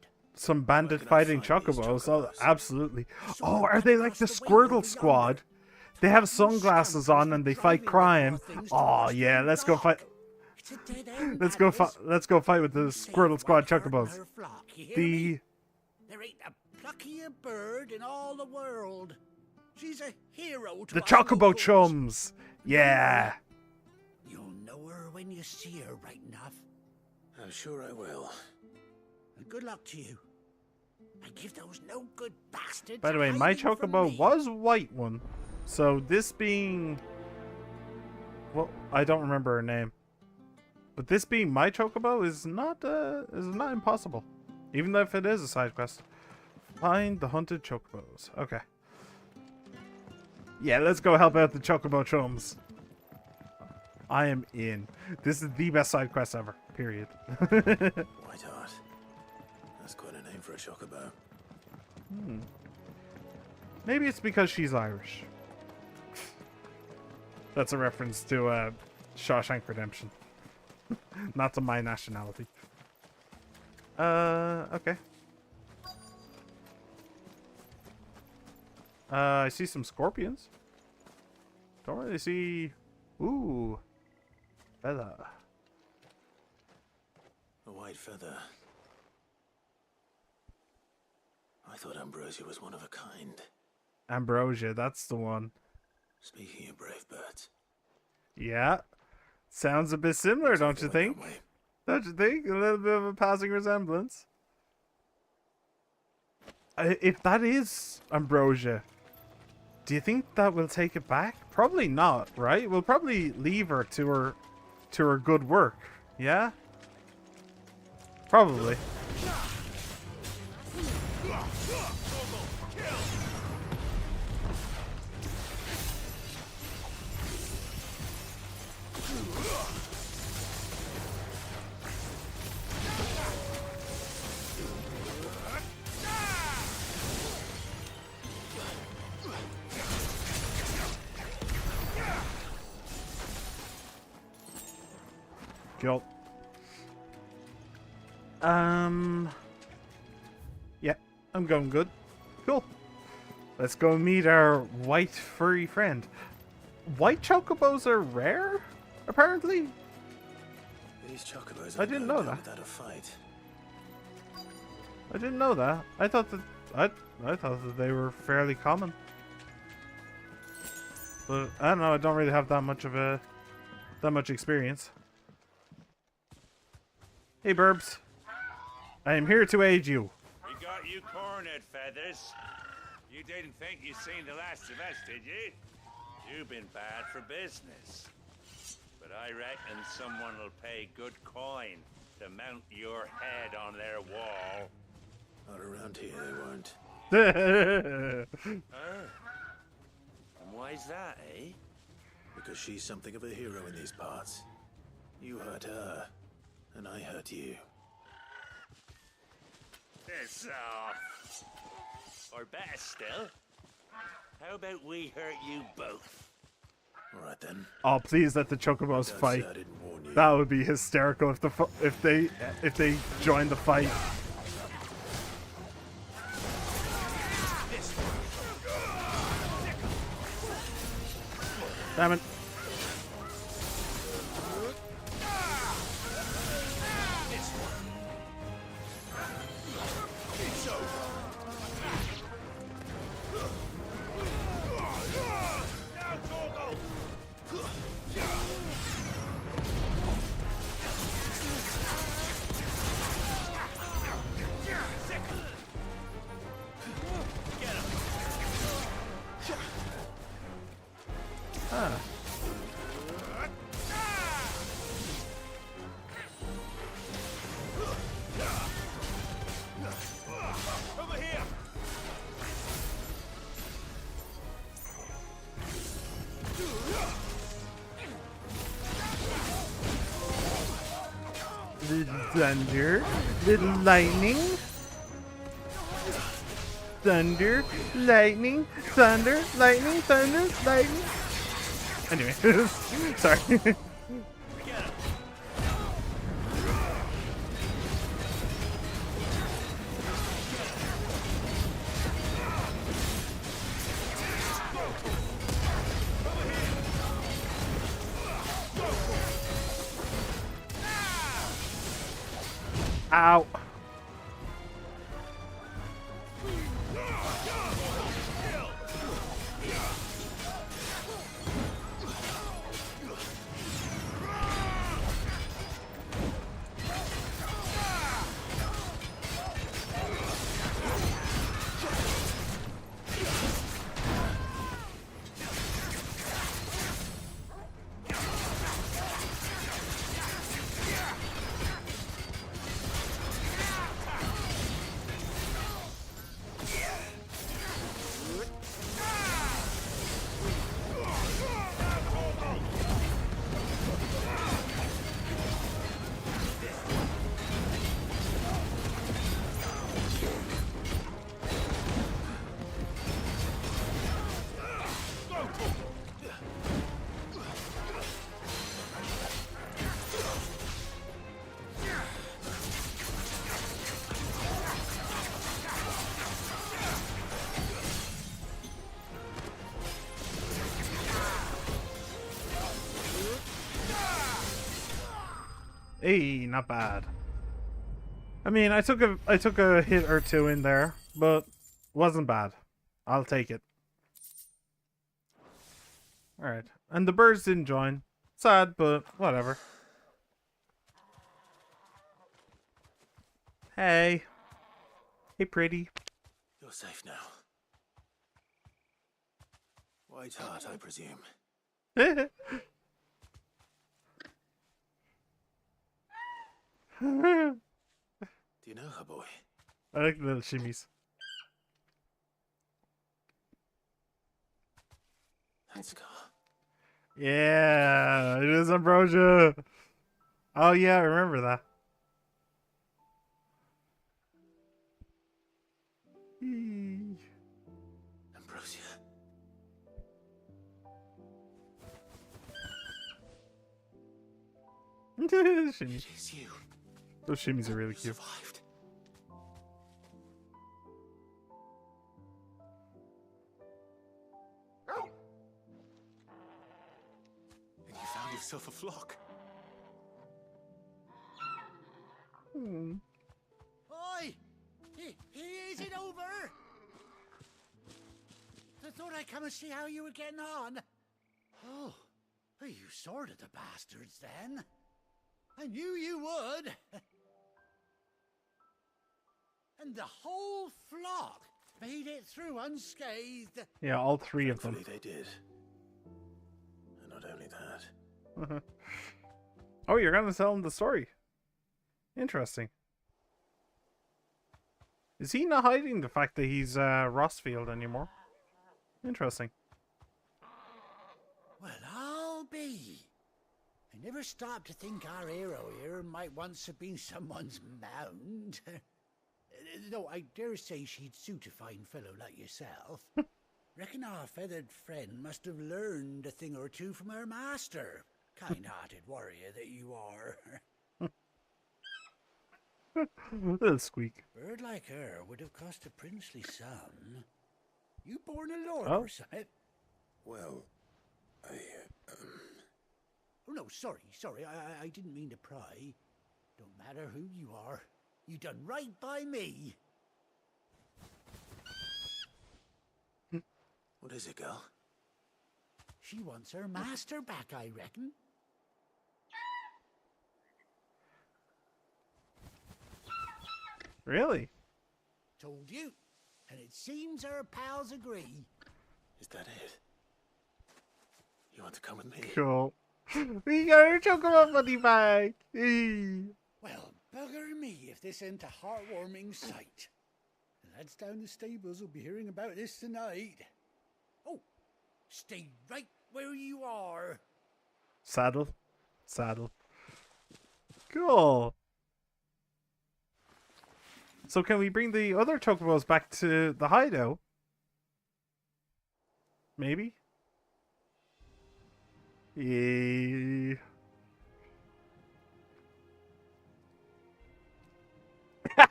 fighting chocobos. Oh, absolutely. Oh, are they like the Squirtle Squad? They have sunglasses on and they fight crime. Oh yeah, let's go fight. Let's go fight with the Squirtle Squad chocobos. There ain't a pluckier bird in all the world. She's a hero to The us Chocobo locals. Chums. Yeah. You'll know her when you see her, right enough. I'm sure I will. And good luck to you. And give those no good bastards. By the way, my chocobo was a white one. So this being, well, I don't remember her name. But this being my chocobo is not impossible. Even though if it is a side quest. Find the hunted chocobos. Okay. Yeah, let's go help out the Chocobo Chums. I am in. This is the best side quest ever. Period. Whiteheart. That's quite a name for a chocobo. Maybe it's because she's Irish. That's a reference to Shawshank Redemption. Not to my nationality. Okay. I see some scorpions. Don't really see... Ooh. Feather. A white feather. I thought Ambrosia was one of a kind. Ambrosia, that's the one. Speaking of brave birds. Yeah. Sounds a bit similar, don't you think? Don't you think? A little bit of a passing resemblance. If that is Ambrosia, do you think that will take it back? Probably not, right? We'll probably leave her to her good work. Yeah? Probably. Killed. Yeah, I'm going good. Cool. Let's go meet our white furry friend. White chocobos are rare, apparently. These chocobos I didn't know that. without a fight. I didn't know that. I thought that I thought that they were fairly common. But I don't know. I don't really have that much experience. Hey, Burbs. I am here to aid you. We got you cornered, Feathers. You didn't think you'd seen the last of us, did you? You've been bad for business. But I reckon someone will pay good coin to mount your head on their wall. Not around here, they won't. Oh. And why's that, eh? Because she's something of a hero in these parts. You hurt her, and I hurt you. Piss off. Or better still, how about we hurt you both? All right then. Oh, please let the chocobos Don't fight. say I didn't warn you. That would be hysterical if they join the fight. Damn it. Little thunder, little lightning. Thunder, lightning, thunder, lightning, thunder, lightning. Anyway, sorry. Ow. Hey, not bad. I mean, I took a hit or two in there, but wasn't bad. I'll take it. All right, and the birds didn't join. Sad, but whatever. Hey. Hey, pretty. You're safe now. White Hart, I presume. Do you know her, boy? I like the little shimmies. That scar. Yeah, it is Ambrosia. Oh yeah, I remember that. Ambrosia. Shimmy. It is you. Those shimmies are really cute. Survived. And you found yourself a flock. Hmm. Oi! He isn't over! I thought I'd come and see how you were getting on. Oh, you sorted the bastards then. I knew you would. And the whole flock made it through unscathed. Yeah, all three of them. Thankfully they did. And not only that. Oh, you're gonna tell him the story. Interesting. Is he not hiding the fact that he's Rossfield anymore? Interesting. Well, I'll be. I never stopped to think our hero here might once have been someone's mound. Though I dare say she'd suit a fine fellow like yourself. Reckon our feathered friend must have learned a thing or two from her master. Kind-hearted warrior that you are. Little squeak. Bird like her would have cost a princely sum. You born a lord Oh. or something? Well, Oh, no, sorry. I didn't mean to pry. Don't matter who you are. You done right by me. what is it, girl? She wants her master back, I reckon. Really? Told you. And it seems our pals agree. Is that it? You want to come with me? Cool. We got our chocolate money back. Eee. Well, bugger me if this ain't a heartwarming sight. The lads down the stables will be hearing about this tonight. Oh, stay right where you are. Saddle. Cool. So can we bring the other chocobos back to the hideout? Maybe? Yeah.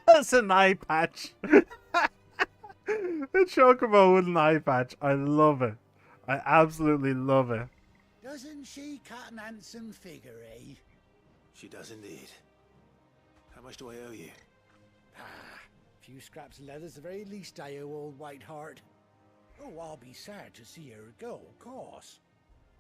That's an eye patch. A chocobo with an eye patch. I love it. I absolutely love it. Doesn't she cut an handsome figure, eh? She does indeed. How much do I owe you? A few scraps of leather's the very least I owe old Whiteheart. Oh, I'll be sad to see her go, of course.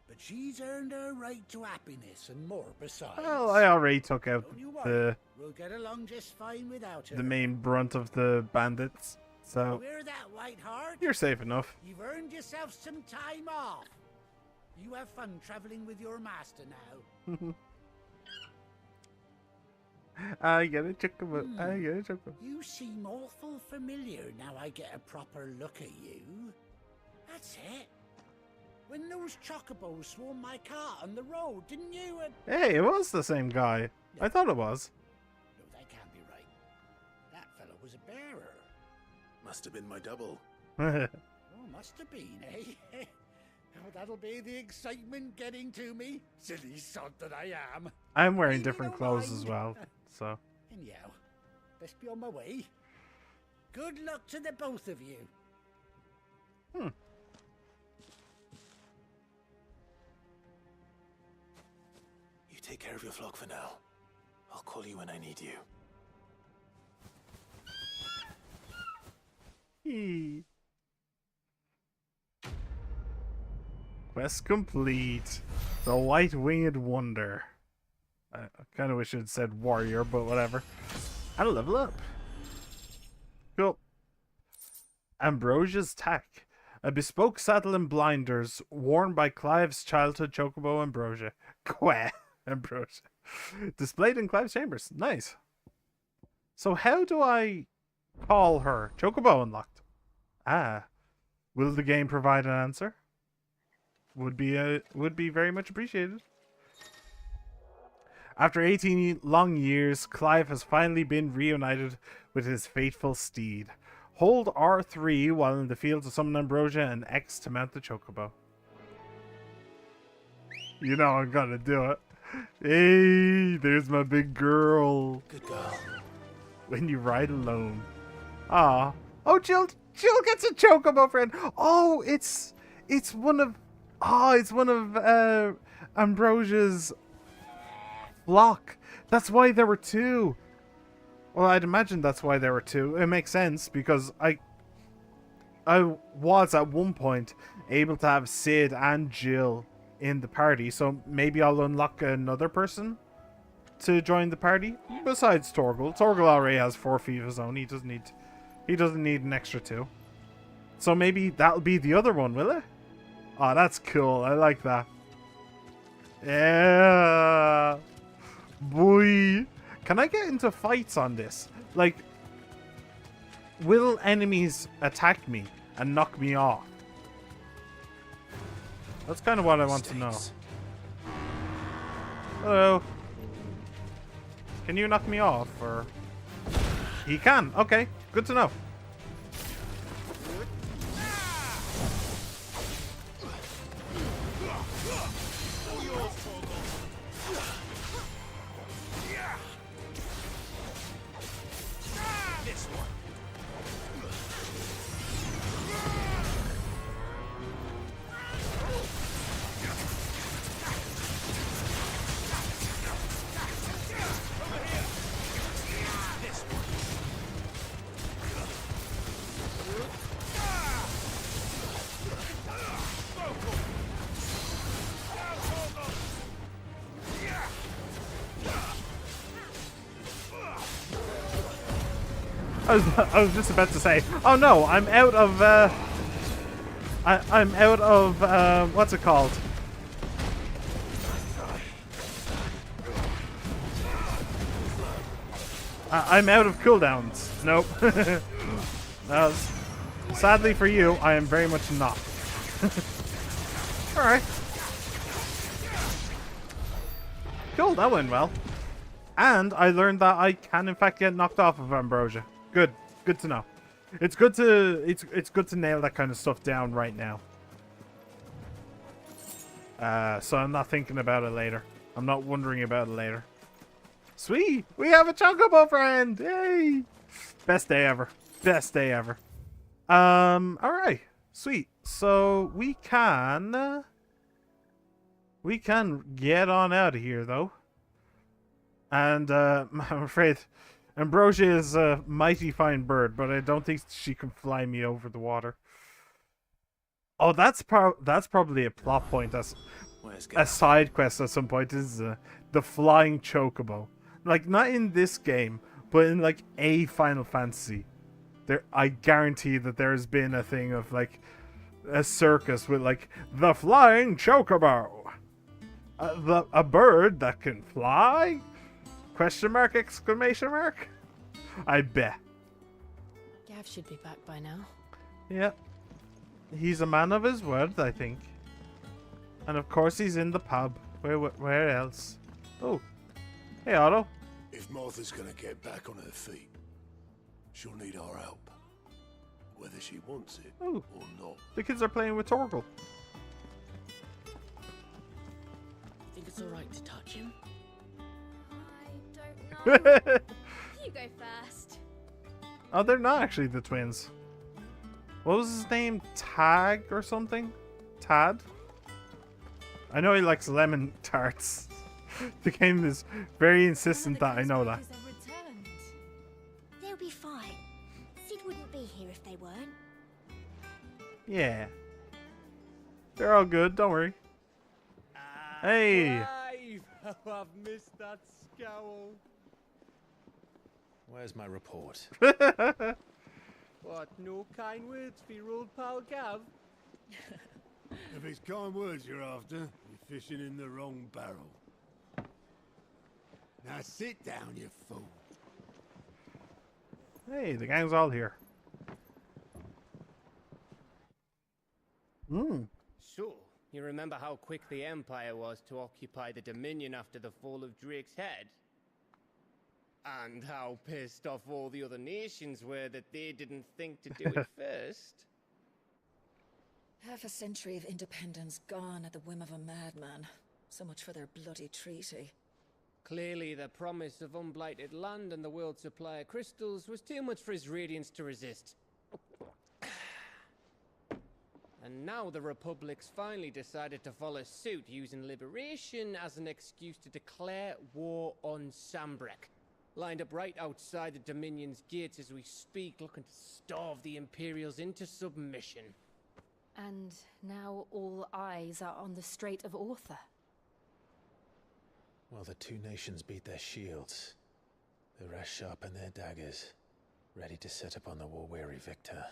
But she's earned her right to happiness and more besides. Well, I already took out the We'll get along just fine without her. the main brunt of the bandits, so Hear that, Whiteheart? you're safe enough. You've earned yourself some time off. You have fun traveling with your master now. I get a chocobo. I get a chocobo. You seem awful familiar now I get a proper look at you. That's it. When those chocobos swarmed my car on the road, didn't you? Hey, it was the same guy. I thought it was. No, that can't be right. That fellow was a bearer. Must have been my double. Oh, must have been, eh? Oh, that'll be the excitement getting to me. Silly sod that I am. I'm wearing different clothes as well, so. Anyhow, best be on my way. Good luck to the both of you. You take care of your flock for now. I'll call you when I need you. Quest complete. The White-Winged Wonder. I kind of wish it had said warrior, but whatever. And a level up. Cool. Ambrosia's Tack. A bespoke saddle and blinders worn by Clive's childhood chocobo Ambrosia. Ambrosia. Displayed in Clive's chambers. Nice. So how do I call her? Chocobo unlocked. Ah. Will the game provide an answer? Would be very much appreciated. After 18 long years, Clive has finally been reunited with his faithful steed. Hold R3 while in the field to summon Ambrosia and X to mount the chocobo. You know I'm gonna do it. Hey, there's my big girl. Good girl. When you ride alone. Ah. Oh, Jill gets a chocobo friend. Oh, it's one of Ambrosia's flock. That's why there were two. Well, I'd imagine that's why there were two. It makes sense because I was at one point able to have Sid and Jill in the party, so maybe I'll unlock another person to join the party besides Torgal. Torgal already has 4 feet of his own. He doesn't need an extra 2. So maybe that'll be the other one, will it? Oh, that's cool. I like that. Yeah. Boy. Can I get into fights on this? Like, will enemies attack me and knock me off? That's kind of what I want to know. Hello. Can you knock me off, or... He can. Okay. Good to know. I was just about to say, oh no, I'm out of, I'm out of, what's it called? I'm out of cooldowns. Nope. Sadly for you, I am very much not. Alright. Cool, that went well. And I learned that I can in fact get knocked off of Ambrosia. Good. Good to know. It's good to nail that kind of stuff down right now. So I'm not thinking about it later. I'm not wondering about it later. Sweet! We have a Chocobo friend! Yay! Best day ever. Best day ever. Alright. Sweet. So we can get on out of here though. And I'm afraid Ambrosia is a mighty fine bird, but I don't think she can fly me over the water. Oh, that's probably a plot point. That's a side quest at some point. Is the flying chocobo? Like not in this game, but in like a Final Fantasy. I guarantee that there has been a thing of like a circus with like the flying chocobo, a bird that can fly? Question mark! Exclamation mark! I bet. Gav should be back by now. Yeah. He's a man of his word, I think. And of course he's in the pub. Where else? Oh. Hey, Otto. If Martha's gonna get back on her feet, she'll need our help. Whether she wants it or not. The kids are playing with Torgal. Think it's alright to touch him? I don't know. You go first. Oh, they're not actually the twins. What was his name? Tag or something? Tad? I know he likes lemon tarts. The game is very insistent that I know that. They'll be fine. Sid wouldn't be here if they weren't. Yeah. They're all good, don't worry. Hey! Oh, I've missed that scowl. Where's my report? What, no kind words for your old pal Gav? If it's kind words you're after, you're fishing in the wrong barrel. Now sit down, you fool. Hey, the gang's all here. So, you remember how quick the Empire was to occupy the Dominion after the fall of Drake's Head? And how pissed off all the other nations were that they didn't think to do it first? Half a century of independence gone at the whim of a madman. So much for their bloody treaty. Clearly, the promise of unblighted land and the world's supply of crystals was too much for his radiance to resist. And now the Republic's finally decided to follow suit, using liberation as an excuse to declare war on Sanbreque. Lined up right outside the Dominion's gates as we speak, looking to starve the Imperials into submission. And now all eyes are on the Strait of Author. While the two nations beat their shields, the rest sharpen their daggers, ready to set upon the war-weary victor.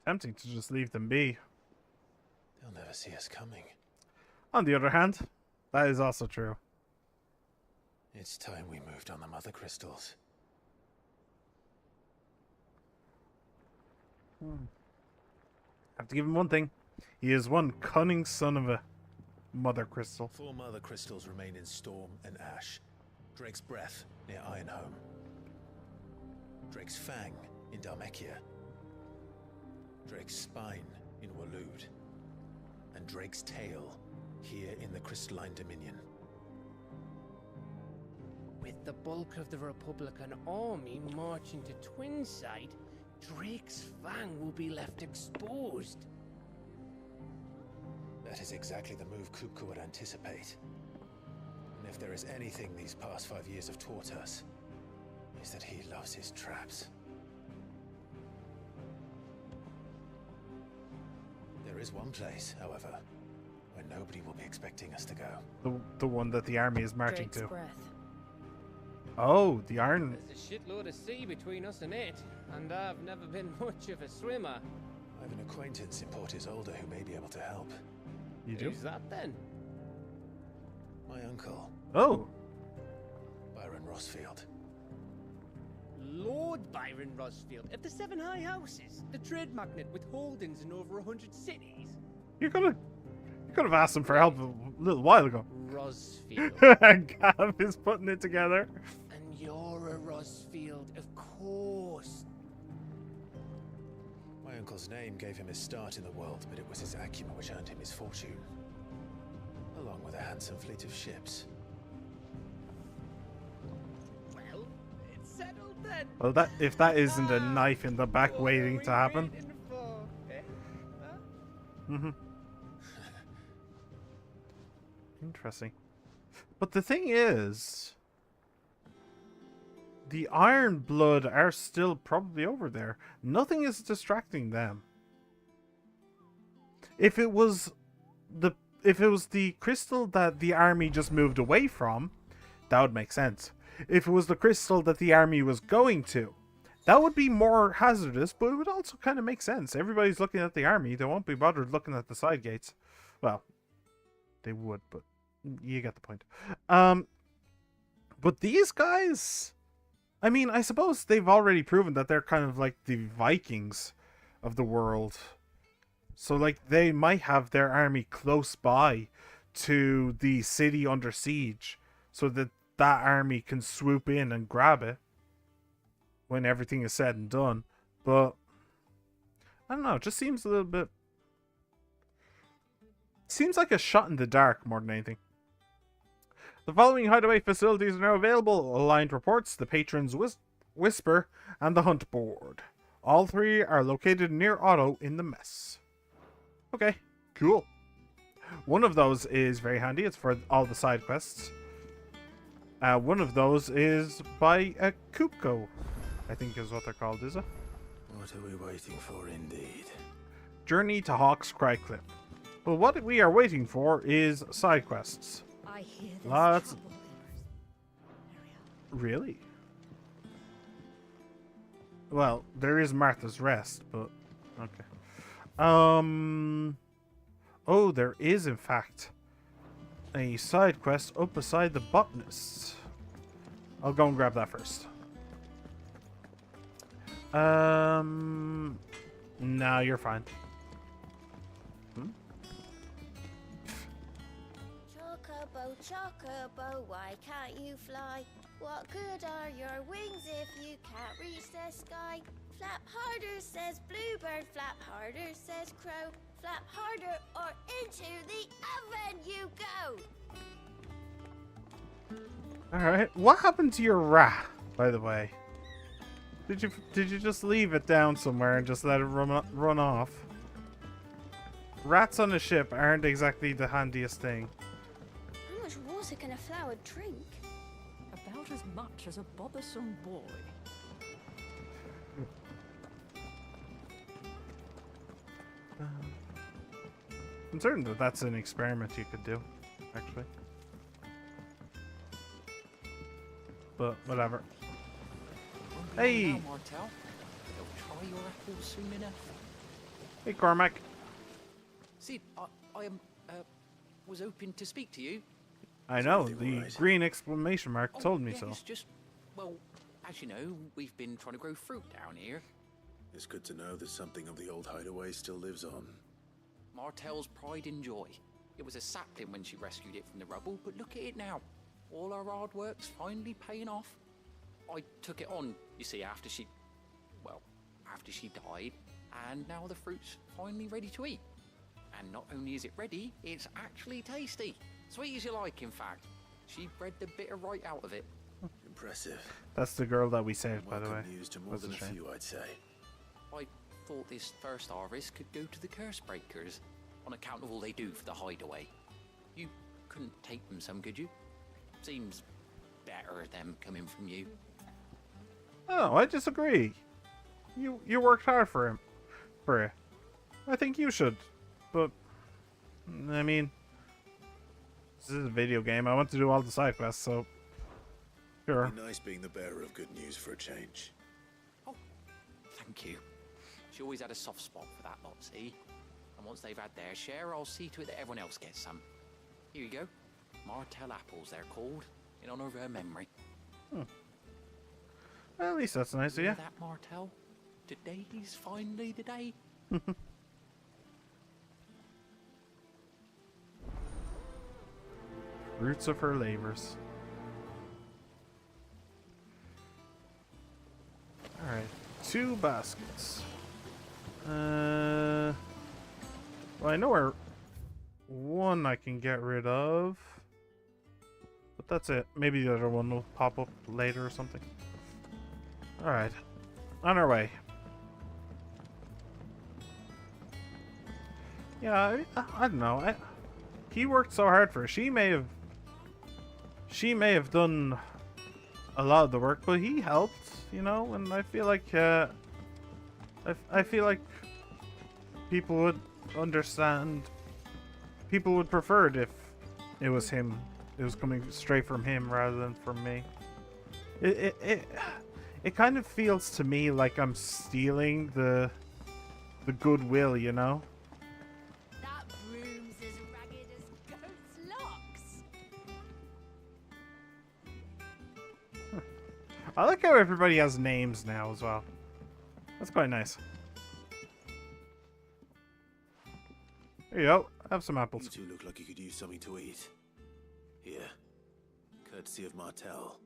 Tempting to just leave them be. They'll never see us coming. On the other hand, that is also true. It's time we moved on the mother crystals. Have to give him one thing. He is one cunning son of a mother crystal. 4 mother crystals remain in Storm and Ash. Drake's Breath near Ironhome. Drake's Fang in Dhalmekia. Drake's Spine in Waloed. And Drake's Tail here in the Crystalline Dominion. With the bulk of the Republican army marching to Twinside, Drake's Fang will be left exposed. That is exactly the move Kupka would anticipate. And if there is anything these past 5 years have taught us, is that he loves his traps. There is one place, however, where nobody will be expecting us to go. The one that the army is marching Drake's to. Breath. Oh, the iron. There's a shitload of sea between us and it, and I've never been much of a swimmer. I have an acquaintance in Port Isolde who may be able to help. You do? Who's that then? My uncle. Oh. Byron Rosfield. Lord Byron Rosfield of the 7 High Houses, the trade magnate with holdings in over 100 cities. You could have asked him for help a little while ago. Rosfield. Gav is putting it together. And you're a Osfield, of course. My uncle's name gave him his start in the world, but it was his acumen which earned him his fortune, along with a handsome fleet of ships. Well, it's settled then. Well, that if that isn't a knife in the back waiting to happen. Interesting. But the thing is, the Iron Blood are still probably over there. Nothing is distracting them. If it was the crystal that the army just moved away from, that would make sense. If it was the crystal that the army was going to, that would be more hazardous, but it would also kind of make sense. Everybody's looking at the army. They won't be bothered looking at the side gates. Well, they would, but you get the point. But these guys, I mean, I suppose they've already proven that they're kind of like the Vikings of the world. So, like, they might have their army close by to the city under siege so that that army can swoop in and grab it when everything is said and done. But I don't know, it just seems a little bit, seems like a shot in the dark more than anything. The following hideaway facilities are now available: Aligned Reports, the Patron's Whisper, and the Hunt Board. All three are located near Otto in the Mess. Okay, cool. One of those is very handy. It's for all the side quests. One of those is by a Kupko, I think is what they're called, is it? What are we waiting for, indeed? Journey to Hawk's Cry Cliff. Well, what we are waiting for is side quests. I hear there's Lots. trouble. Really? Well, there is Martha's Rest, but okay. Oh, there is in fact a side quest up beside the botanists. I'll go and grab that first. No, you're fine. Chocobo, chocobo, why can't you fly? What good are your wings if you can't reach the sky? Flap harder, says bluebird, flap harder, says crow. Flap harder or into the oven you go! Alright, what happened to your rat, by the way? Did you just leave it down somewhere and just let it run off? Rats on a ship aren't exactly the handiest thing. How much water can a flower drink? About as much as a bothersome boy. I'm certain that that's an experiment you could do, actually. But whatever. Hey! Now, Martel. They'll try your apples soon enough. Hey, Cormac. Sid, I was hoping to speak to you. I know, the green exclamation mark told me yeah, so. It's just, well, as you know, we've been trying to grow fruit down here. It's good to know that something of the old hideaway still lives on. Martel's pride and joy. It was a sapling when she rescued it from the rubble, but look at it now. All our hard work's finally paying off. I took it on, you see, after she died, and now the fruit's finally ready to eat. And not only is it ready, it's actually tasty. Sweet as you like, in fact. She bred the bitter right out of it. Impressive. That's the girl that we saved, by the way. Welcome news to more That's than a a shame. few, I'd say. I thought this first harvest could go to the curse breakers, on account of all they do for the hideaway. You couldn't take them some, could you? Seems better them coming from you. Oh, I disagree. You worked hard for him. For it. I think you should. But, I mean, this is a video game. I want to do all the side quests, so sure. It'd be nice being the bearer of good news for a change. Thank you. She always had a soft spot for that lot, see? And once they've had their share, I'll see to it that everyone else gets some. Here you go. Martel apples, they're called, in honor of her memory. Well, at least that's nice of you. That, Martel? Today's finally the day. Roots of her labors. 2 baskets. Well, I know where one I can get rid of. But that's it. Maybe the other one will pop up later or something. Alright. On our way. Yeah, I don't know. He worked so hard for her. She may have done a lot of the work, but he helped, you know, and I feel like I feel like people would understand. People would prefer it if it was him. It was coming straight from him rather than from me. It kind of feels to me like I'm stealing the goodwill, you know? That broom's as ragged as goat's locks. I like how everybody has names now as well. That's quite nice. Here you go. Have some apples. You two look like you could use something to eat. Here. Courtesy of Martel.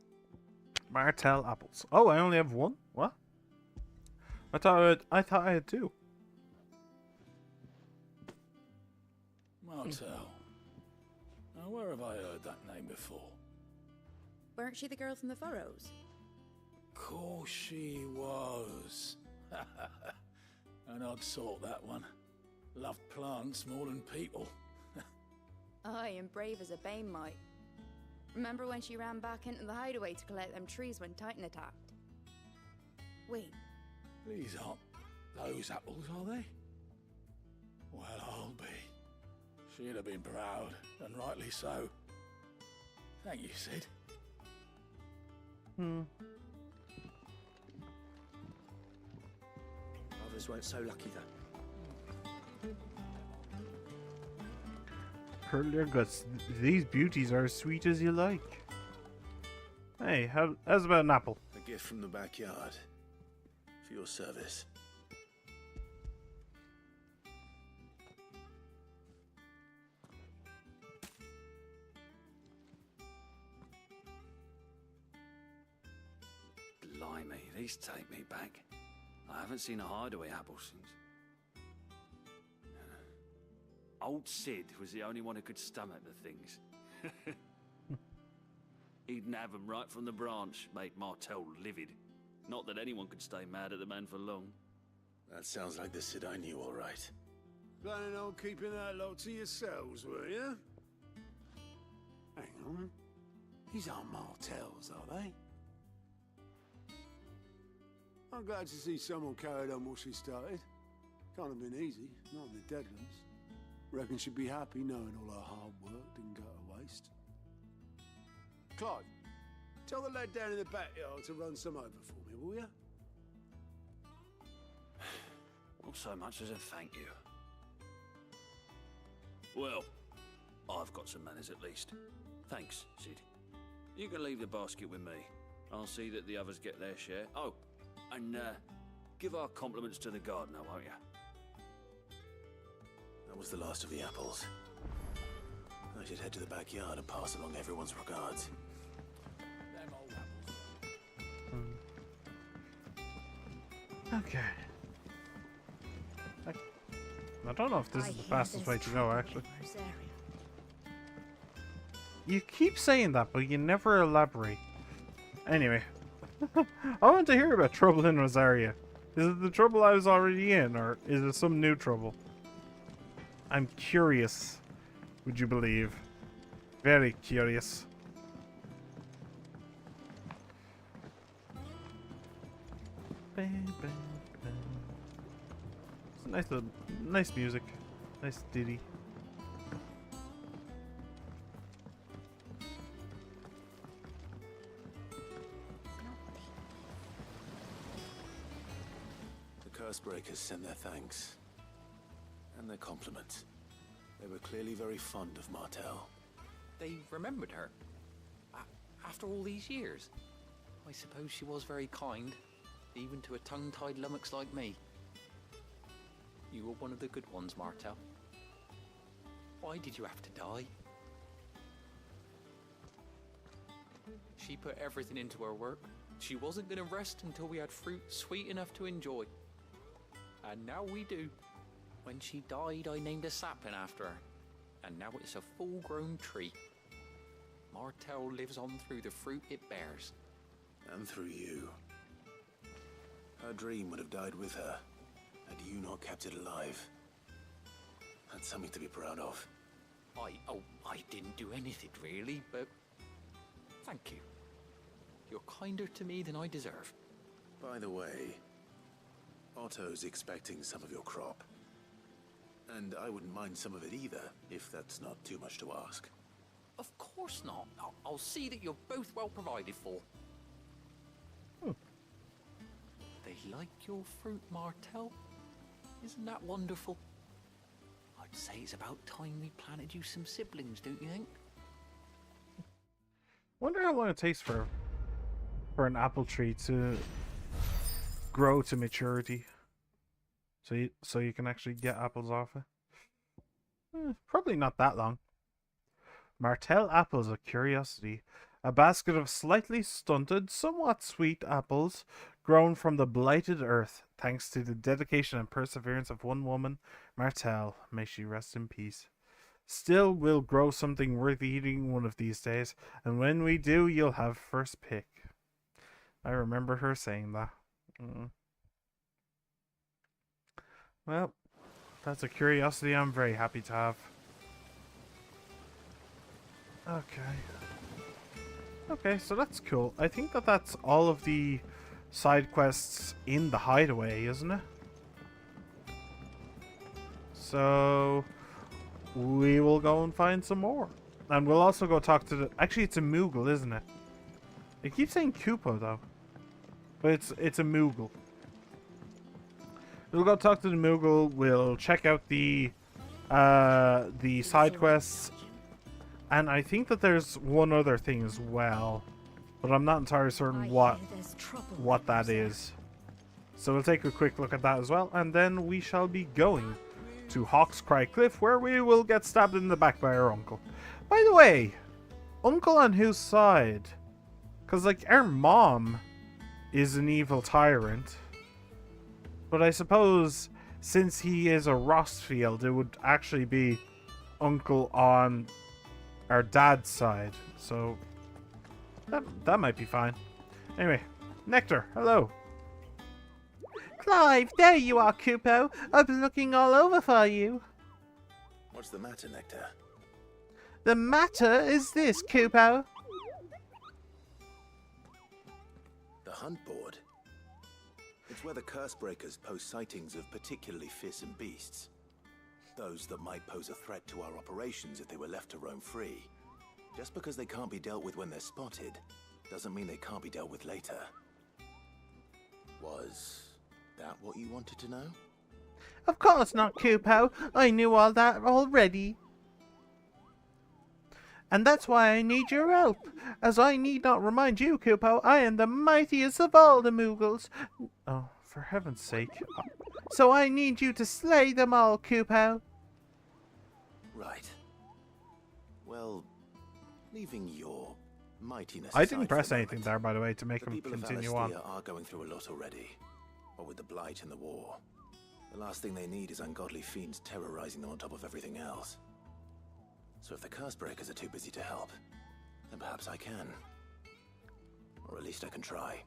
Martel apples. Oh, I only have one? What? I thought I had 2. Martel. Now, where have I heard that name before? Weren't she the girl from the Furrows? Course she was. An odd sort, that one. Loved plants more than people. Aye, and brave as a bane might. Remember when she ran back into the hideaway to collect them trees when Titan attacked? Wait. These aren't those apples, are they? Well, I'll be. She'd have been proud, and rightly so. Thank you, Sid. Others weren't so lucky, though. Curl your guts. These beauties are as sweet as you like. Hey, how's about an apple? A gift from the backyard. For your service. Blimey, these take me back. I haven't seen a hideaway apple since. Old Sid was the only one who could stomach the things. He'd nab them right from the branch, make Martel livid. Not that anyone could stay mad at the man for long. That sounds like the Sid I knew, all right. Planning on keeping that lot to yourselves, were you? Hang on. These aren't Martels, are they? I'm glad to see someone carried on what she started. Can't have been easy, not in the Deadlands. Reckon she'd be happy knowing all her hard work didn't go to waste. Clive, tell the lad down in the backyard to run some over for me, will you? Not so much as a thank you. Well, I've got some manners at least. Thanks, Sid. You can leave the basket with me. I'll see that the others get their share. Oh, and give our compliments to the gardener, won't you? That was the last of the apples. I should head to the backyard and pass along everyone's regards. Okay. I don't know if this is the fastest way to go, actually. You keep saying that, but you never elaborate. Anyway. I want to hear about trouble in Rosaria. Is it the trouble I was already in, or is it some new trouble? I'm curious, would you believe? Very curious. It's nice music. Nice ditty. The Cursebreakers sent their thanks. And their compliments. They were clearly very fond of Martel. They remembered her? After all these years? I suppose she was very kind, even to a tongue-tied lummox like me. You were one of the good ones, Martel. Why did you have to die? She put everything into her work. She wasn't going to rest until we had fruit sweet enough to enjoy. And now we do. When she died, I named a sapling after her. And now it's a full-grown tree. Martell lives on through the fruit it bears. And through you. Her dream would have died with her, had you not kept it alive. That's something to be proud of. I didn't do anything really, but thank you. You're kinder to me than I deserve. By the way, Otto's expecting some of your crop. And I wouldn't mind some of it either, if that's not too much to ask. Of course not. I'll see that you're both well provided for. They like your fruit, Martell. Isn't that wonderful? I'd say it's about time we planted you some siblings, don't you think? Wonder how long it takes for an apple tree to grow to maturity, so you can actually get apples off it. Probably not that long. Martell apples, a curiosity. A basket of slightly stunted, somewhat sweet apples grown from the blighted earth, thanks to the dedication and perseverance of one woman, Martell, may she rest in peace. Still, we'll grow something worth eating one of these days, and when we do, you'll have first pick. I remember her saying that. Well, that's a curiosity I'm very happy to have. Okay, so that's cool. I think that's all of the side quests in the hideaway, isn't it? So we will go and find some more. And we'll also go talk to the... Actually, it's a Moogle, isn't it? It keeps saying Kupo, though. But it's a Moogle. We'll go talk to the Moogle. We'll check out the side quests. And I think that there's one other thing as well. But I'm not entirely certain what that is. So we'll take a quick look at that as well. And then we shall be going to Hawkscry Cliff, where we will get stabbed in the back by our uncle. By the way, uncle on whose side? Because, like, our mom is an evil tyrant. But I suppose, since he is a Rostfield, it would actually be uncle on our dad's side. So, that might be fine. Anyway, Nectar, hello. Clive, there you are, Kupo. I've been looking all over for you. What's the matter, Nectar? The matter is this, Kupo. The hunt board. It's where the Cursebreakers post sightings of particularly fearsome beasts. Those that might pose a threat to our operations if they were left to roam free. Just because they can't be dealt with when they're spotted, doesn't mean they can't be dealt with later. Was that what you wanted to know? Of course not, Kupo. I knew all that already. And that's why I need your help. As I need not remind you, Kupo, I am the mightiest of all the Moogles. Oh, for heaven's sake. So I need you to slay them all, Kupo. Right. Well, leaving your mightiness I didn't aside press for a anything moment, there, by the way, to make the him people of continue on. Valisthea are going through a lot already. What with the Blight and the war. The last thing they need is ungodly fiends terrorizing them on top of everything else. So if the Cursebreakers are too busy to help, then perhaps I can. Or at least I can try.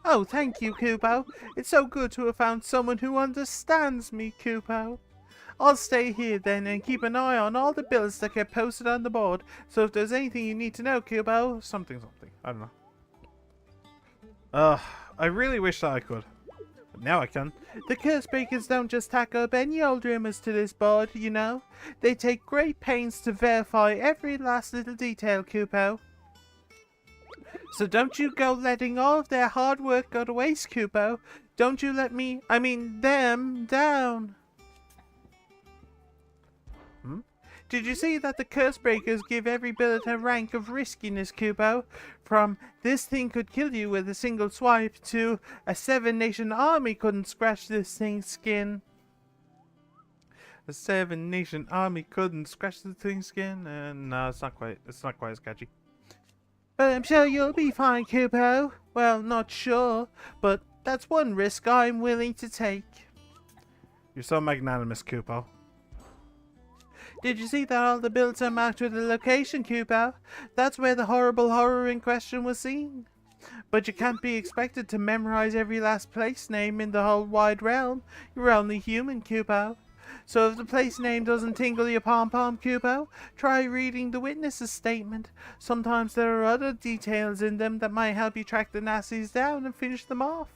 Oh, thank you, Kupo. It's so good to have found someone who understands me, Kupo. I'll stay here then and keep an eye on all the bills that get posted on the board. So if there's anything you need to know, Kupo, something. I don't know. I really wish that I could. But now I can. The Cursebreakers don't just tack up any old rumors to this board, you know. They take great pains to verify every last little detail, Kupo. So don't you go letting all of their hard work go to waste, Kupo. Don't you let them down. Did you see that the Cursebreakers give every billet a rank of riskiness, Kupo? From this thing could kill you with a single swipe to a 7-nation army couldn't scratch this thing's skin. A 7-nation army couldn't scratch the thing's skin? No, it's not quite as catchy. But I'm sure you'll be fine, Kupo. Well, not sure, but that's one risk I'm willing to take. You're so magnanimous, Kupo. Did you see that all the buildings are marked with a location, Kupo? That's where the horrible horror in question was seen. But you can't be expected to memorize every last place name in the whole wide realm. You're only human, Kupo. So if the place name doesn't tingle your pom-pom, Kupo, try reading the witness's statement. Sometimes there are other details in them that might help you track the Nazis down and finish them off.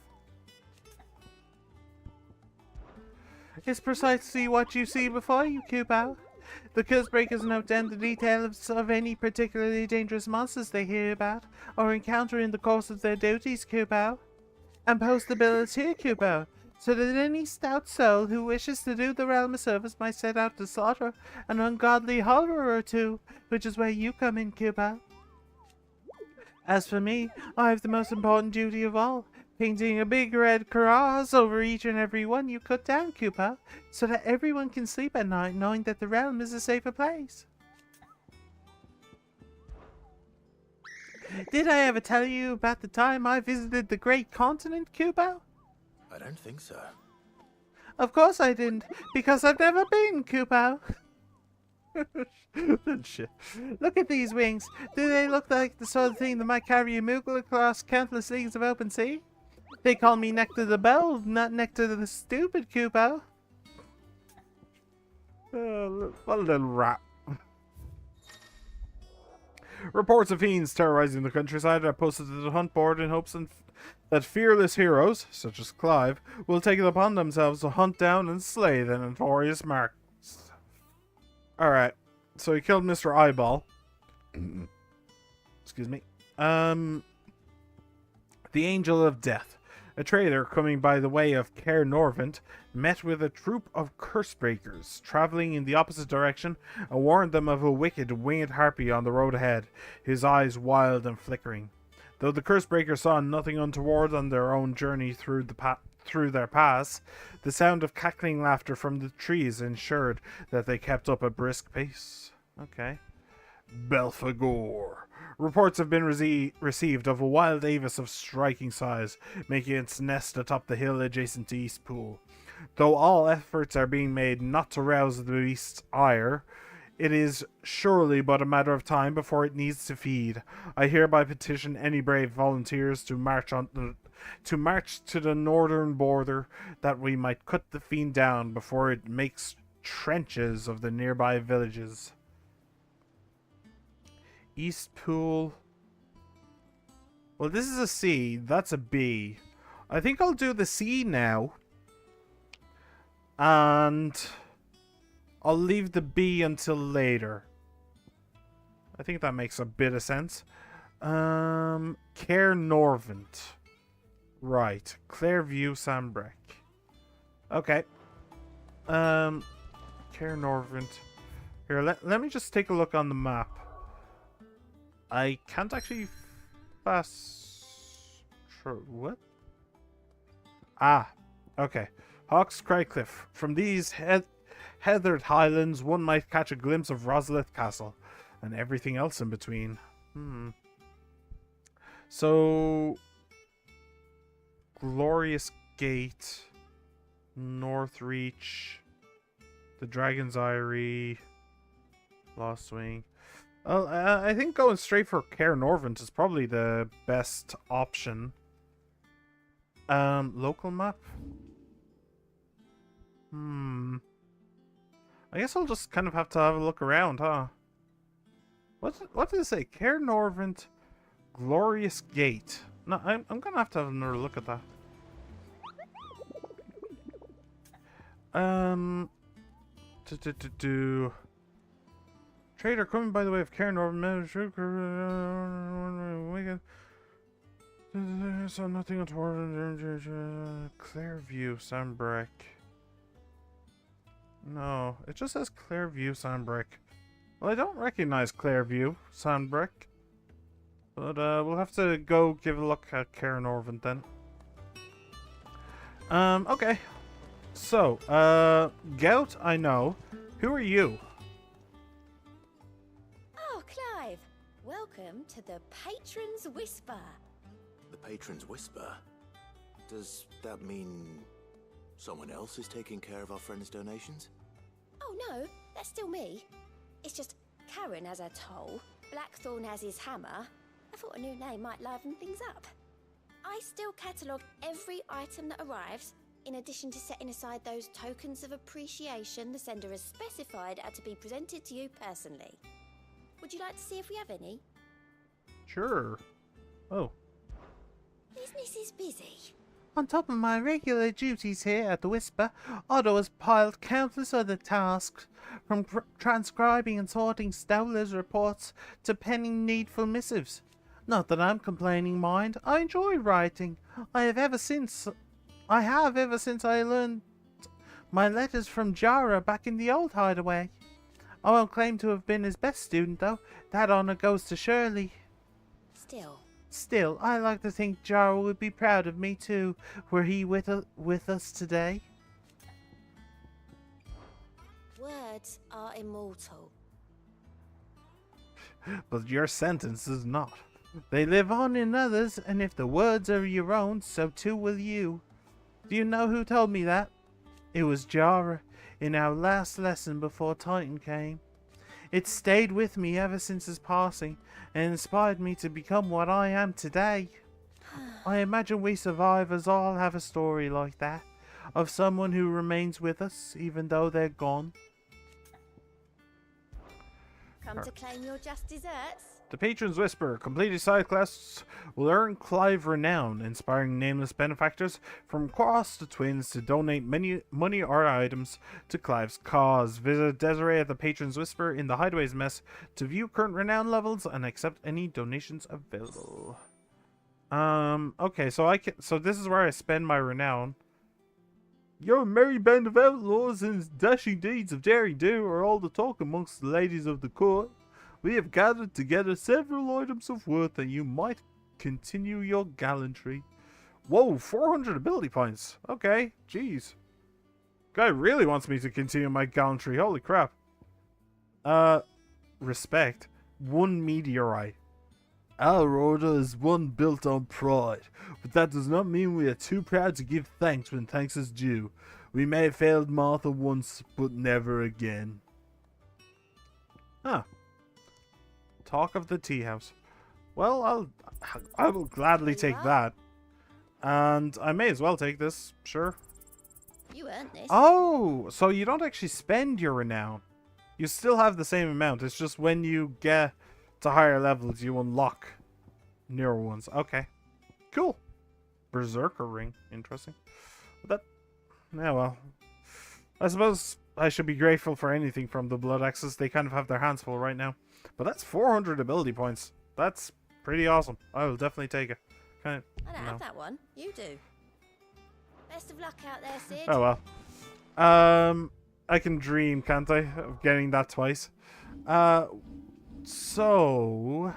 It's precisely what you see before you, Kupo. The Cursebreakers note down the details of any particularly dangerous monsters they hear about or encounter in the course of their duties, Kupo. And post the bills here, Kupo, so that any stout soul who wishes to do the realm a service might set out to slaughter an ungodly horror or two, which is where you come in, Kupo. As for me, I have the most important duty of all, painting a big red cross over each and every one you cut down, Kupo, so that everyone can sleep at night knowing that the realm is a safer place. Did I ever tell you about the time I visited the Great Continent, Kupo? I don't think so. Of course I didn't, because I've never been, Kupo. Shit. Look at these wings. Do they look like the sort of thing that might carry a Moogle across countless leagues of open sea? They call me Nectar the Bell, not Nectar the Stupid, Kupo. What a little rat. Reports of fiends terrorizing the countryside are posted to the hunt board in hopes that fearless heroes, such as Clive, will take it upon themselves to hunt down and slay the notorious marks. Alright, so he killed Mr. Eyeball. Excuse me. The Angel of Death. A trader coming by the way of Caer Norvent met with a troop of Cursebreakers traveling in the opposite direction and warned them of a wicked winged harpy on the road ahead, his eyes wild and flickering. Though the Cursebreakers saw nothing untoward on their own journey through their pass, the sound of cackling laughter from the trees ensured that they kept up a brisk pace. Okay. Belphegor. Reports have been received of a wild avis of striking size, making its nest atop the hill adjacent to Eastpool. Though all efforts are being made not to rouse the beast's ire, it is surely but a matter of time before it needs to feed. I hereby petition any brave volunteers to march to the northern border, that we might cut the fiend down before it makes trenches of the nearby villages. Eastpool. Well, this is a C. That's a B. I think I'll do the C now. And I'll leave the B until later. I think that makes a bit of sense. Caer Norvent. Right. Clairview Sambrec. Okay. Caer Norvent. Here, let me just take a look on the map. I can't actually what? Ah, okay. Hawk's Cry Cliff. From these heathered highlands, one might catch a glimpse of Rosalith Castle, and everything else in between. So, Glorious Gate, Northreach, the Dragon's Eyrie, Lost Wing. Well, I think going straight for Caer Norvent is probably the best option. Local map? I guess I'll just kind of have to have a look around, huh? What did it say? Caer Norvent, Glorious Gate. No, I'm gonna have to have another look at that. Trader coming by the way of Caer Norvent. So nothing untoward. Clairview Sambrec. No, it just says Clairview Sambrec. Well, I don't recognize Clairview Sambrec. But we'll have to go give a look at Caer Norvent then. Okay. So, Gout, I know. Who are you? Oh, Clive. Welcome to the Patron's Whisper. The Patron's Whisper? Does that mean someone else is taking care of our friend's donations? Oh no, that's still me. It's just Karen has her toll, Blackthorn has his hammer. I thought a new name might liven things up. I still catalogue every item that arrives, in addition to setting aside those tokens of appreciation the sender has specified are to be presented to you personally. Would you like to see if we have any? Sure. Oh. Business is busy. On top of my regular duties here at the Whisper, Otto has piled countless other tasks, from transcribing and sorting Stowler's reports to penning needful missives. Not that I'm complaining, mind. I enjoy writing. I have ever since I learned my letters from Jara back in the old hideaway. I won't claim to have been his best student, though. That honor goes to Shirley. Still, I like to think Jara would be proud of me too, were he with us today. Words are immortal. But your sentence is not. They live on in others, and if the words are your own, so too will you. Do you know who told me that? It was Jara, in our last lesson before Titan came. It stayed with me ever since his passing, and inspired me to become what I am today. I imagine we survivors all have a story like that, of someone who remains with us, even though they're gone. Come to claim your just desserts? The Patron's Whisper. Completed side quests will earn Clive renown, inspiring nameless benefactors from across the Twins to donate money or items to Clive's cause. Visit Desiree at the Patron's Whisper in the Hideaway's Mess to view current renown levels and accept any donations available. Okay, so so this is where I spend my renown. Your merry band of outlaws and dashing deeds of daring do are all the talk amongst the ladies of the court. We have gathered together several items of worth that you might continue your gallantry. Whoa, 400 ability points. Okay, jeez. Guy really wants me to continue my gallantry. Holy crap. Respect. 1 meteorite. Our order is one built on pride, but that does not mean we are too proud to give thanks when thanks is due. We may have failed Martha once, but never again. Huh. Talk of the tea house. Well, I will gladly take that. And I may as well take this, sure. You earned this. Oh, so you don't actually spend your renown. You still have the same amount. It's just when you get to higher levels, you unlock newer ones. Okay. Cool. Berserker ring. Interesting. But yeah, well. I suppose I should be grateful for anything from the Blood Axes. They kind of have their hands full right now. But that's 400 ability points. That's pretty awesome. I will definitely take it. I don't have that one. You do. Best of luck out there, Sid. Oh well. I can dream, can't I, of getting that twice. So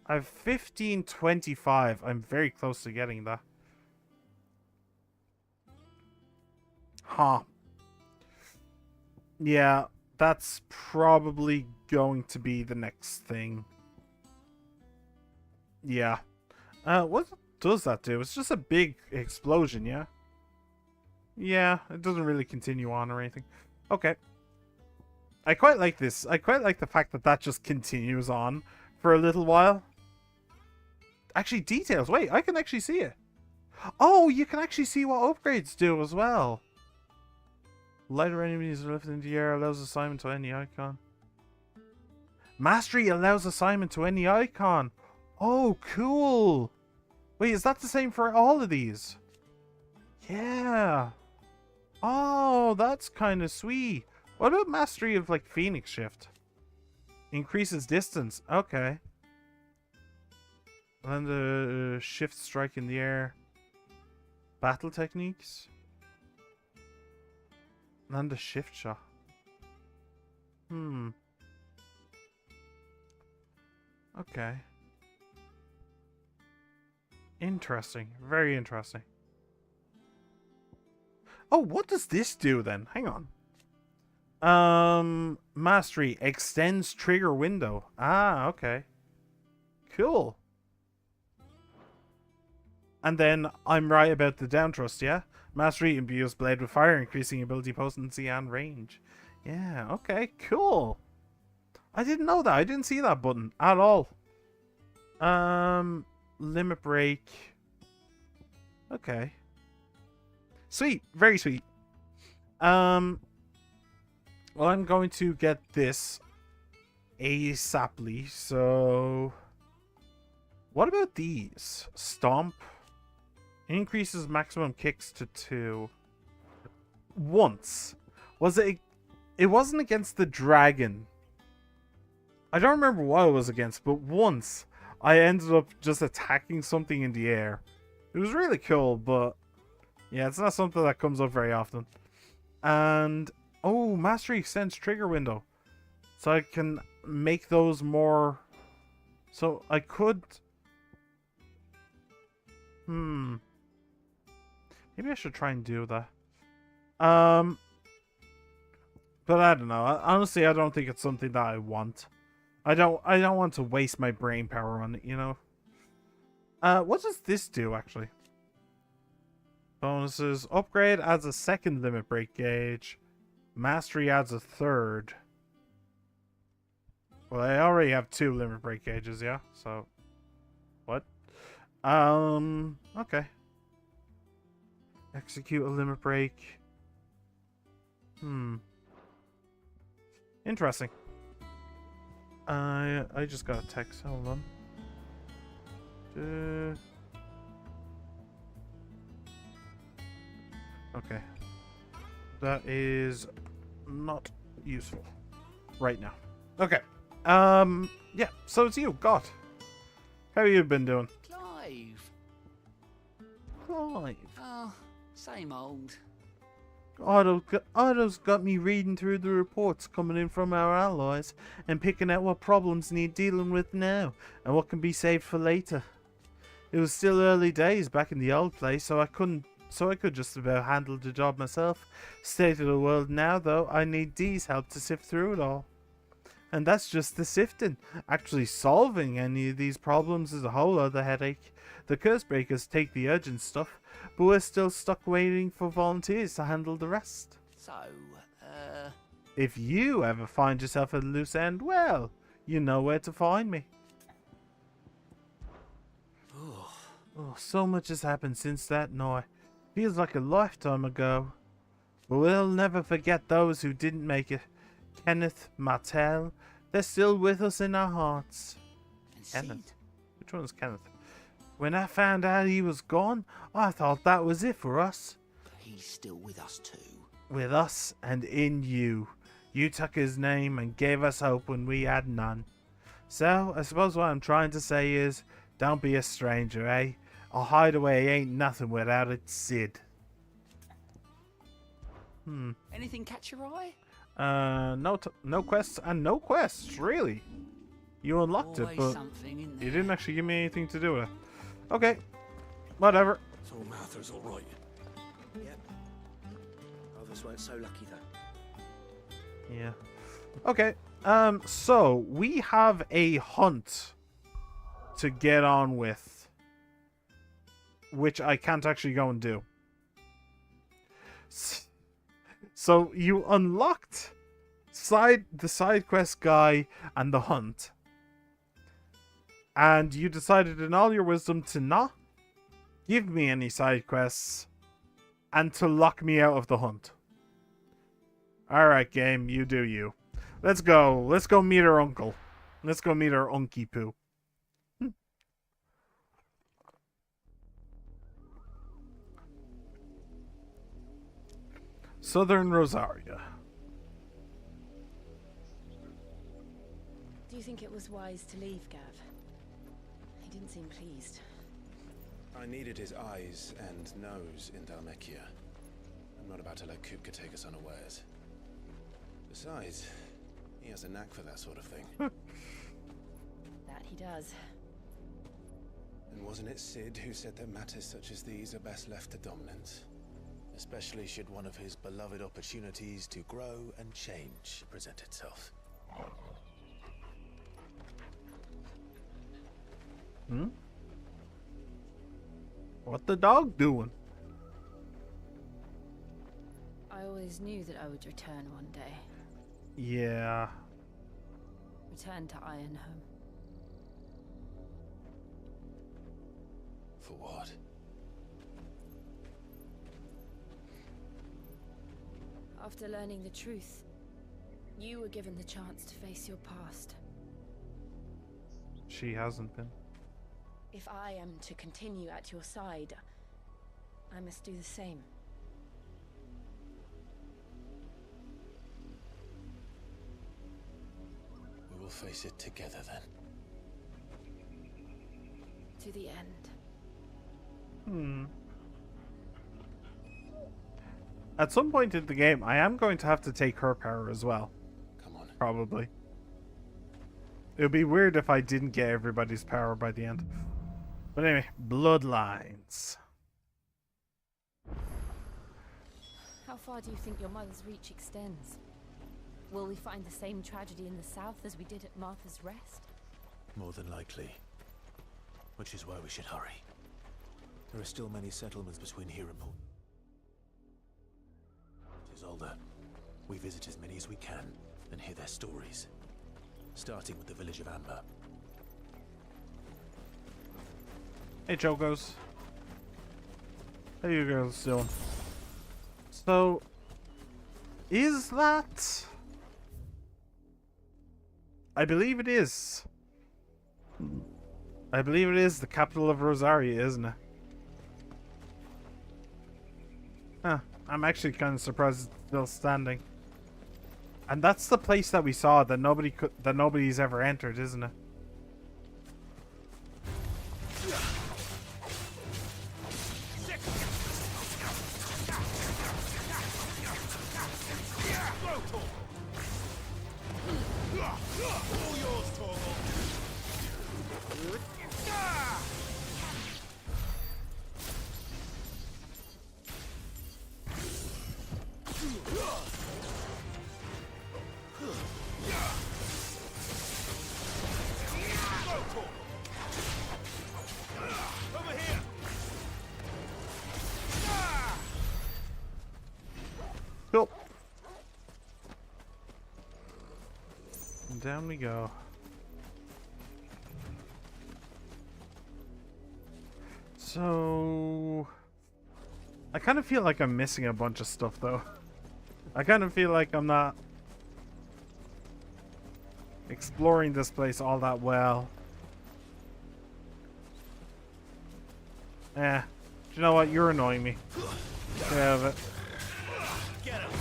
I have 1525. I'm very close to getting that. Huh. Yeah, that's probably going to be the next thing. Yeah. What does that do? It's just a big explosion, yeah? Yeah, it doesn't really continue on or anything. Okay. I quite like this. I quite like the fact that that just continues on for a little while. Actually, details. Wait, I can actually see it. Oh, you can actually see what upgrades do as well. Lighter enemies are lifted into the air, allows assignment to any icon. Mastery allows assignment to any icon. Oh, cool. Wait, is that the same for all of these? Yeah. Oh, that's kind of sweet. What about mastery of, like, Phoenix Shift? Increases distance. Okay. And the shift strike in the air. Battle techniques. And the shift shot. Okay. Interesting. Very interesting. Oh, what does this do then? Hang on. Mastery extends trigger window. Ah, okay. Cool. And then I'm right about the down thrust, yeah? Mastery imbues blade with fire, increasing ability potency and range. Yeah, okay, cool. I didn't know that. I didn't see that button at all. Limit break. Okay. Sweet, very sweet. Well, I'm going to get this ASAPly, so what about these? Stomp increases maximum kicks to 2. Once. Was it? It wasn't against the dragon. I don't remember what it was against, but once I ended up just attacking something in the air. It was really cool, but yeah, it's not something that comes up very often. And oh, mastery extends trigger window, so I can make those more. So I could. Maybe I should try and do that. But I don't know. Honestly, I don't think it's something that I want. I don't want to waste my brain power on it, you know. What does this do actually? Bonuses. Upgrade adds a second limit break gauge. Mastery adds a third. Well, I already have 2 limit break gauges, yeah. So, what? Okay. Execute a limit break. Interesting. I just got a text. Hold on. Okay. That is not useful right now. Okay. Yeah, so it's you, God. How you been doing? Clive. Clive. Oh, same old. Otto's got me reading through the reports coming in from our allies and picking out what problems need dealing with now and what can be saved for later. It was still early days back in the old place, so I could just about handle the job myself. State of the world now, though, I need Dee's help to sift through it all. And that's just the sifting. Actually solving any of these problems is a whole other headache. The Cursebreakers take the urgent stuff, but we're still stuck waiting for volunteers to handle the rest. So, if you ever find yourself at a loose end, well, you know where to find me. Oh, so much has happened since that night. Feels like a lifetime ago. But we'll never forget those who didn't make it. Kenneth, Martel, they're still with us in our hearts. Kenneth? Which one's Kenneth? When I found out he was gone, I thought that was it for us. He's still with us too. With us and in you. You took his name and gave us hope when we had none. So, I suppose what I'm trying to say is, don't be a stranger, eh? A hideaway ain't nothing without its Sid. Anything catch your eye? No quests and no quests, really. You unlocked Always it, but something in you didn't actually give me anything to do with it. Okay, whatever. So Martha's all right. Yep. Others weren't so lucky though. Yeah. Okay. So we have a hunt to get on with, which I can't actually go and do. So you unlocked the side quest guy and the hunt. And you decided in all your wisdom to not give me any side quests and to lock me out of the hunt. Alright, game, you do you. Let's go. Let's go meet our uncle. Let's go meet our Unky Poo. Southern Rosaria. Do you think it was wise to leave, Gav? He didn't seem pleased. I needed his eyes and nose in Dhalmekia. I'm not about to let Kupka take us unawares. Besides, he has a knack for that sort of thing. That he does. And wasn't it Sid who said that matters such as these are best left to dominance? Especially should one of his beloved opportunities to grow and change present itself. Hmm? What the dog doing? I always knew that I would return one day. Yeah. Return to Ironhome. For what? After learning the truth, you were given the chance to face your past. She hasn't been. If I am to continue at your side, I must do the same. We will face it together then. To the end. Hmm. At some point in the game, I am going to have to take her power as well. Come on. Probably. It would be weird if I didn't get everybody's power by the end. But anyway, Bloodlines. How far do you think your mother's reach extends? Will we find the same tragedy in the south as we did at Martha's Rest? More than likely. Which is why we should hurry. There are still many settlements between here and Port. Isolde, we visit as many as we can and hear their stories. Starting with the village of Amber. Hey, Chocos. How you girls doing? So, is that... I believe it is. I believe it is the capital of Rosaria, isn't it? Huh. I'm actually kind of surprised it's still standing. And that's the place that we saw that nobody's ever entered, isn't it? Cool. And down we go. So... I kind of feel like I'm missing a bunch of stuff, though. I kind of feel like I'm not exploring this place all that well. Do you know what? You're annoying me. Get out of it. Get him!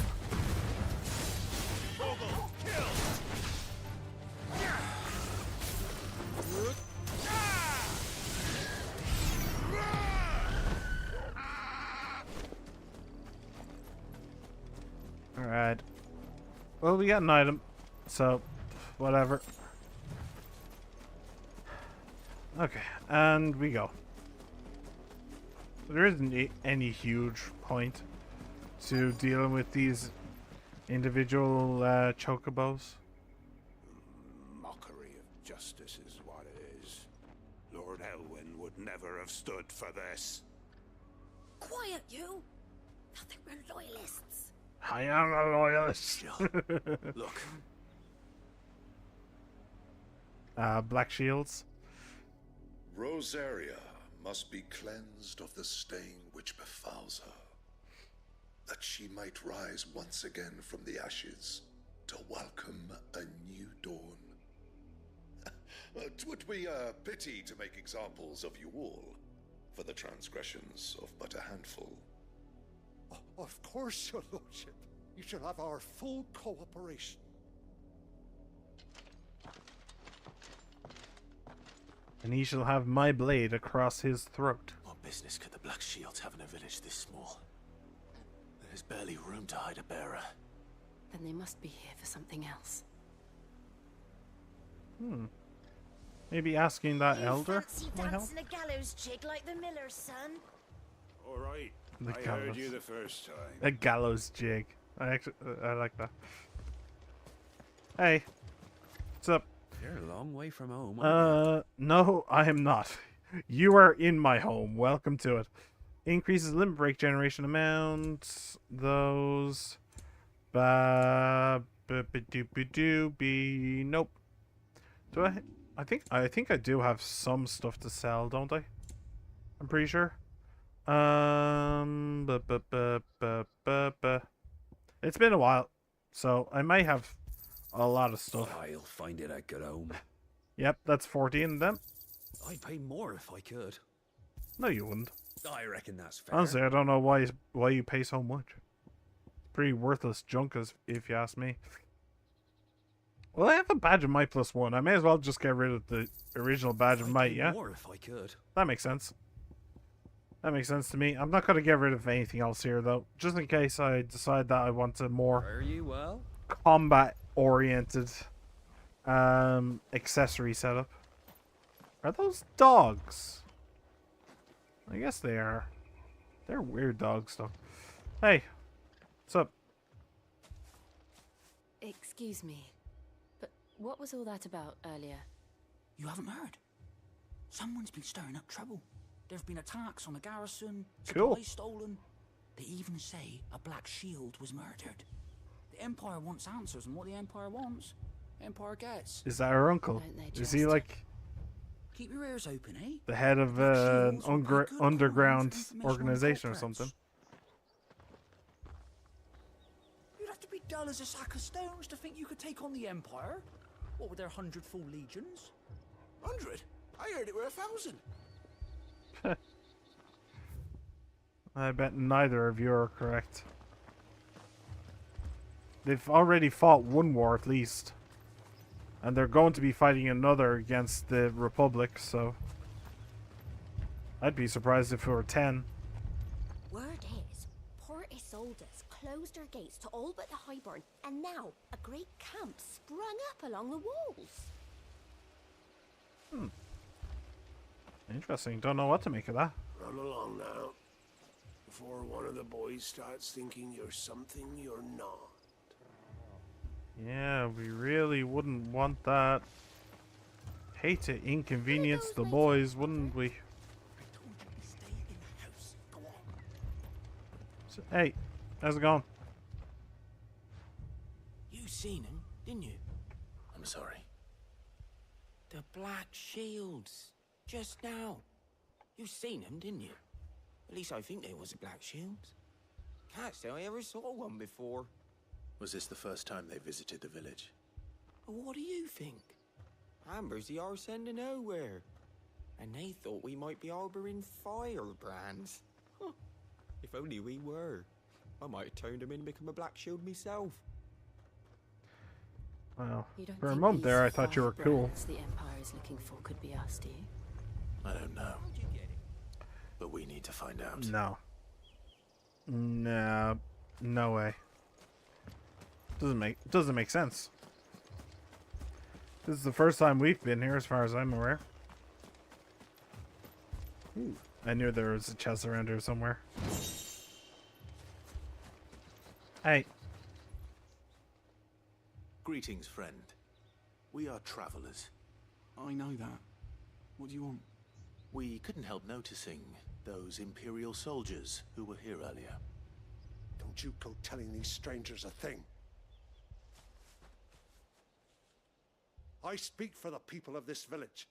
Alright. Well, we got an item, so whatever. Okay, and we go. There isn't any huge point to dealing with these individual chocobos. Mockery of justice is what it is. Lord Elwyn would never have stood for this. Quiet, you! Thought they were loyalists. I am a loyalist. Look. Black shields. Rosaria must be cleansed of the stain which befouls her, that she might rise once again from the ashes to welcome a new dawn. 'Twould be a pity to make examples of you all, for the transgressions of but a handful. Of course, your lordship. You shall have our full cooperation. And he shall have my blade across his throat. What business could the Black Shields have in a village this small? There's barely room to hide a bearer. Then they must be here for something else. Maybe asking that elder Fancy might help? dancing a gallows jig like the miller's son? All right. The I gallows. heard you the first time. A gallows jig. I like that. Hey, what's up? You're a long way from home, aren't No, I am not. You are in my home. Welcome to it. Increases limit break generation amount. Those. Nope. Do I? I think I do have some stuff to sell, don't I? I'm pretty sure. It's been a while, so I might have a lot of stuff. I'll find it at good home. Yep, that's 14 of them. I'd pay more if I could. No, you wouldn't. I reckon that's fair. Honestly, I don't know why you pay so much. Pretty worthless junk, if you ask me. Well, I have a badge of might +1. I may as well just get rid of the original badge of might, yeah? More if I could. That makes sense. That makes sense to me. I'm not going to get rid of anything else here, though. Just in case I decide that I want a more Are you well? combat-oriented accessory setup. Are those dogs? I guess they are. They're weird dogs, though. Hey. What's up? Excuse me, but what was all that about earlier? You haven't heard? Someone's been stirring up trouble. There have been attacks on the garrison, Cool. supplies stolen. They even say a Black Shield was murdered. The Empire wants answers, and what the Empire wants, the Empire gets. Is that her uncle? Is he like Keep your ears open, eh? the head of an underground organization or something? You'd have to be dull as a sack of stones to think you could take on the Empire. What with their 100 full legions? 100? I heard it were 1,000. I bet neither of you are correct. They've already fought one war at least. And they're going to be fighting another against the Republic, so I'd be surprised if it were 10. Word is, Port Isolde's closed her gates to all but the Highborn, and now a great camp sprung up along the walls. Interesting. Don't know what to make of that. Run along now, before one of the boys starts thinking you're something you're not. Yeah, we really wouldn't want that. Hate to inconvenience the boys, wouldn't we? So, hey, how's it going? You seen him, didn't you? I'm sorry. The Black Shields. Just now. You seen them, didn't you? At least I think they was a Black Shields. Can't say I ever saw one before. Was this the first time they visited the village? What do you think? Amber's the arse end of nowhere. And they thought we might be harboring firebrands. Huh. If only we were. I might have turned them in and become a Black Shield myself. Wow. You don't For a think moment these there, I thought you were cool. firebrands the Empire is looking for could be us, do you? I don't know. But we need to find out. No. No. No way. Doesn't make sense. This is the first time we've been here, as far as I'm aware. Ooh, I knew there was a chest around here somewhere. Hey. Greetings, friend. We are travelers. I know that. What do you want? We couldn't help noticing those Imperial soldiers who were here earlier. Don't you go telling these strangers a thing. I speak for the people of this village,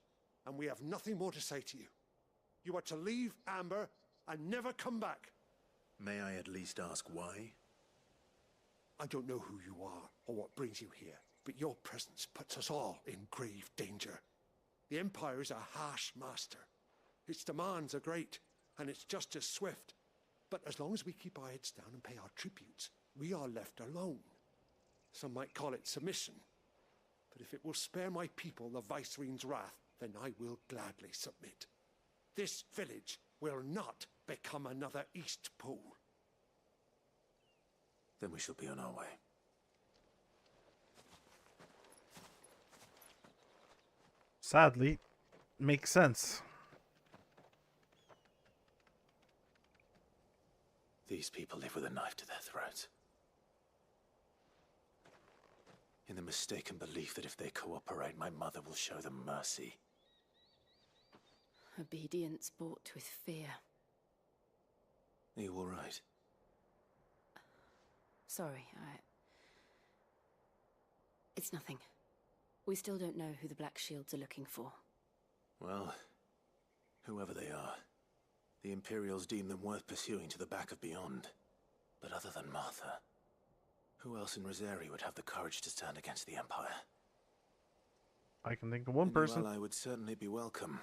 and we have nothing more to say to you. You are to leave Amber and never come back. May I at least ask why? I don't know who you are or what brings you here, but your presence puts us all in grave danger. The Empire is a harsh master. Its demands are great, and its justice swift. But as long as we keep our heads down and pay our tributes, we are left alone. Some might call it submission. But if it will spare my people the Viceroy's wrath, then I will gladly submit. This village will not become another Eastpool. Then we shall be on our way. Sadly, makes sense. These people live with a knife to their throats. in the mistaken belief that if they cooperate, my mother will show them mercy. Obedience bought with fear. Are you all right? Sorry, It's nothing. We still don't know who the Black Shields are looking for. Well, whoever they are, the Imperials deem them worth pursuing to the back of beyond. But other than Martha, who else in Rosari would have the courage to stand against the Empire? I can think of one person. Well, I would certainly be welcome.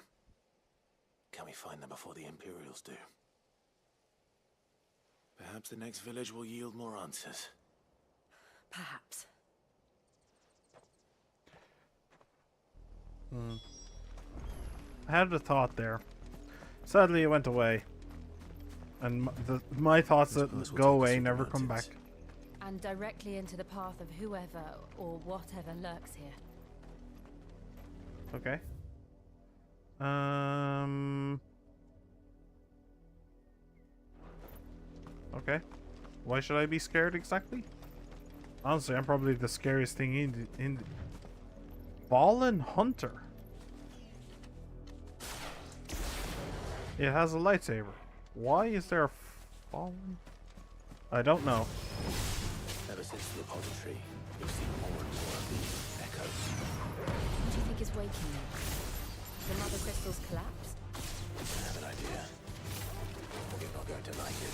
Can we find them before the Imperials do? Perhaps the next village will yield more answers. Perhaps. I had a thought there. Sadly, it went away. And my thoughts that go away never come back. And directly into the path of whoever or whatever lurks here. Okay. Okay. Why should I be scared exactly? Honestly, I'm probably the scariest thing in the Fallen Hunter. It has a lightsaber. Why is there a fallen? I don't know. Ever since the repository, we've seen more and more of these echoes. What do you think is waking them? The mother crystals collapsed? I have an idea. You're not going to like it.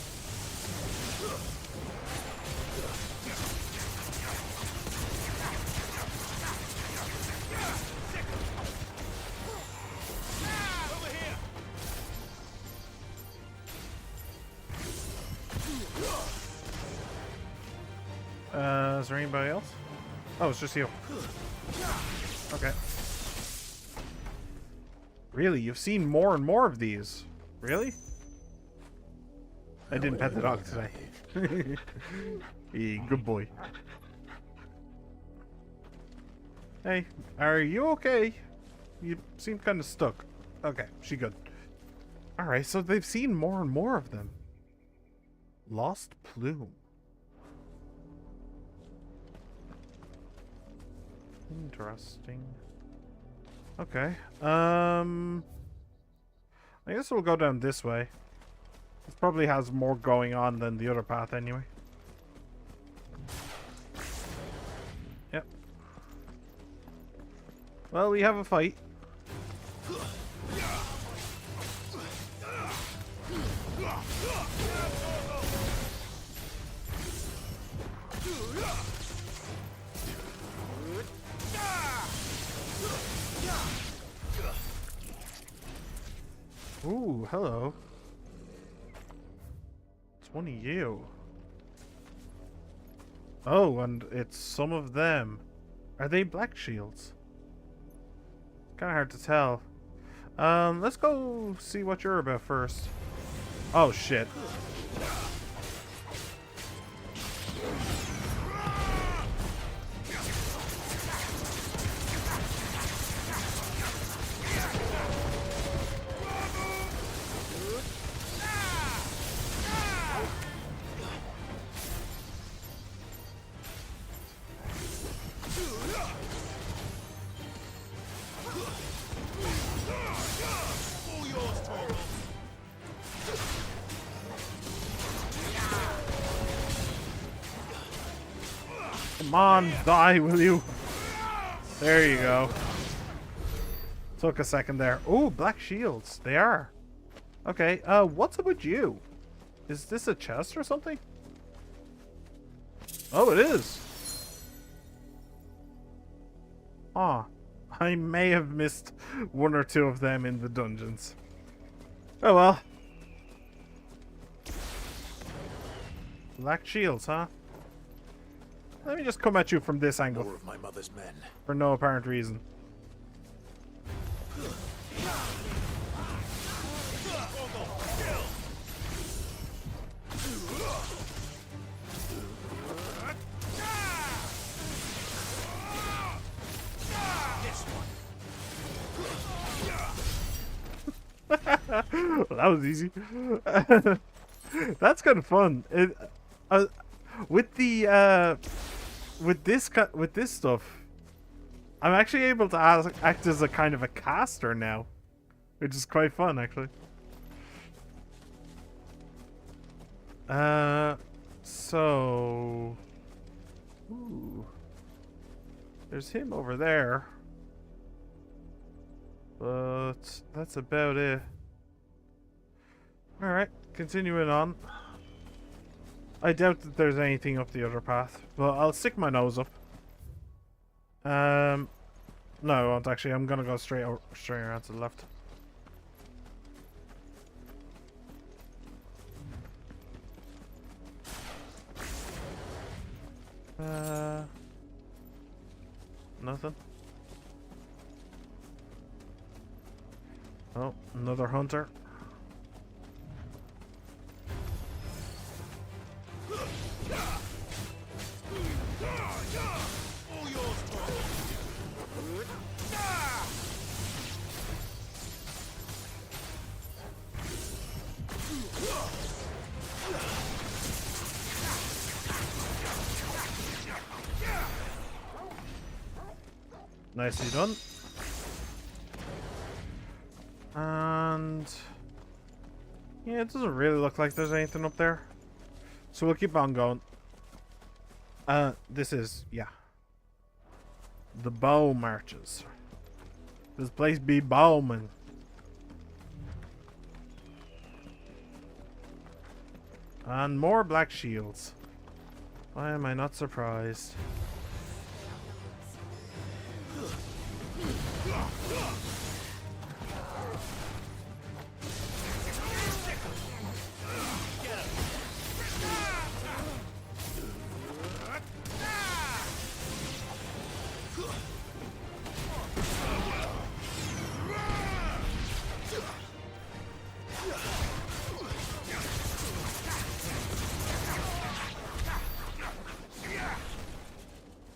Is there anybody else? Oh, it's just you. Okay. Really? You've seen more and more of these? Really? I didn't pet the dog today. Hey, good boy. Hey, are you okay? You seem kind of stuck. Okay, she good. Alright, so they've seen more and more of them. Lost Plume. Interesting. Okay. I guess we'll go down this way. This probably has more going on than the other path anyway. Yep. Well, we have a fight. Ooh, hello. It's one of you. Oh, and it's some of them. Are they Black Shields? Kind of hard to tell. Let's go see what you're about first. Oh, shit. Come on, die, will you? There you go. Took a second there. Oh, Black Shields. They are. Okay, what's up with you? Is this a chest or something? Oh, it is. Ah, I may have missed one or two of them in the dungeons. Oh well. Black Shields, huh? Let me just come at you from this angle. More of my mother's men. For no apparent reason. Well, that was easy. That's kind of fun. With the with this stuff, I'm actually able to act as a kind of a caster now, which is quite fun, actually. So... Ooh. There's him over there. But that's about it. Alright, continuing on. I doubt that there's anything up the other path, but I'll stick my nose up. No, I won't actually. I'm gonna go straight around to the left. Nothing. Oh, another hunter. Nicely done. And yeah, it doesn't really look like there's anything up there, so we'll keep on going. This is, yeah, the bow marches. This place be bombing. And more black shields. Why am I not surprised?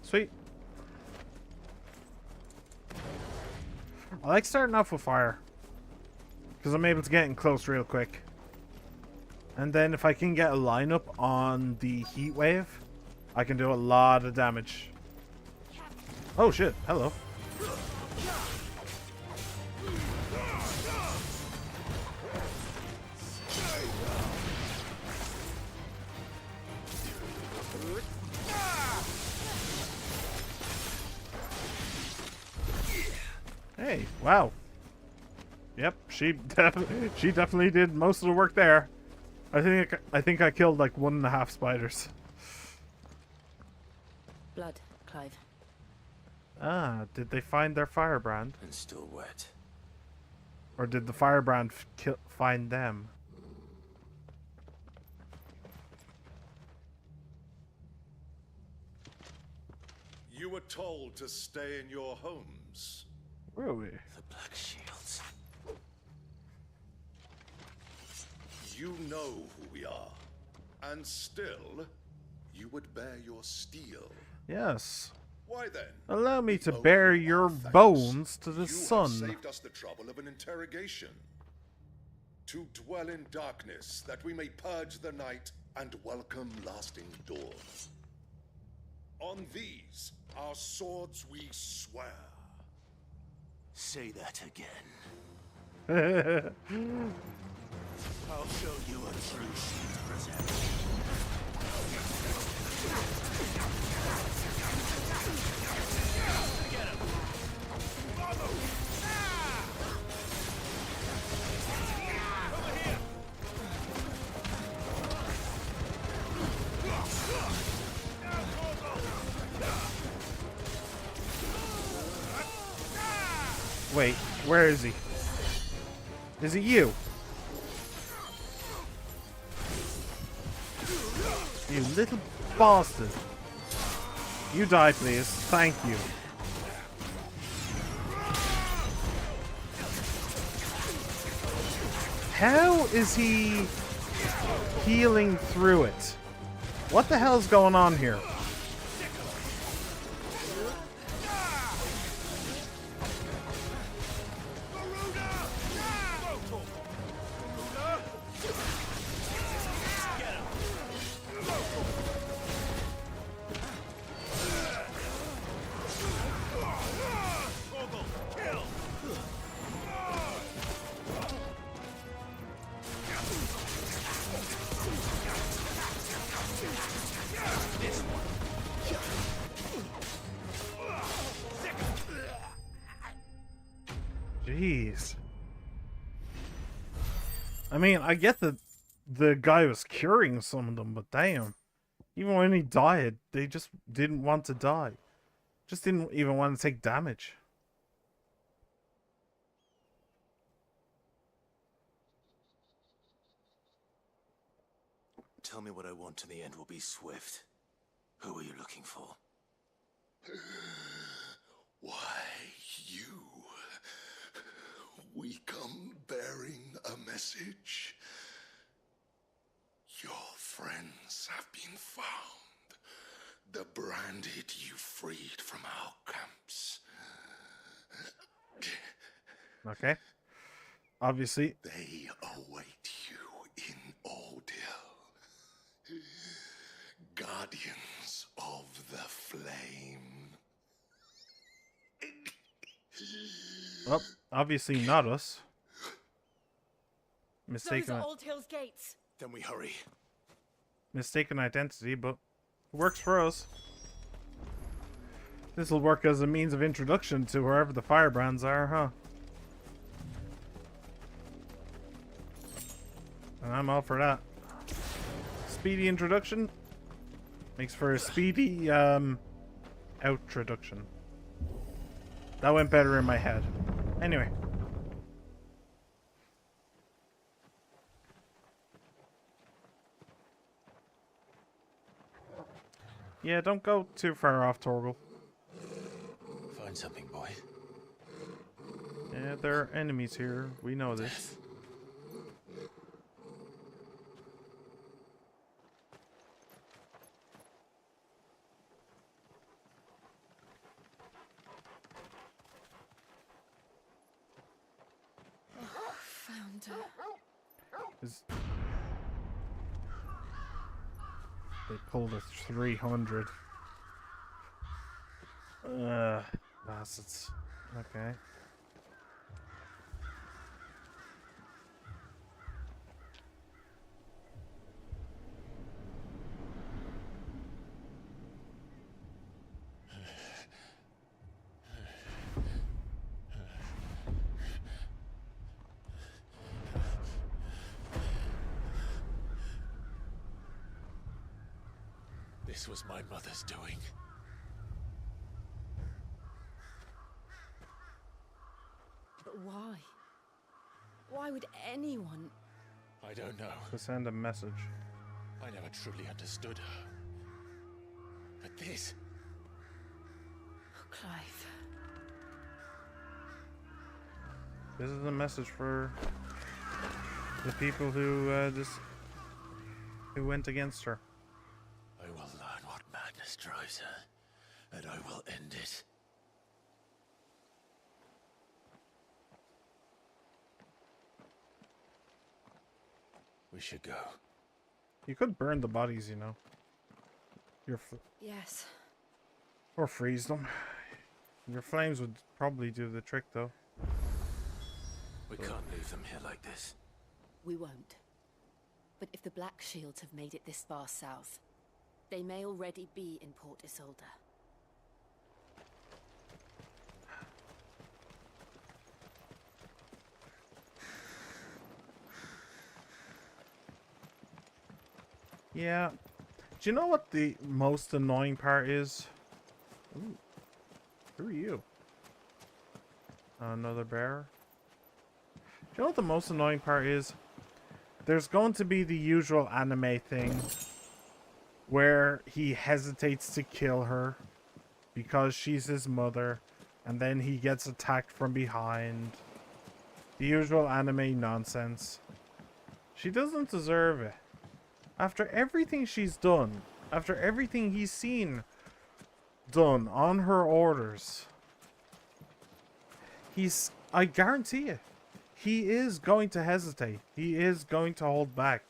Sweet. I like starting off with fire, because I'm able to get in close real quick. And then if I can get a lineup on the heat wave, I can do a lot of damage. Oh shit, hello. Hey, wow. Yep, she definitely did most of the work there. I think I killed like 1.5 spiders. Blood, Clive. Ah, did they find their firebrand? And still wet. Or did the firebrand find them? You were told to stay in your homes. Where are we? The Black Shields. You know who we are. And still, you would bear your steel. Yes. Why then? Allow me to bear your bones to the sun. You have saved us the trouble of an interrogation. To dwell in darkness, that we may purge the night and welcome lasting dawn. On these, our swords we swear. Say that again. I'll show you a true sheet present. Get him! Follow! Over here! Wait, where is he? Is it you? You little bastard. You die, please. Thank you. How is he healing through it? What the hell's going on here? Jeez. I mean, I get that the guy was curing some of them, but damn. Even when he died, they just didn't want to die. Just didn't even want to take damage. Tell me what I want and the end will be swift. Who are you looking for? Why, you. We come bearing a message. Your friends have been found. The branded you freed from our camps. Okay. Obviously. They await you in Aldil. Guardians of the Flame. Well, obviously not us. Mistaken. Those are Old Hill's gates. Then we hurry. Mistaken identity, but it works for us. This will work as a means of introduction to wherever the firebrands are, huh? And I'm all for that. Speedy introduction makes for a speedy outroduction. That went better in my head. Anyway. Yeah, don't go too far off, Torgal. Find something, boy. Yeah, there are enemies here. We know this. Found her. They pulled a 300. Bastards. Okay. This was my mother's doing. But why? Why would anyone... I don't know. To send a message. I never truly understood her. But this... Oh, Clive. This is a message for the people who who went against her. I will learn what madness drives her, and I will end it. We should go. You could burn the bodies, you know. Yes. Or freeze them. Your flames would probably do the trick, though. We can't leave them here like this. We won't. But if the Black Shields have made it this far south, they may already be in Port Isolde. Yeah. Do you know what the most annoying part is? Ooh. Who are you? Another bear? Do you know what the most annoying part is? There's going to be the usual anime thing where he hesitates to kill her because she's his mother, and then he gets attacked from behind. The usual anime nonsense. She doesn't deserve it. After everything she's done, after everything he's seen done on her orders, I guarantee it, he is going to hesitate. He is going to hold back.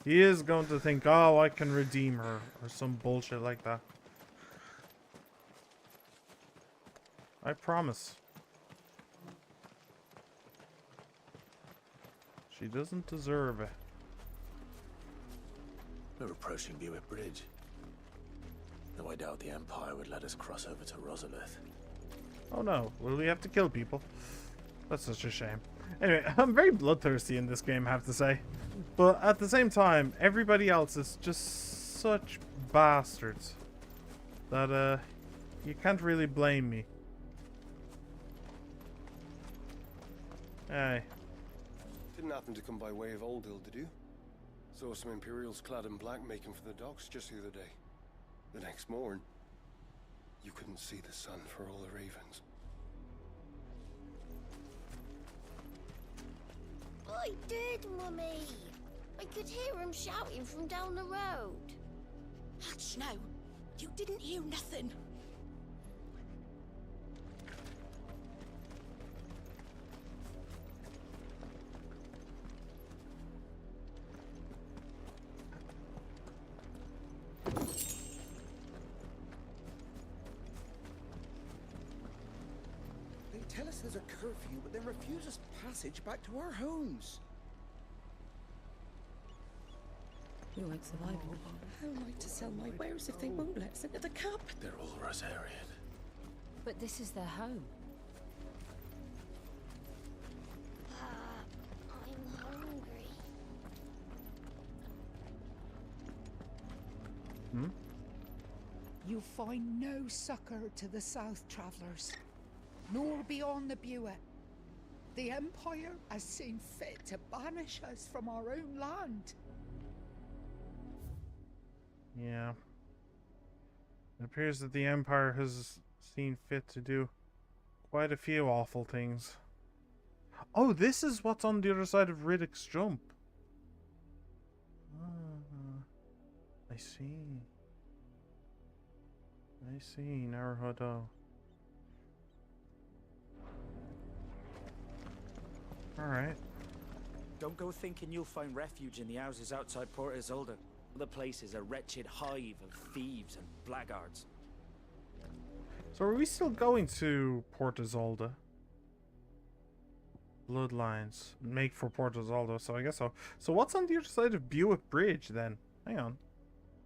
He is going to think, oh, I can redeem her, or some bullshit like that. I promise. She doesn't deserve it. We're approaching Buick Bridge. Though I doubt the Empire would let us cross over to Rosalith. Oh no, will we have to kill people? That's such a shame. Anyway, I'm very bloodthirsty in this game, I have to say. But at the same time, everybody else is just such bastards that you can't really blame me. Hey. Didn't happen to come by way of Oldhill, did you? Saw some Imperials clad in black making for the docks just the other day. The next morn, you couldn't see the sun for all the ravens. I did, Mummy. I could hear him shouting from down the road. Hush now. You didn't hear nothing. They tell us there's a curfew, but then refuse us passage back to our homes. You like survival? How am I to sell my wares if they won't let us into the cup? They're all Rosarian. But this is their home. I'm hungry. Hmm? You find no succor to the South Travellers, nor beyond the Buet. The Empire has seen fit to banish us from our own land. Yeah. It appears that the Empire has seen fit to do quite a few awful things. Oh, this is what's on the other side of Riddick's jump. I see. I see, Naruhodo. Alright. Don't go thinking you'll find refuge in the houses outside Port Isolde. The place is a wretched hive of thieves and blackguards. So are we still going to Port Isolde? Bloodlines. Make for Port Isolde, so I guess so. So what's on the other side of Buick Bridge then? Hang on.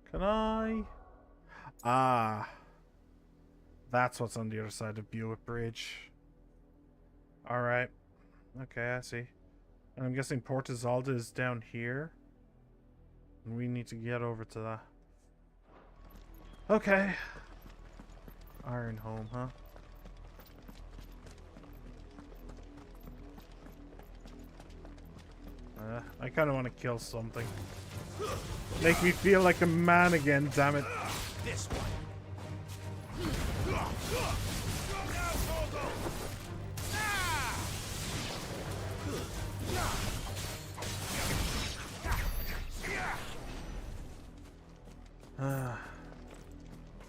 Can I... Ah. That's what's on the other side of Buick Bridge. Alright. Okay, I see. And I'm guessing Port Isolde is down here. And we need to get over to that. Okay. Ironhome, huh? I kind of want to kill something. Make me feel like a man again, damn it. This one.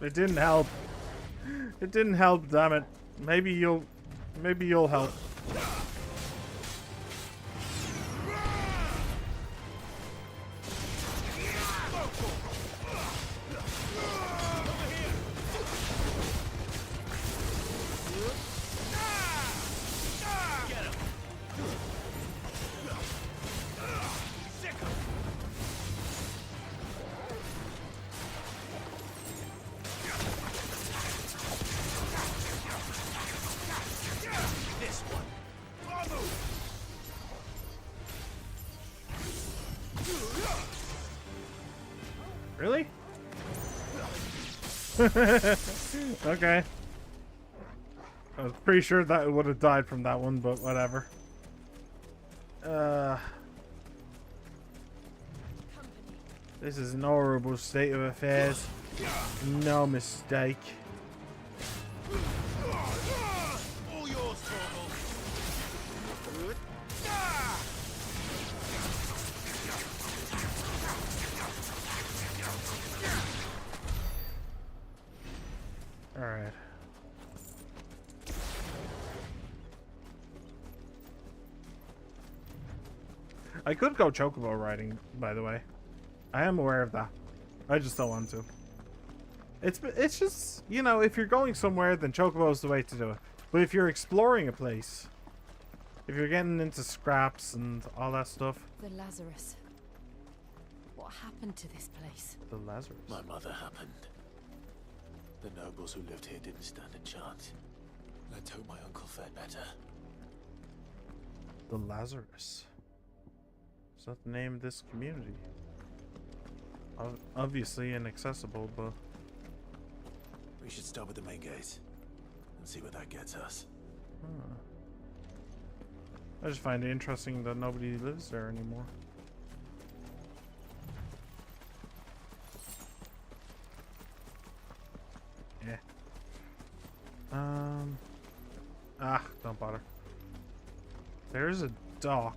It didn't help. It didn't help, damn it. Maybe you'll help. Really? Okay. I was pretty sure that it would have died from that one, but whatever. This is an horrible state of affairs. No mistake. All yours, Torgal. Alright. I could go chocobo riding, by the way. I am aware of that. I just don't want to. It's just, you know, if you're going somewhere, then chocobo's the way to do it. But if you're exploring a place, if you're getting into scraps and all that stuff. The Lazarus. What happened to this place? The Lazarus? My mother happened. The nobles who lived here didn't stand a chance. Let's hope my uncle fared better. The Lazarus. Is that the name of this community? Obviously inaccessible, but... We should start with the main gate and see where that gets us. Huh. I just find it interesting that nobody lives there anymore. Yeah. Don't bother. There's a dock,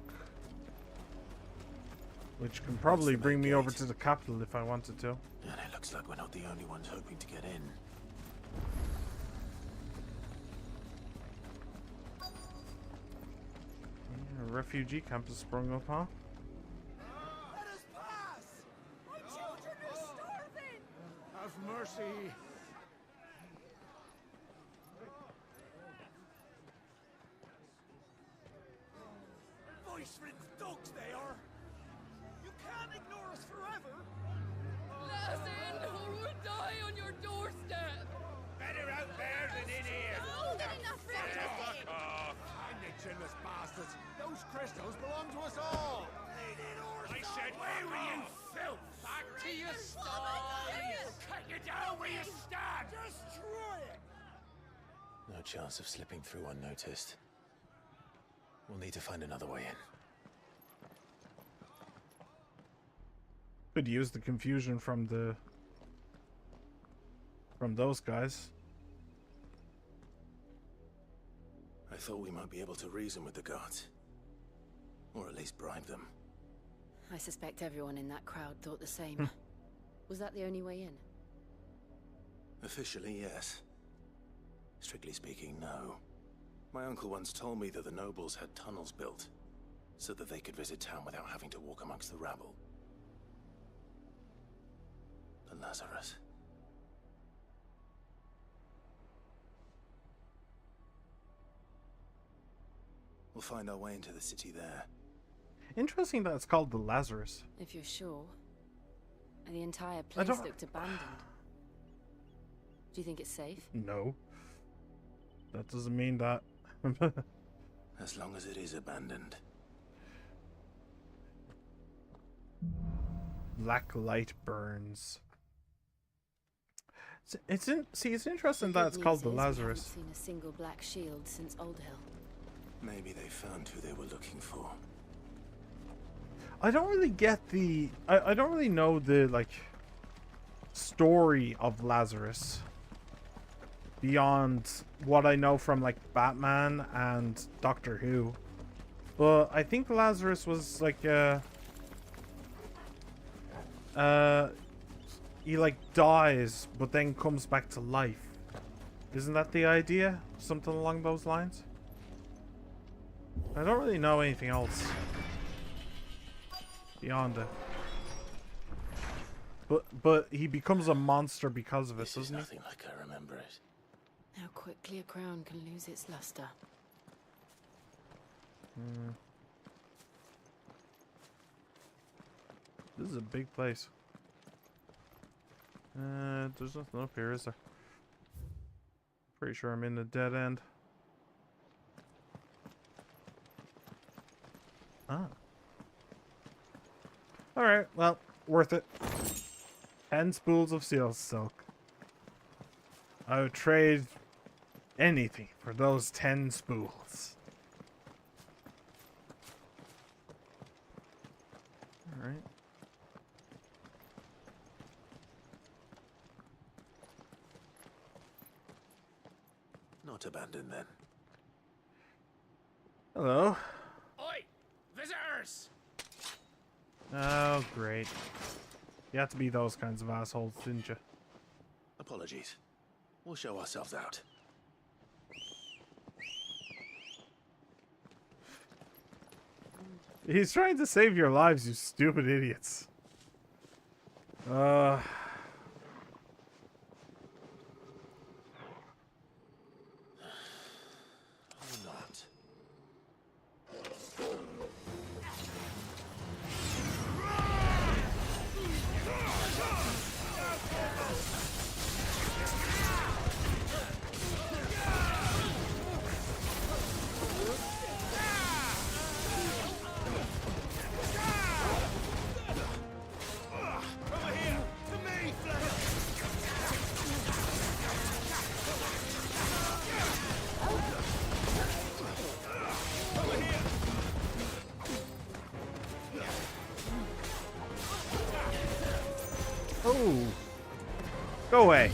which can probably bring me over to the capital if I wanted to. And it looks like we're not the only ones hoping to get in. Yeah, a refugee camp has sprung up, huh? Let us pass! My children are starving! Have mercy! Voice-ridden dogs they are! You can't ignore us forever! Let us in, or we'll die on your doorstep! Better out there than in here! Oh, good enough for everything! And you chinless bastards! Those crystals belong to us all! I said, where were you, filth? Back to your sties! Cut you down where you stand! Destroy it! No chance of slipping through unnoticed. We'll need to find another way in. Could use the confusion from those guys. I thought we might be able to reason with the guards. Or at least bribe them. I suspect everyone in that crowd thought the same. Was that the only way in? Officially, yes. Strictly speaking, no. My uncle once told me that the nobles had tunnels built, so that they could visit town without having to walk amongst the rabble. The Lazarus. We'll find our way into the city there. Interesting that it's called the Lazarus. If you're sure. And the entire place looked abandoned. Do you think it's safe? No. That doesn't mean that. As long as it is abandoned. Black light burns. It's interesting that it's called the Lazarus. I haven't seen a single black shield since Old Hill. Maybe they found who they were looking for. I don't really get the... I don't really know the, like, story of Lazarus. Beyond what I know from, like, Batman and Doctor Who. But I think Lazarus was, like, he, like, dies, but then comes back to life. Isn't that the idea? Something along those lines? I don't really know anything else beyond it. But he becomes a monster because of it, doesn't he? Nothing like I remember it. How quickly a crown can lose its luster. This is a big place. There's nothing up here, is there? Pretty sure I'm in the dead end. Ah. Alright, well, worth it. 10 spools of seal silk. I would trade anything for those 10 spools. Alright. Not abandoned then. Hello. Oi! Visitors! Oh, great. You have to be those kinds of assholes, didn't you? Apologies. We'll show ourselves out. He's trying to save your lives, you stupid idiots. Not. Oh. Go away.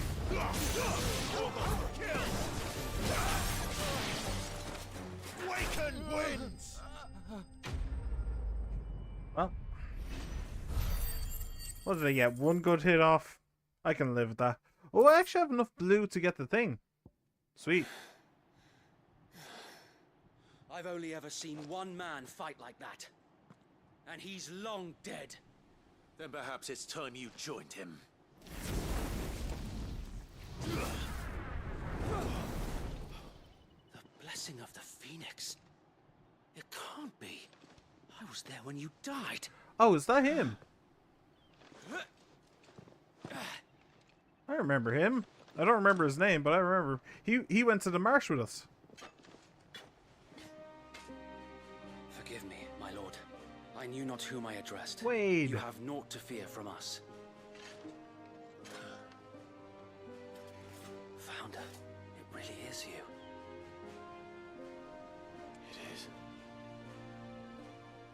Waken wins! Well. What did I get? One good hit off? I can live with that. Oh, I actually have enough blue to get the thing. Sweet. I've only ever seen one man fight like that. And he's long dead. Then perhaps it's time you joined him. The blessing of the Phoenix. It can't be. I was there when you died. Oh, is that him? I remember him. I don't remember his name, but I remember he went to the marsh with us. Forgive me, my lord. I knew not whom I addressed. Wade. You have naught to fear from us. Founder, it really is you. It is.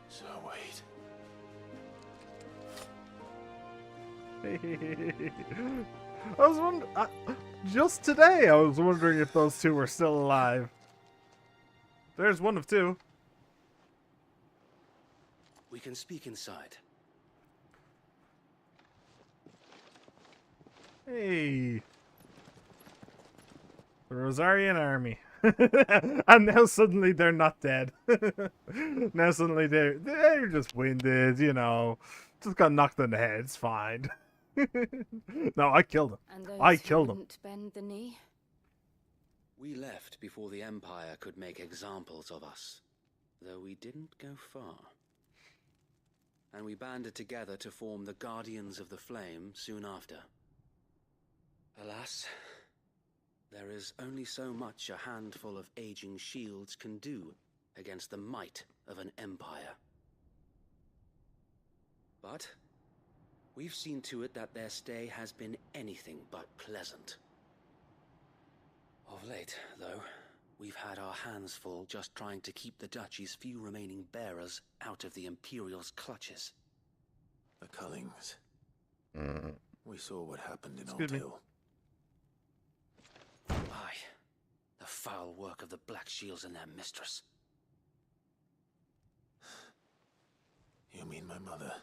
So wait. I was wondering, just today I was wondering if those two were still alive. There's one of two. We can speak inside. Hey. The Rosarian army. And now suddenly they're not dead. Now suddenly they're just winded, you know. Just got knocked in the head, it's fine. No, I killed him. And those I killed him. wouldn't bend the knee? We left before the Empire could make examples of us, though we didn't go far. And we banded together to form the Guardians of the Flame soon after. Alas, there is only so much a handful of aging shields can do against the might of an empire. But we've seen to it that their stay has been anything but pleasant. Of late, though, we've had our hands full just trying to keep the Duchy's few remaining bearers out of the Imperial's clutches. The Cullings. We saw what happened in Old Excuse me. Hill. Aye, the foul work of the Black Shields and their mistress. You mean my mother?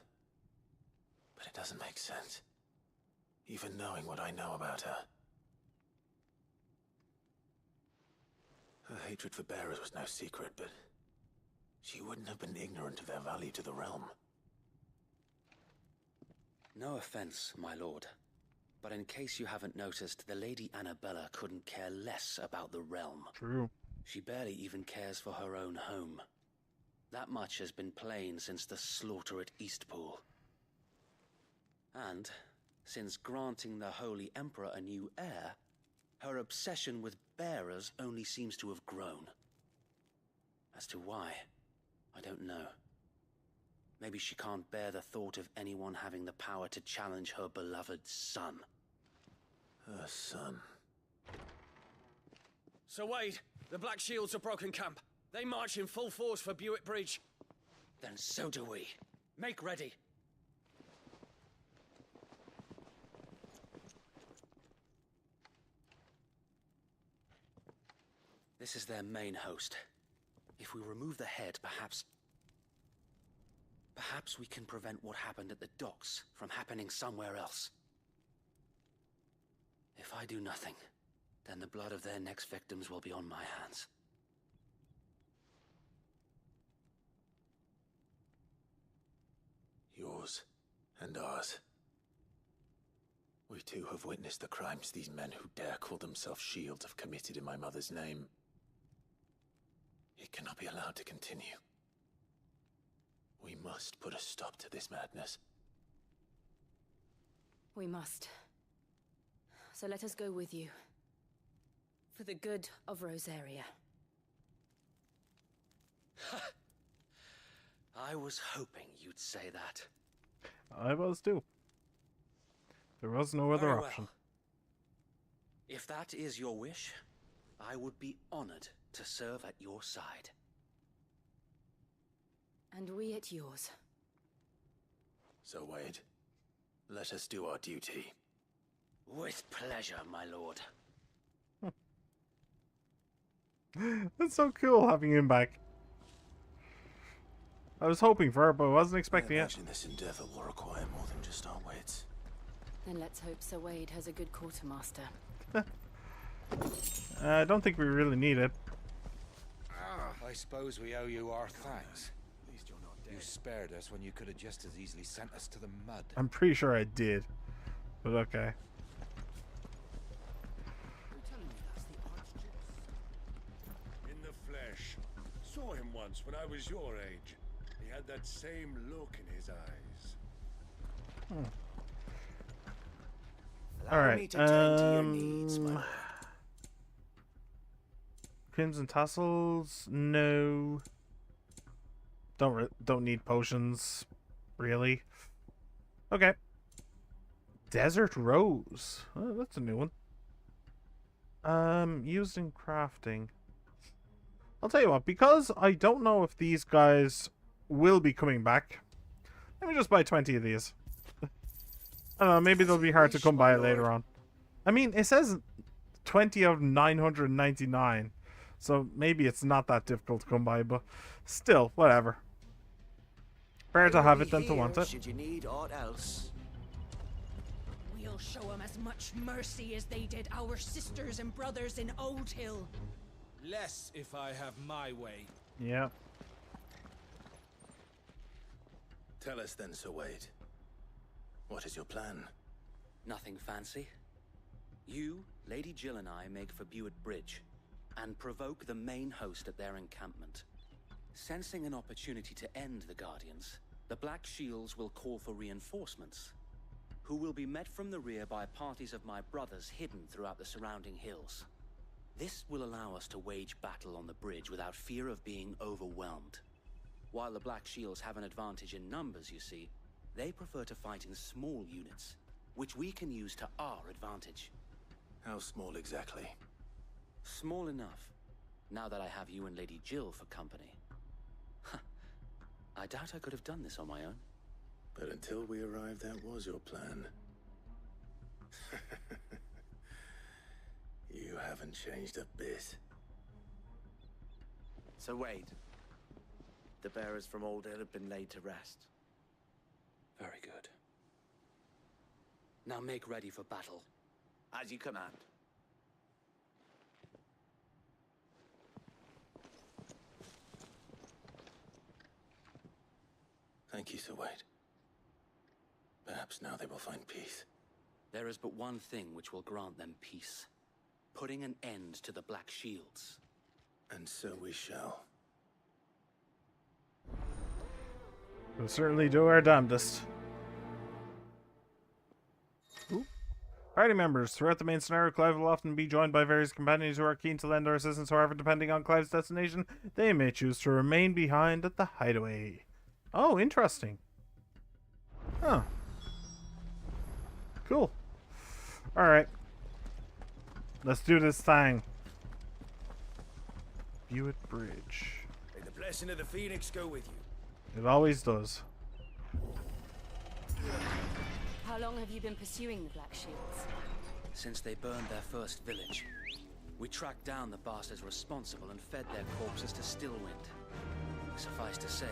But it doesn't make sense. Even knowing what I know about her. Her hatred for bearers was no secret, but she wouldn't have been ignorant of their value to the realm. No offense, my lord, but in case you haven't noticed, the Lady Annabella couldn't care less about the realm. True. She barely even cares for her own home. That much has been plain since the slaughter at Eastpool. And, since granting the Holy Emperor a new heir, her obsession with bearers only seems to have grown. As to why, I don't know. Maybe she can't bear the thought of anyone having the power to challenge her beloved son. Her son. Sir Wade, the Black Shields have broken camp. They march in full force for Buick Bridge. Then so do we. Make ready. This is their main host. If we remove the head, perhaps we can prevent what happened at the docks from happening somewhere else. If I do nothing, then the blood of their next victims will be on my hands. Yours and ours. We too have witnessed the crimes these men who dare call themselves shields have committed in my mother's name. It cannot be allowed to continue. We must put a stop to this madness. We must. So let us go with you. For the good of Rosaria. I was hoping you'd say that. I was too. There was no other Very well. option. If that is your wish, I would be honored to serve at your side. And we at yours. So Wade, Let us do our duty. With pleasure, my lord. That's so cool having him back. I was hoping for it, but I wasn't expecting it. Imagine this endeavor will require more than just our wits. Then let's hope Sir Wade has a good quartermaster. I don't think we really need it. I suppose we owe you our thanks. At least you're not dead. You spared us when you could have just as easily sent us to the mud. I'm pretty sure I did, but okay. In the flesh. Saw him once when I was your age. He had that same look in his eyes. All right. Crimson tassels? No. Don't need potions, really. Okay. Desert rose. Oh, that's a new one. Used in crafting. I'll tell you what, because I don't know if these guys will be coming back, let me just buy 20 of these. I don't know, maybe they'll be hard to come by later on. I mean, it says 20 of 999, so maybe it's not that difficult to come by, but still, whatever. Better to have it than to want it. Should you need aught else? We'll show them as much mercy as they did our sisters and brothers in Old Hill. Less if I have my way. Yeah. Tell us then, Sir Wade. What is your plan? Nothing fancy. You, Lady Jill and I make for Buett Bridge and provoke the main host at their encampment. Sensing an opportunity to end the Guardians, the Black Shields will call for reinforcements, who will be met from the rear by parties of my brothers hidden throughout the surrounding hills. This will allow us to wage battle on the bridge without fear of being overwhelmed. While the Black Shields have an advantage in numbers, you see, they prefer to fight in small units, which we can use to our advantage. How small exactly? Small enough, now that I have you and Lady Jill for company. I doubt I could have done this on my own. But until we arrived, that was your plan. You haven't changed a bit. So Wade, the bearers from Old Hill have been laid to rest. Very good. Now make ready for battle. As you command. Thank you, Sir Wade. Perhaps now they will find peace. There is but one thing which will grant them peace. Putting an end to the Black Shields. And so we shall. We'll certainly do our damnedest. Ooh. Party members. Throughout the main scenario, Clive will often be joined by various companions who are keen to lend their assistance. However, depending on Clive's destination, they may choose to remain behind at the hideaway. Oh, interesting. Huh. Cool. Alright. Let's do this thing. Buett Bridge. May the blessing of the Phoenix go with you. It always does. How long have you been pursuing the Black Shields? Since they burned their first village. We tracked down the bastards responsible and fed their corpses to Stillwind. Suffice to say,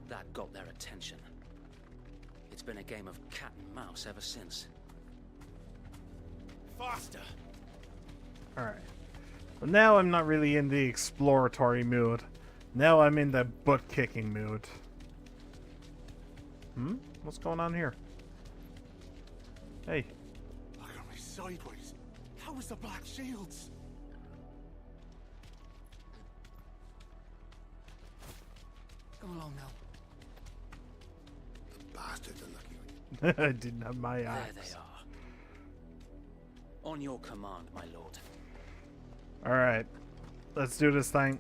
that got their attention. It's been a game of cat and mouse ever since. Faster! Alright. But now I'm not really in the exploratory mood. Now I'm in the butt-kicking mood. What's going on here? Hey. Look at me sideways. How was the Black Shields? Come along now. Bastards are lucky. I didn't have my eyes. There they are. On your command, my lord. Alright. Let's do this thing.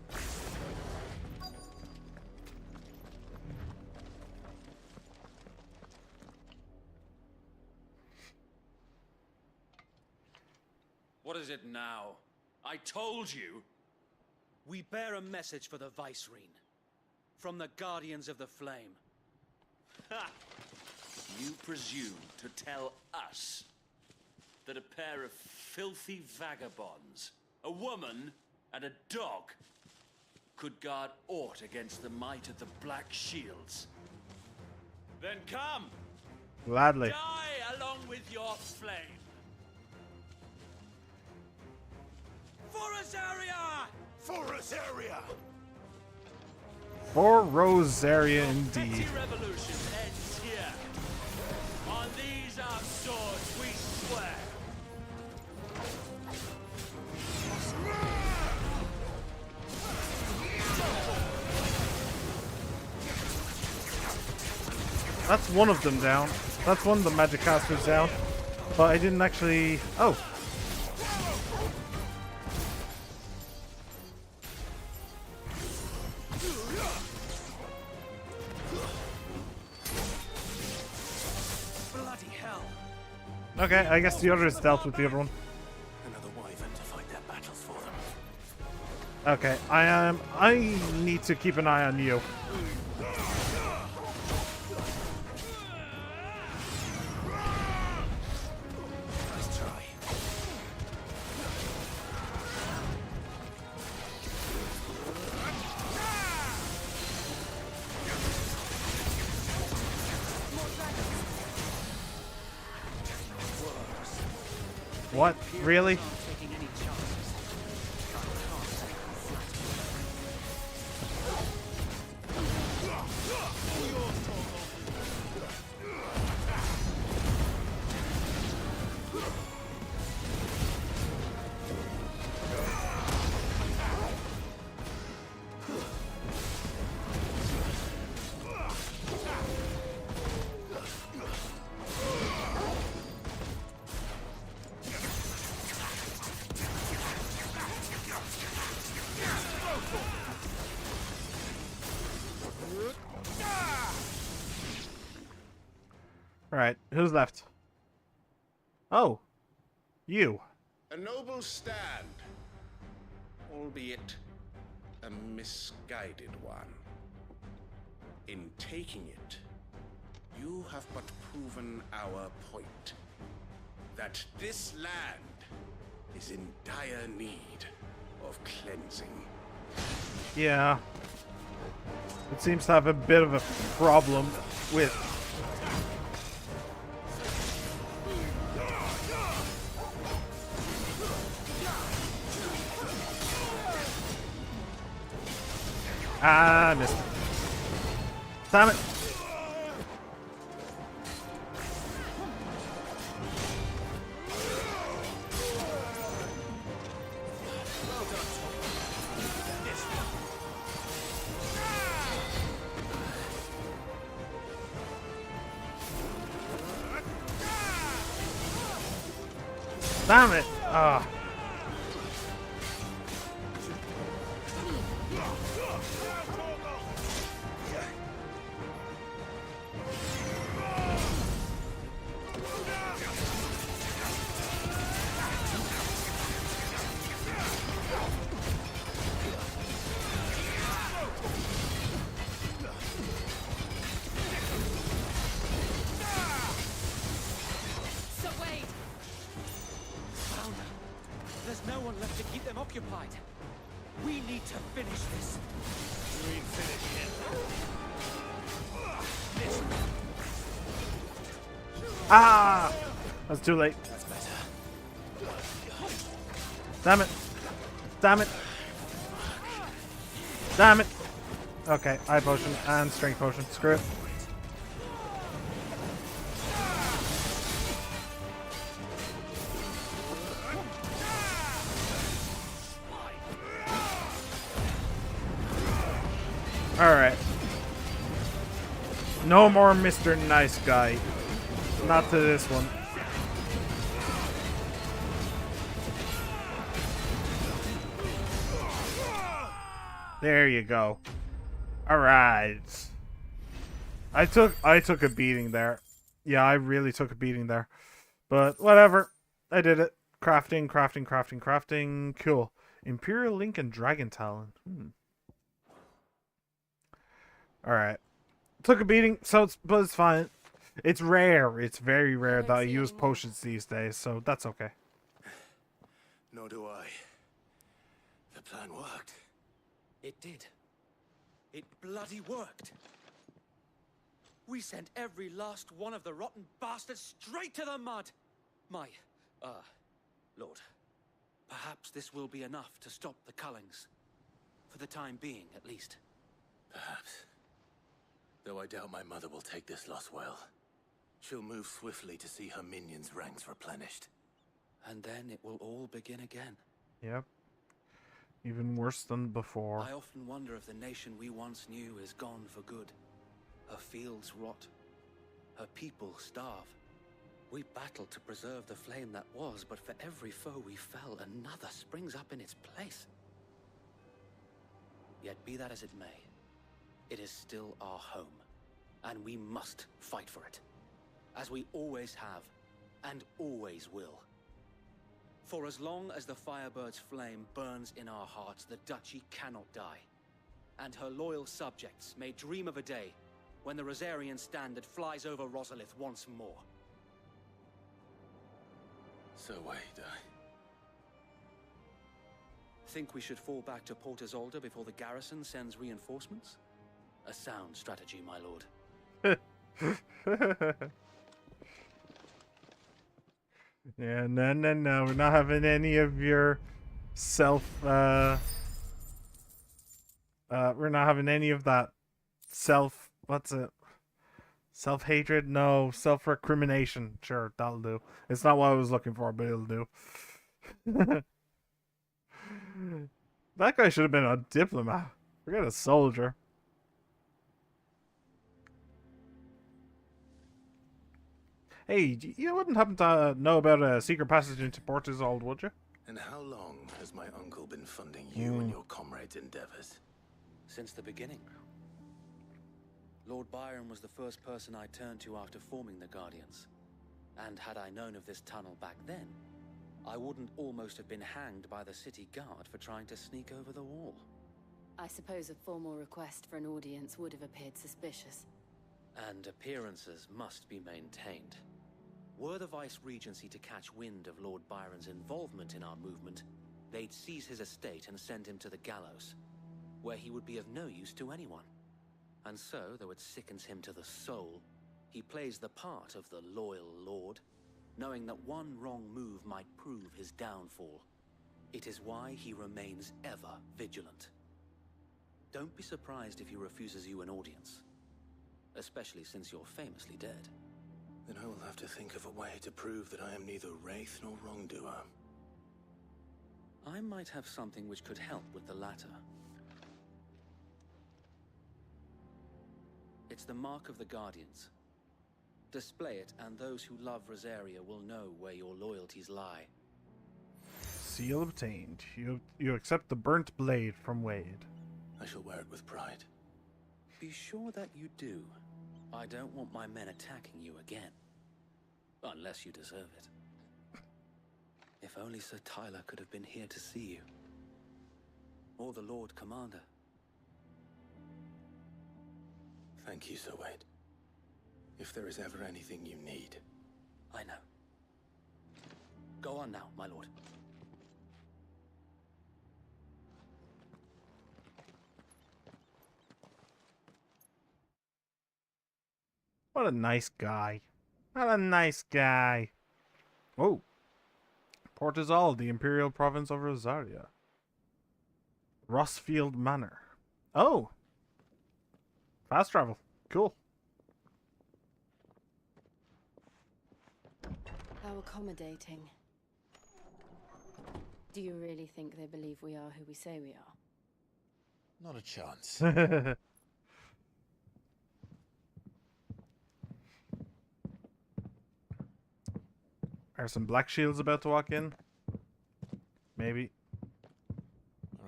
What is it now? I told you! We bear a message for the Vicereine. From the Guardians of the Flame. Ha! You presume to tell us that a pair of filthy vagabonds, a woman and a dog, could guard aught against the might of the Black Shields? Then come! Gladly. Die along with your flame! For Rosaria! For Rosaria! For Rosaria, indeed. Petty revolution ends here. On these our swords we swear. That's one of them down. That's one of the magic casters down. But I didn't actually... Oh. Bloody hell. Okay, I guess the others dealt with the other one. Another wyvern to fight their battles for them. Okay, I need to keep an eye on you. Nice try. What? Really? Alright, who's left? Oh. You. A noble stand, albeit a misguided one. In taking it, you have but proven our point. That this land is in dire need of cleansing. Yeah. It seems to have a bit of a problem with... Ah, missed it. Damn it. Damn it. Ah. Sir Wade! Found them. There's no one left to keep them occupied. We need to finish this. We ain't finished yet. Ah! That's too late. That's better. Damn it. Damn it. Damn it. Okay, eye potion and strength potion. Screw it. Alright. No more Mr. Nice Guy. Not to this one. There you go. Alright. I took a beating there. Yeah, I really took a beating there. But whatever. I did it. Crafting, crafting, crafting, crafting. Cool. Imperial Link and Dragon Talon. Alright. Took a beating, but it's fine. It's rare. It's very rare that I use potions these days, so that's okay. Nor do I. The plan worked. It did. It bloody worked. We sent every last one of the rotten bastards straight to the mud. My, Lord, perhaps this will be enough to stop the Cullings. For the time being, at least. Perhaps. Though I doubt my mother will take this loss well. She'll move swiftly to see her minions' ranks replenished. And then it will all begin again. Yep. Even worse than before. I often wonder if the nation we once knew is gone for good. Her fields rot. Her people starve. We battled to preserve the flame that was, but for every foe we fell, another springs up in its place. Yet be that as it may, it is still our home, and we must fight for it, as we always have, and always will. For as long as the Firebird's flame burns in our hearts, the Duchy cannot die, and her loyal subjects may dream of a day when the Rosarian standard flies over Rosalith once more. So wait, Think we should fall back to Port Isolde before the garrison sends reinforcements? A sound strategy, my lord. Yeah, no. We're not having any of your we're not having any of that self-hatred? No, self-recrimination. Sure, that'll do. It's not what I was looking for, but it'll do. That guy should have been a diplomat. Forget a soldier. Hey, you wouldn't happen to know about a secret passage into Port Isolde, would you? And how long has my uncle been funding you and your comrades' endeavors? Since the beginning. Lord Byron was the first person I turned to after forming the Guardians. And had I known of this tunnel back then, I wouldn't almost have been hanged by the city guard for trying to sneak over the wall. I suppose a formal request for an audience would have appeared suspicious. And appearances must be maintained. Were the Vice-Regency to catch wind of Lord Byron's involvement in our movement, they'd seize his estate and send him to the gallows, where he would be of no use to anyone. And so, though it sickens him to the soul, he plays the part of the loyal lord, knowing that one wrong move might prove his downfall. It is why he remains ever vigilant. Don't be surprised if he refuses you an audience, especially since you're famously dead. Then I will have to think of a way to prove that I am neither wraith nor wrongdoer. I might have something which could help with the latter. It's the mark of the Guardians. Display it, and those who love Rosaria will know where your loyalties lie. Seal obtained. You accept the burnt blade from Wade. I shall wear it with pride. Be sure that you do. I don't want my men attacking you again. Unless you deserve it. If only Sir Tyler could have been here to see you. Or the Lord Commander. Thank you, Sir Wade. If there is ever anything you need. I know. Go on now, my lord. What a nice guy. What a nice guy. Oh. Port Isolde, the Imperial Province of Rosaria. Rossfield Manor. Oh. Fast travel. Cool. How accommodating. Do you really think they believe we are who we say we are? Not a chance. Are some Black Shields about to walk in? Maybe.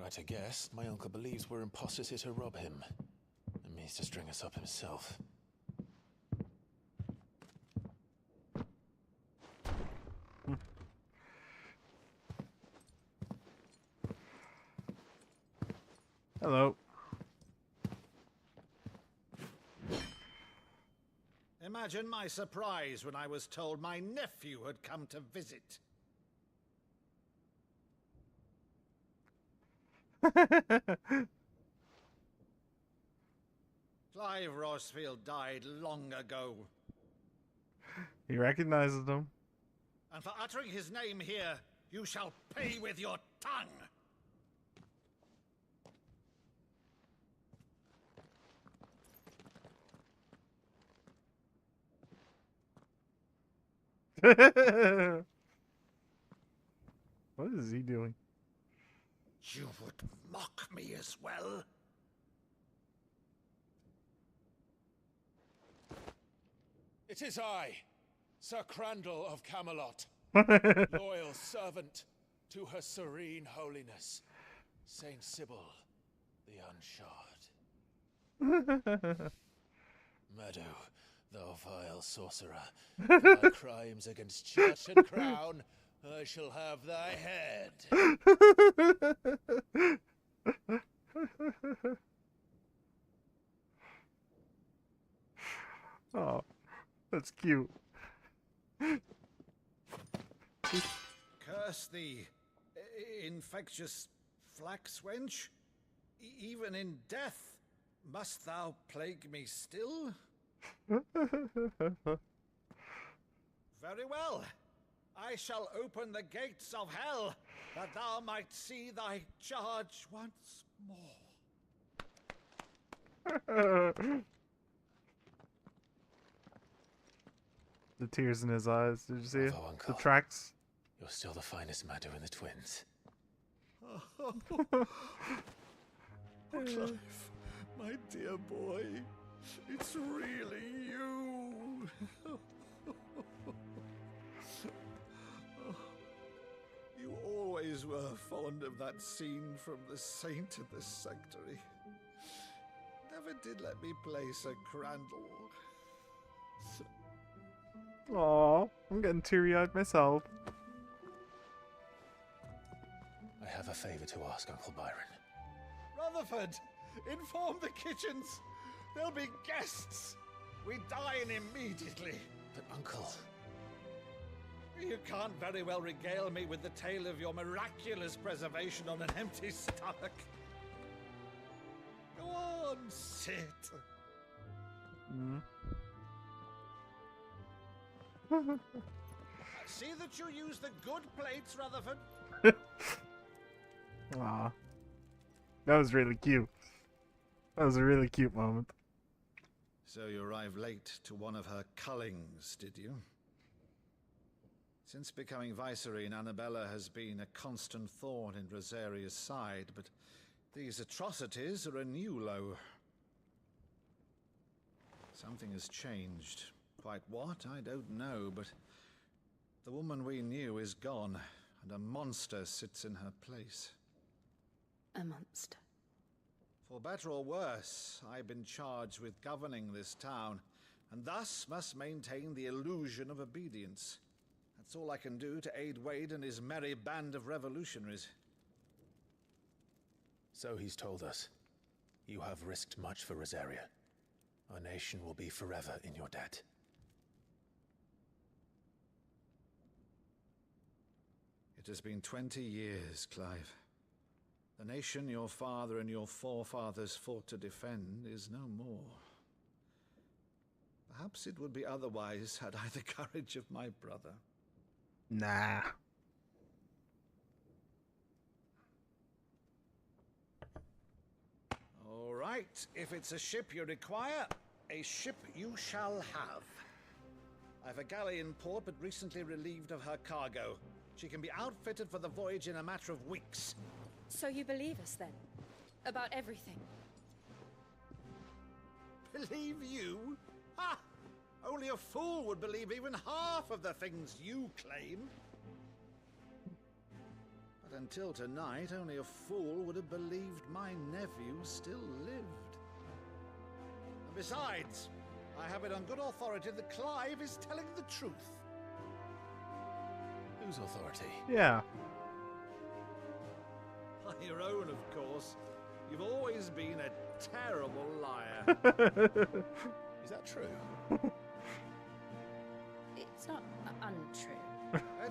Right, I guess. My uncle believes we're imposters here to rob him. And means to string us up himself. Hello. Imagine my surprise when I was told my nephew had come to visit. Clive Rossfield died long ago. He recognizes them. And for uttering his name here, you shall pay with your tongue. What is he doing? You would mock me as well? It is I, Sir Crandall of Camelot, loyal servant to Her Serene Holiness, Saint Sybil the Unshod. Meadow, thou vile sorcerer, for thy crimes against church and crown, I shall have thy head. Oh, that's cute. Curse thee, infectious flax wench. Even in death, must thou plague me still? Very well. I shall open the gates of hell, that thou might see thy charge once more. The tears in his eyes. Did you see it? Bravo, The Uncle. tracks. You're still the finest Meadow in the twins. Clive, my dear boy, it's really you. You always were fond of that scene from The Saint of the Sanctuary. Never did let me play Sir Crandall. Aw, I'm getting teary-eyed myself. I have a favor to ask, Uncle Byron. Rutherford, inform the kitchens. There'll be guests. We dine immediately. But, Uncle... You can't very well regale me with the tale of your miraculous preservation on an empty stomach. Go on, sit. See that you use the good plates, Rutherford. Aw. That was really cute. That was a really cute moment. So you arrived late to one of her cullings, did you? Since becoming Vicereine, Annabella has been a constant thorn in Rosaria's side, but these atrocities are a new low. Something has changed. Quite what, I don't know, but the woman we knew is gone, and a monster sits in her place. A monster. For better or worse, I've been charged with governing this town, and thus must maintain the illusion of obedience. That's all I can do to aid Wade and his merry band of revolutionaries. So he's told us. You have risked much for Rosaria. Our nation will be forever in your debt. It has been 20 years, Clive. The nation your father and your forefathers fought to defend is no more. Perhaps it would be otherwise had I the courage of my brother. Nah. All right, if it's a ship you require, a ship you shall have. I've a galley in port, but recently relieved of her cargo. She can be outfitted for the voyage in a matter of weeks. So you believe us then? About everything? Believe you? Ha! Only a fool would believe even half of the things you claim. But until tonight, only a fool would have believed my nephew still lived. And besides, I have it on good authority that Clive is telling the truth. Whose authority? Yeah. Your own, of course. You've always been a terrible liar. Is that true?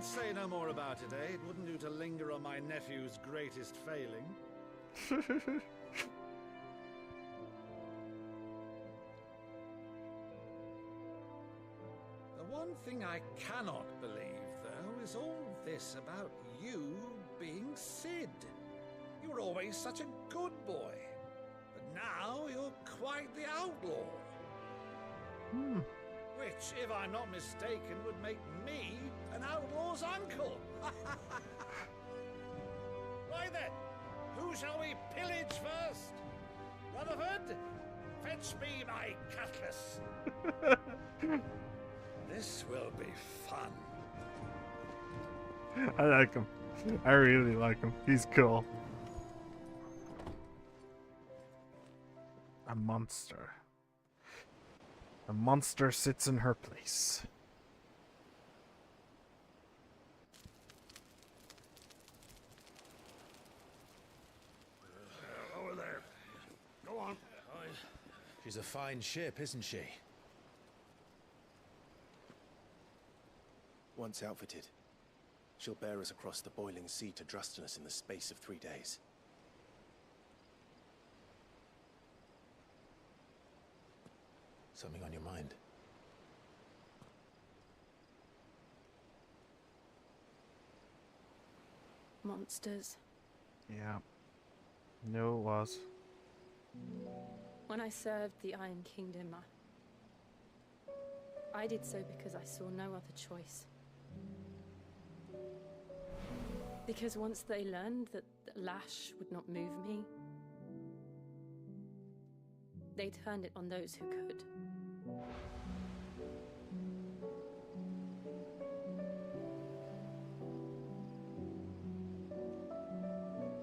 Let's say no more about it, eh? It wouldn't do to linger on my nephew's greatest failing. The one thing I cannot believe, though, is all this about you being Cid. You were always such a good boy, but now you're quite the outlaw. Which, if I'm not mistaken, would make me an outlaw's uncle. Right then, who shall we pillage first? Rutherford, fetch me my cutlass. This will be fun. I like him. I really like him. He's cool. A monster. A monster sits in her place. Over there. Go on. She's a fine ship, isn't she? Once outfitted, she'll bear us across the boiling sea to Drustinus in the space of 3 days. Something on your mind? Monsters. Yeah. No, it was. When I served the Iron Kingdom, I did so because I saw no other choice. Because once they learned that the lash would not move me, they turned it on those who could.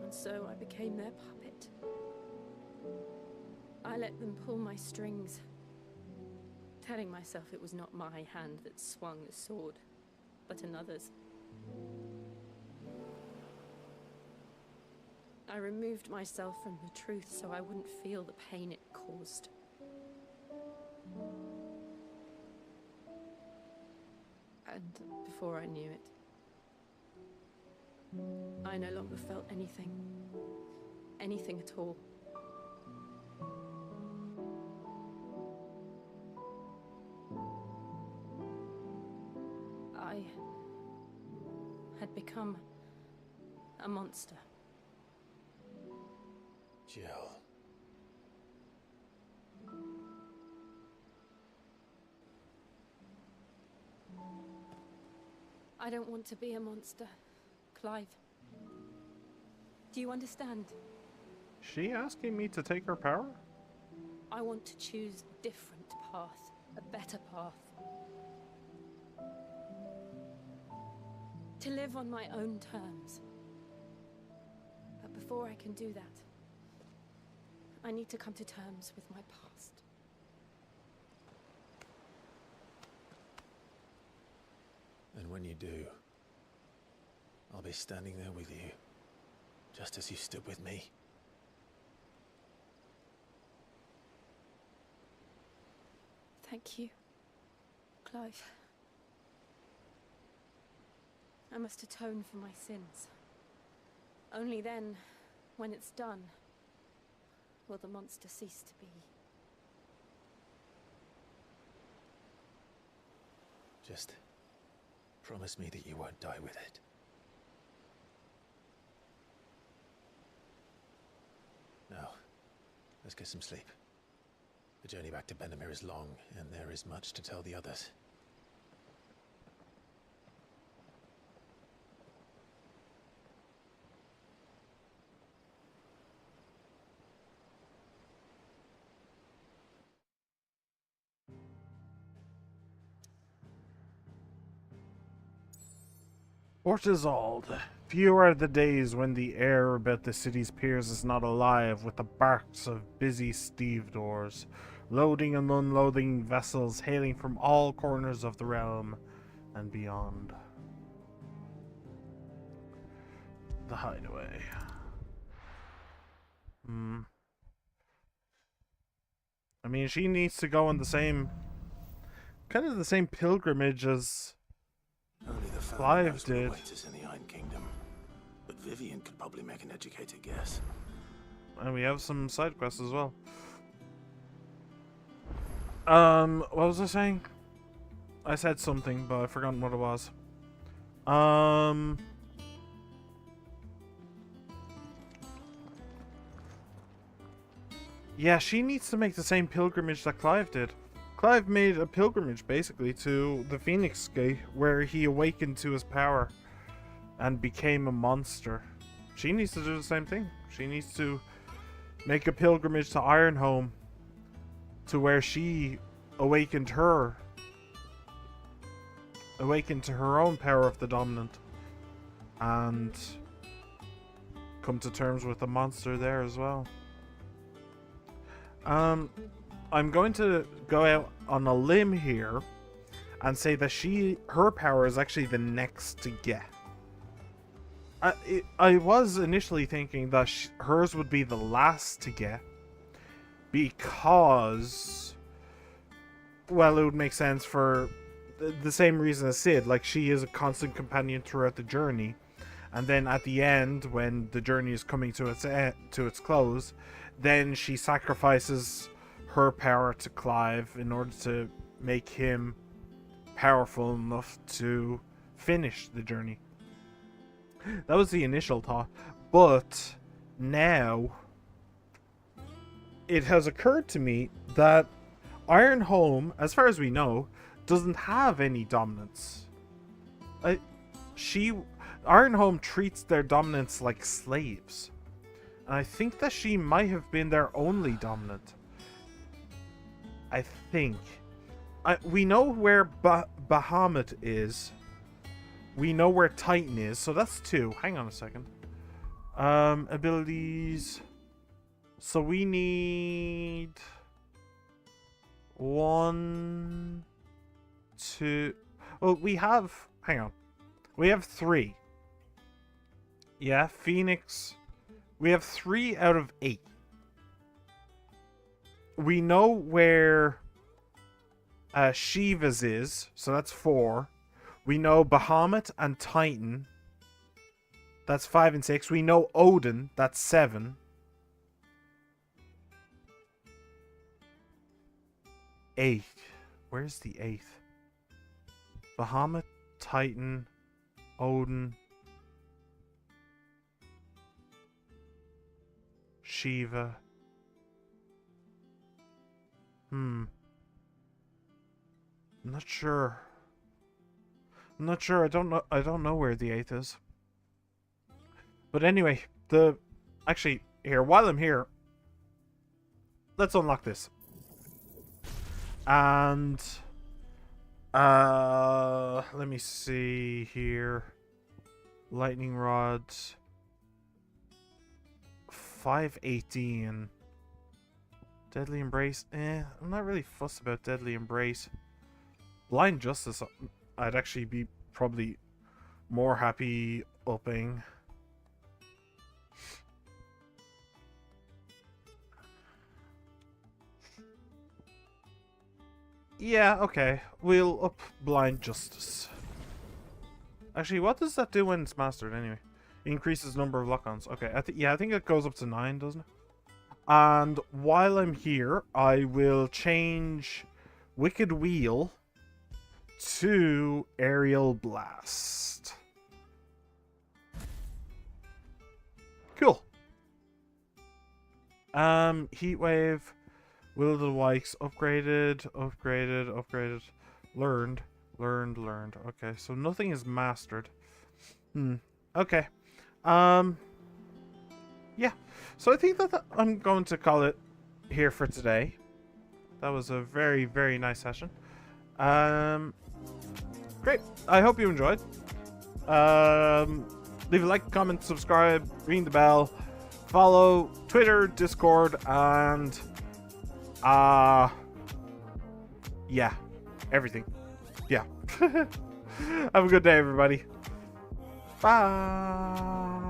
And so I became their puppet. I let them pull my strings, telling myself it was not my hand that swung the sword, but another's. I removed myself from the truth so I wouldn't feel the pain it caused. And before I knew it, I no longer felt anything. Anything at all. I had become a monster. Jill. I don't want to be a monster, Clive. Do you understand? She asking me to take her power? I want to choose a different path, a better path. To live on my own terms. But before I can do that, I need to come to terms with my past. And when you do, I'll be standing there with you, just as you stood with me. Thank you, Clive. I must atone for my sins. Only then, when it's done, will the monster cease to be. Just promise me that you won't die with it. Now, let's get some sleep. The journey back to Benamir is long, and there is much to tell the others. Ortizald. Few are the days when the air about the city's piers is not alive with the barks of busy stevedores, loading and unloading vessels hailing from all corners of the realm and beyond. The hideaway. I mean, she needs to go on the same, kind of the same pilgrimage as Only the family Clive knows what did. awaits us in the Iron Kingdom. But Vivian could probably make an educated guess. And we have some side quests as well. What was I saying? I said something, but I've forgotten what it was. Yeah, she needs to make the same pilgrimage that Clive did. Clive made a pilgrimage, basically, to the Phoenix Gate, where he awakened to his power and became a monster. She needs to do the same thing. She needs to make a pilgrimage to Ironhome, to where she awakened to her own power of the Dominant, and come to terms with the monster there as well. I'm going to go out on a limb here and say that her power is actually the next to get. I was initially thinking that hers would be the last to get, because, well, it would make sense for the same reason as Cid. Like, she is a constant companion throughout the journey, and then at the end, when the journey is coming to its close, then she sacrifices her power to Clive in order to make him powerful enough to finish the journey. That was the initial thought, but now it has occurred to me that Ironhome, as far as we know, doesn't have any dominance. Ironhome treats their dominants like slaves, and I think that she might have been their only dominant. I think. We know where Bahamut is. We know where Titan is, so that's 2. Hang on a second. Abilities. So we need 1, 2. Well, we have. Hang on. We have 3. Yeah, Phoenix. We have 3 out of 8. We know where Shiva's is, so that's 4. We know Bahamut and Titan. That's 5 and 6. We know Odin. That's 7. 8. Where's the 8th? Bahamut, Titan, Odin, Shiva. I'm not sure. I don't know where the 8th is. But anyway, actually, here, while I'm here, let's unlock this. And let me see here. Lightning rods. 518. Deadly Embrace. I'm not really fussed about Deadly Embrace. Blind Justice, I'd actually be probably more happy upping. Yeah, okay. We'll up Blind Justice. Actually, what does that do when it's mastered anyway? Increases number of lock-ons. Okay, I think it goes up to 9, doesn't it? And while I'm here, I will change Wicked Wheel to Aerial Blast. Cool. Heatwave, Will of the Wikes, upgraded. Learned. Okay, so nothing is mastered. Okay. Yeah. So I think that I'm going to call it here for today. That was a very, very nice session. Great. I hope you enjoyed. Leave a like, comment, subscribe, ring the bell, follow Twitter, Discord, and yeah, everything. Yeah. Have a good day, everybody. Bye.